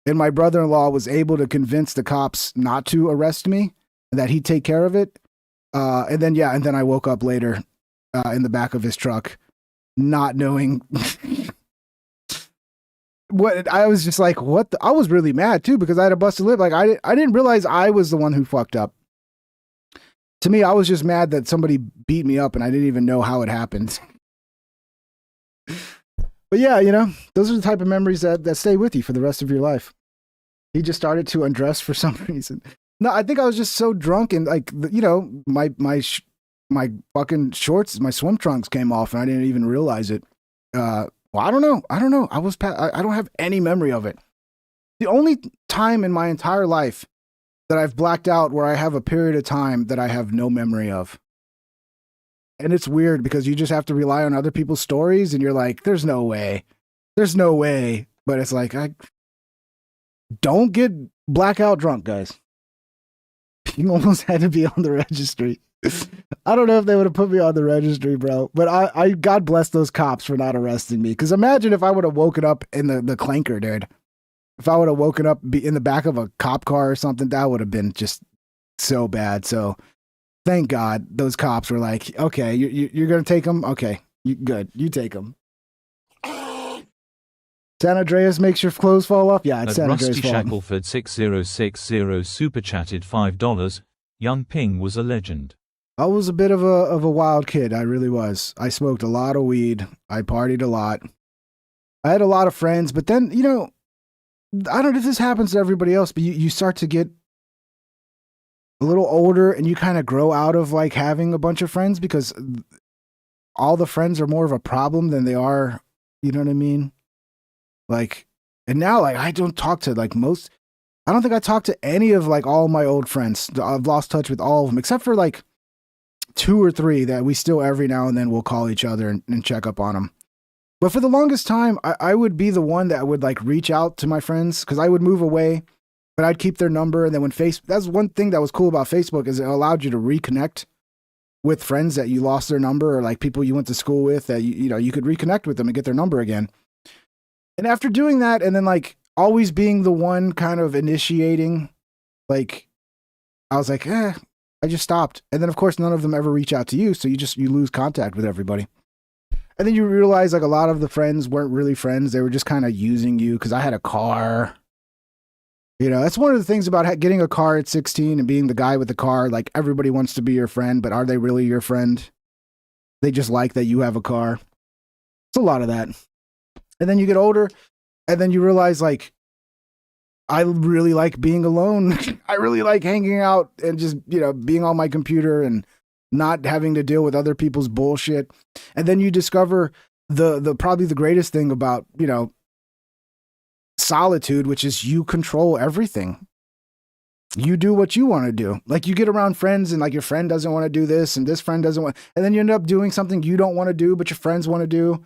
and my brother-in-law was able to convince the cops not to arrest me, and that he'd take care of it. And then I woke up later in the back of his truck, not knowing what. I was just like, what? I was really mad too, because I had a busted lip. Like I didn't realize I was the one who fucked up. To me, I was just mad that somebody beat me up and I didn't even know how it happened. But yeah, those are the type of memories that stay with you for the rest of your life. He just started to undress for some reason. No, I think I was just so drunk, and like, my fucking shorts, my swim trunks came off, and I didn't even realize it. Well, I don't know. I don't have any memory of it. The only time in my entire life that I've blacked out where I have a period of time that I have no memory of. And it's weird because you just have to rely on other people's stories, and you're like, there's no way. There's no way. But it's like, I don't get blackout drunk, guys. You almost had to be on the registry. I don't know if they would have put me on the registry, bro. But I God bless those cops for not arresting me. Because imagine if I would have woken up in the clanker, dude. If I would have woken up in the back of a cop car or something, that would have been just so bad. So thank God those cops were like, okay, you're going to take them? Okay, good. You take them. San Andreas makes your clothes fall off? Yeah, it's San Andreas Rusty fault. Shackleford 6060 super chatted $5. Young Ping was a legend. I was a bit of a wild kid. I really was. I smoked a lot of weed. I partied a lot. I had a lot of friends, but then, I don't know if this happens to everybody else, but you start to get a little older and you kind of grow out of like having a bunch of friends because all the friends are more of a problem than they are, you know what I mean? Like, and now like I don't talk to like I don't think I talk to any of like all my old friends. I've lost touch with all of them except for like 2 or 3 that we still every now and then will call each other and check up on them. But for the longest time, I would be the one that would like reach out to my friends because I would move away, but I'd keep their number. And then when that's one thing that was cool about Facebook is it allowed you to reconnect with friends that you lost their number or like people you went to school with that, you could reconnect with them and get their number again. And after doing that, and then like always being the one kind of initiating, like I was like, I just stopped. And then of course, none of them ever reach out to you. So you lose contact with everybody. And then you realize like a lot of the friends weren't really friends. They were just kind of using you because I had a car. That's one of the things about getting a car at 16 and being the guy with the car. Like everybody wants to be your friend, but are they really your friend? They just like that you have a car. It's a lot of that. And then you get older and then you realize like, I really like being alone. I really like hanging out and just, being on my computer and not having to deal with other people's bullshit. And then you discover the probably the greatest thing about, solitude, which is you control everything. You do what you want to do. Like you get around friends and like your friend doesn't want to do this and this friend doesn't want, and then you end up doing something you don't want to do, but your friends want to do.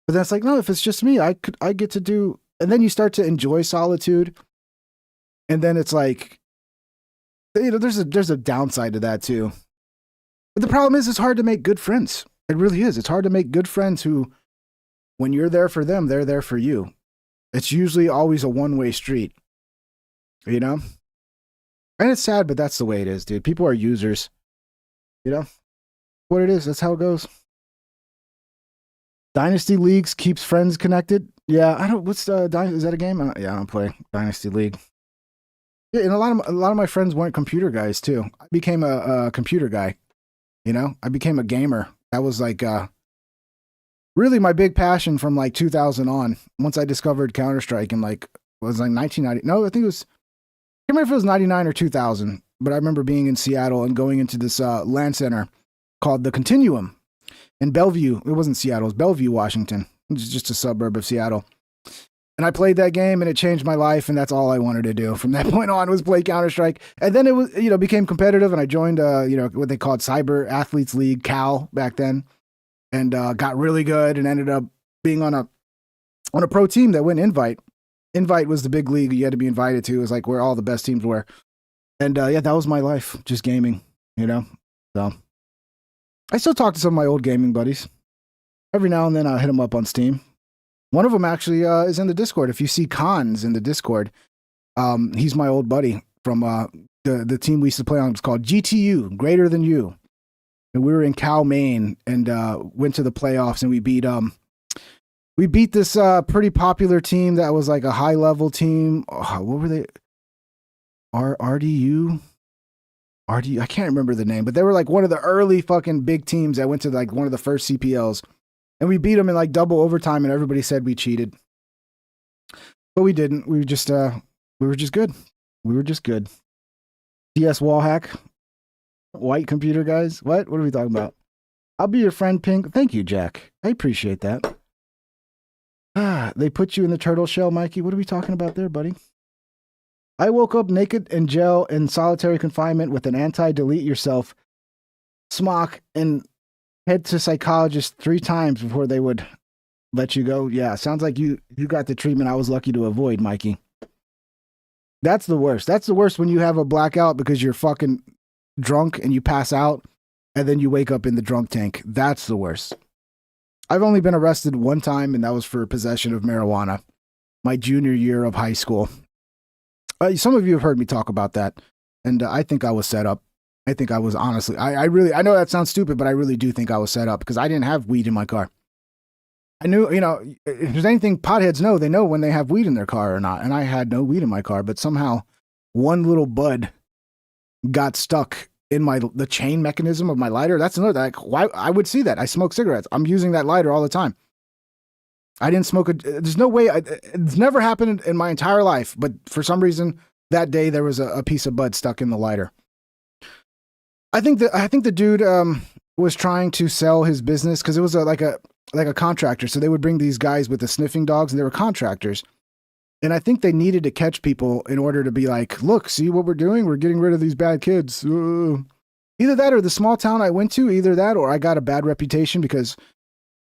But then it's like, no, if it's just me, I get to do. And then you start to enjoy solitude. And then it's like, there's a downside to that too. But the problem is it's hard to make good friends. It really is. It's hard to make good friends who, when you're there for them, they're there for you. It's usually always a one-way street, And it's sad, but that's the way it is, dude. People are users, what it is. That's how it goes. Dynasty Leagues keeps friends connected. Yeah, what's is that a game? I don't play Dynasty League. Yeah, and a lot of my friends weren't computer guys too. I became a computer guy. I became a gamer. That was like really my big passion from like 2000 on. Once I discovered Counter-Strike in like, it was like 1990. No, I think it was, I can't remember if it was 99 or 2000, but I remember being in Seattle and going into this LAN center called the Continuum in Bellevue. It wasn't Seattle, it was Bellevue, Washington. It's just a suburb of Seattle. And I played that game and it changed my life. And that's all I wanted to do from that point on was play Counter-Strike. And then it was, became competitive and I joined, what they called Cyber Athletes League, CAL back then. And got really good and ended up being on a pro team that went Invite. Invite was the big league you had to be invited to. It was like where all the best teams were. And that was my life, just gaming, So I still talk to some of my old gaming buddies. Every now and then I'll hit them up on Steam. One of them actually is in the Discord. If you see Cons in the Discord, he's my old buddy from the team we used to play on. It's called GTU, Greater Than You. And we were in Cal, Maine, and went to the playoffs, and we beat this pretty popular team that was like a high level team. Oh, what were they? RDU? I can't remember the name, but they were like one of the early fucking big teams that went to like one of the first CPLs. And we beat them in like double overtime, and everybody said we cheated. But we didn't. We were just good. We were just good. DS wall hack. White computer guys. What are we talking about? I'll be your friend, Pink. Thank you, Jack. I appreciate that. They put you in the turtle shell, Mikey. What are we talking about there, buddy? I woke up naked and gel in solitary confinement with an anti-delete yourself smock and head to psychologist 3 times before they would let you go. Yeah, sounds like you got the treatment I was lucky to avoid, Mikey. That's the worst. That's the worst when you have a blackout because you're fucking drunk and you pass out and then you wake up in the drunk tank. That's the worst. I've only been arrested one time, and that was for possession of marijuana, my junior year of high school. Some of you have heard me talk about that, and I think I was set up. I think I was honestly, I know that sounds stupid, but I really do think I was set up because I didn't have weed in my car. I knew, if there's anything potheads know, they know when they have weed in their car or not, and I had no weed in my car, but somehow one little bud got stuck in the chain mechanism of my lighter. That's another, like, why I would see that. I smoke cigarettes. I'm using that lighter all the time. I didn't smoke there's no way, it's never happened in my entire life, but for some reason that day there was a piece of bud stuck in the lighter. I think the dude was trying to sell his business because it was like a contractor. So they would bring these guys with the sniffing dogs, and they were contractors. And I think they needed to catch people in order to be like, look, see what we're doing? We're getting rid of these bad kids. Either that or the small town I went to, either that or I got a bad reputation because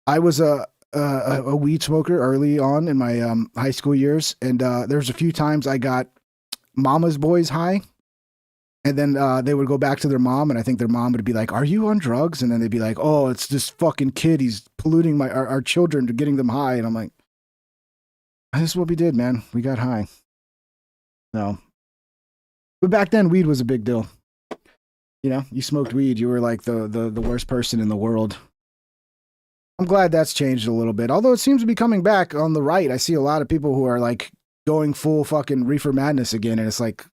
I was a weed smoker early on in my high school years. And there's a few times I got mama's boys high. And then they would go back to their mom, and I think their mom would be like, are you on drugs? And then they'd be like, oh, it's this fucking kid. He's polluting our children to getting them high. And I'm like, this is what we did, man. We got high. No. But back then, weed was a big deal. You smoked weed. You were like the worst person in the world. I'm glad that's changed a little bit. Although it seems to be coming back on the right. I see a lot of people who are like going full fucking reefer madness again. And it's like,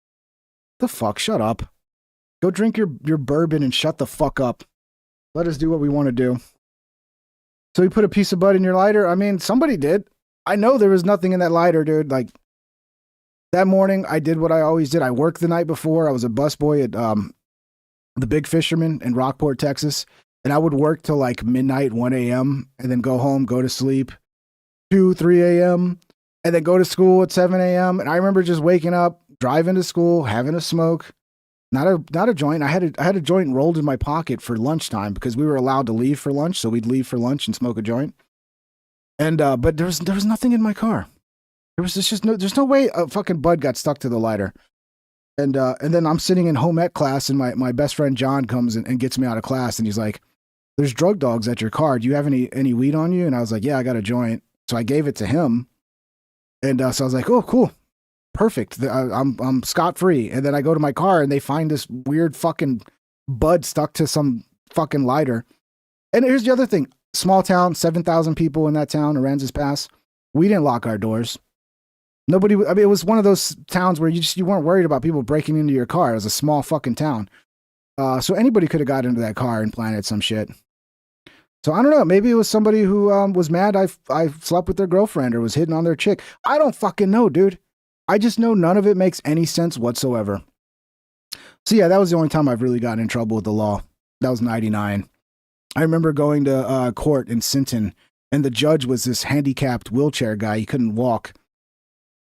the fuck? Shut up. Go drink your bourbon and shut the fuck up. Let us do what we want to do. So you put a piece of bud in your lighter? I mean, somebody did. I know there was nothing in that lighter, dude. Like, that morning, I did what I always did. I worked the night before. I was a busboy at the Big Fisherman in Rockport, Texas. And I would work till like midnight, 1 a.m. and then go home, go to sleep, 2, 3 a.m. and then go to school at 7 a.m. And I remember just waking up, driving to school, having a smoke. Not a joint. I had a joint rolled in my pocket for lunchtime because we were allowed to leave for lunch. So we'd leave for lunch and smoke a joint. And but there was nothing in my car. There's no way a fucking bud got stuck to the lighter. And then I'm sitting in home ec class, and my best friend John comes and gets me out of class, and he's like, there's drug dogs at your car. Do you have any weed on you? And I was like, yeah, I got a joint. So I gave it to him. And so I was like, oh, cool. Perfect. I'm scot-free. And then I go to my car and they find this weird fucking bud stuck to some fucking lighter. And here's the other thing. Small town, 7,000 people in that town, Aransas Pass. We didn't lock our doors. Nobody, I mean, it was one of those towns where you weren't worried about people breaking into your car. It was a small fucking town. So anybody could have got into that car and planted some shit. So I don't know. Maybe it was somebody who was mad I slept with their girlfriend or was hitting on their chick. I don't fucking know, dude. I just know none of it makes any sense whatsoever. So yeah, that was the only time I've really gotten in trouble with the law. That was 99. I remember going to court in Sinton, and the judge was this handicapped wheelchair guy. He couldn't walk.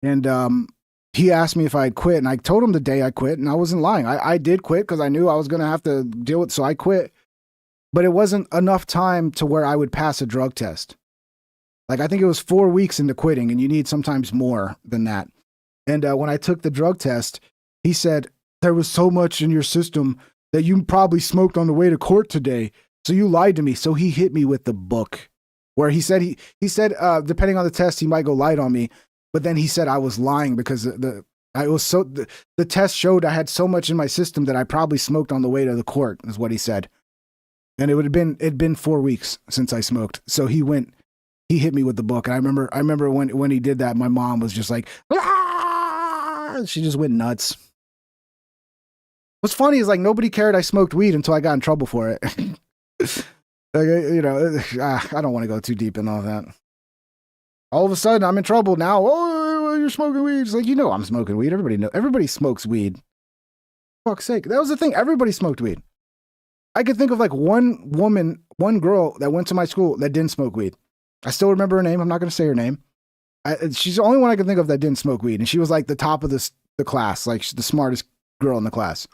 And he asked me if I had quit, and I told him the day I quit, and I wasn't lying. I did quit because I knew I was going to have to deal with it, so I quit. But it wasn't enough time to where I would pass a drug test. Like, I think it was 4 weeks into quitting, and you need sometimes more than that. And when I took the drug test, he said, there was so much in your system that you probably smoked on the way to court today. So you lied to me. So he hit me with the book where he said, depending on the test, he might go light on me. But then he said I was lying because the test showed I had so much in my system that I probably smoked on the way to the court, is what he said. And it'd been 4 weeks since I smoked. So he hit me with the book. And I remember when he did that, my mom was just like, ah! She just went nuts. What's funny is, like, nobody cared I smoked weed until I got in trouble for it. Like, I don't want to go too deep in all that. All of a sudden, I'm in trouble now. Oh, you're smoking weed. It's like, I'm smoking weed. Everybody smokes weed. For fuck's sake. That was the thing. Everybody smoked weed. I could think of like one girl that went to my school that didn't smoke weed. I still remember her name. I'm not going to say her name. She's the only one I can think of that didn't smoke weed. And she was like the top of the class, like the smartest girl in the class.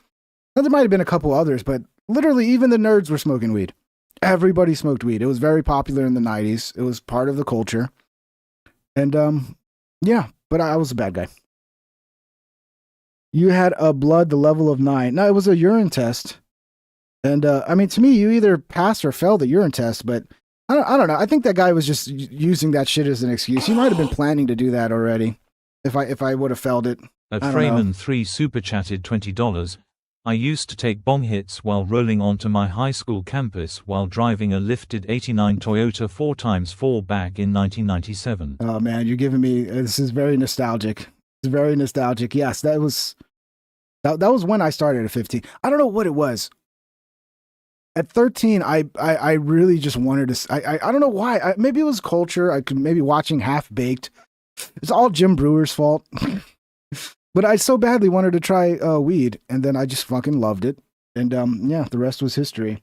Now, there might have been a couple others, but literally even the nerds were smoking weed. Everybody smoked weed. It was very popular in the 90s. It was part of the culture. And yeah, but I was a bad guy. You had a blood the level of 9. No, it was a urine test. And I mean, to me, you either passed or failed the urine test, but I don't know. I think that guy was just using that shit as an excuse. He might have been planning to do that already if I would have failed it. Freeman 3 super chatted $20. I used to take bong hits while rolling onto my high school campus while driving a lifted 89 Toyota 4x4 back in 1997. Oh man, you're giving me, this is very nostalgic. It's very nostalgic. Yes, that was when I started at 15. I don't know what it was. At 13, I really just wanted to, I don't know why. Maybe it was culture. I could maybe watching Half Baked. It's all Jim Brewer's fault. But I so badly wanted to try weed, and then I just fucking loved it. And yeah, the rest was history.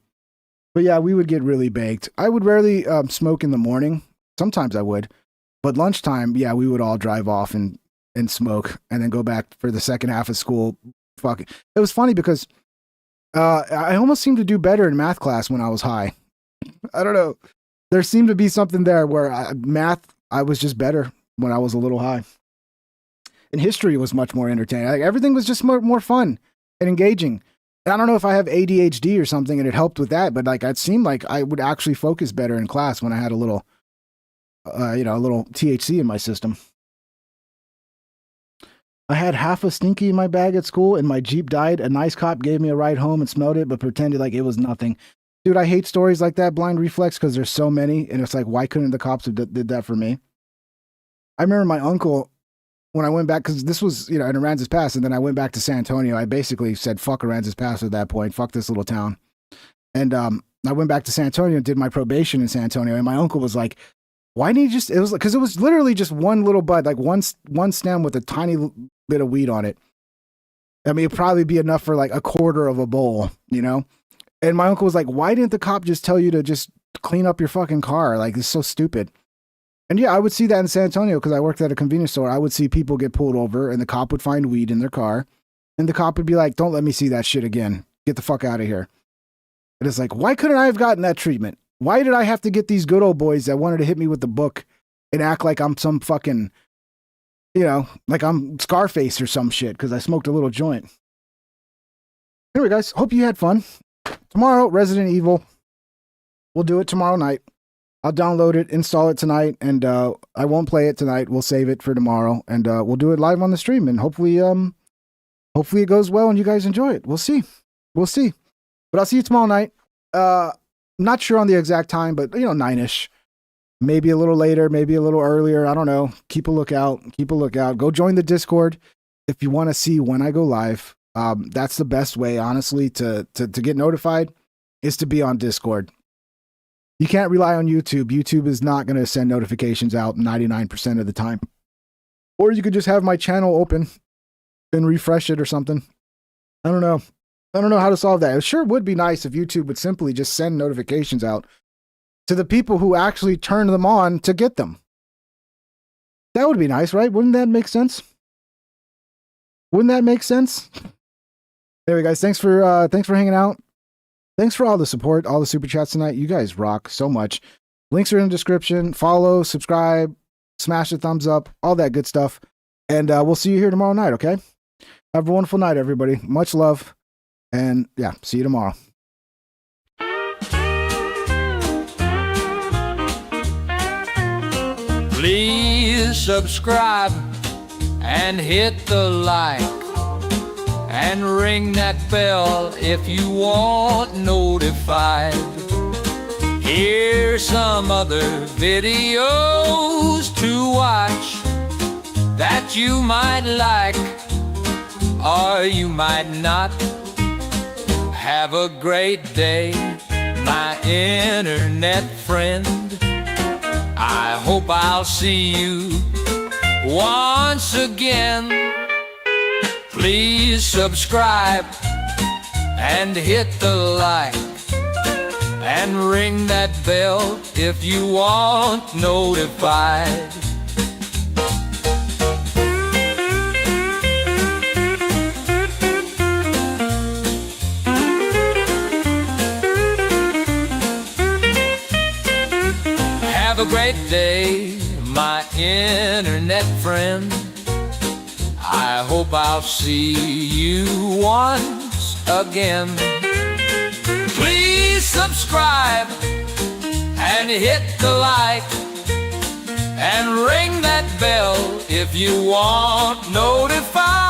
But yeah, we would get really baked. I would rarely smoke in the morning. Sometimes I would. But lunchtime, yeah, we would all drive off and smoke, and then go back for the second half of school. Fuck it. It was funny because I almost seemed to do better in math class when I was high. I don't know. There seemed to be something there where math, I was just better when I was a little high. And history was much more entertaining. Like, everything was just more fun and engaging. And I don't know if I have ADHD or something and it helped with that, but like it seemed like I would actually focus better in class when I had a little THC in my system. I had half a stinky in my bag at school and my Jeep died. A nice cop gave me a ride home and smelled it, but pretended like it was nothing. Dude, I hate stories like that, blind reflex, because there's so many. And it's like, why couldn't the cops have did that for me? I remember my uncle, when I went back, because this was, in Aransas Pass, and then I went back to San Antonio. I basically said, fuck Aransas Pass at that point. Fuck this little town. And I went back to San Antonio and did my probation in San Antonio. And my uncle was like, why didn't you just, it was like, because it was literally just one little bud, like one stem with a tiny bit of weed on it. I mean, it'd probably be enough for like a quarter of a bowl, And my uncle was like, why didn't the cop just tell you to just clean up your fucking car? Like, it's so stupid. And yeah, I would see that in San Antonio because I worked at a convenience store. I would see people get pulled over and the cop would find weed in their car. And the cop would be like, don't let me see that shit again. Get the fuck out of here. And it's like, why couldn't I have gotten that treatment? Why did I have to get these good old boys that wanted to hit me with the book and act like I'm some fucking, like I'm Scarface or some shit because I smoked a little joint? Anyway, guys, hope you had fun. Tomorrow, Resident Evil. We'll do it tomorrow night. I'll download it, install it tonight, and I won't play it tonight. We'll save it for tomorrow, and we'll do it live on the stream, and hopefully it goes well and you guys enjoy it. We'll see. But I'll see you tomorrow night. Not sure on the exact time, but 9-ish. Maybe a little later, maybe a little earlier. I don't know. Keep a lookout. Go join the Discord if you want to see when I go live. That's the best way, honestly, to get notified is to be on Discord. You can't rely on YouTube. YouTube is not going to send notifications out 99% of the time. Or you could just have my channel open and refresh it or something. I don't know how to solve that. It sure would be nice if YouTube would simply just send notifications out to the people who actually turn them on to get them. That would be nice, right? Wouldn't that make sense? Wouldn't that make sense? Anyway, guys, thanks for hanging out. Thanks for all the support, all the super chats tonight. You guys rock so much. Links are in the description. Follow, subscribe, smash the thumbs up, all that good stuff. And we'll see you here tomorrow night, okay? Have a wonderful night, everybody. Much love. And yeah, see you tomorrow. Please subscribe and hit the like and ring that bell if you want notified. Here's some other videos to watch that you might like or you might not. Have a great day, my internet friend. I hope I'll see you once again. Please subscribe and hit the like and ring that bell if you want notified. Have a great day, my internet friend. I hope I'll see you once again. Please subscribe and hit the like and ring that bell if you want notified.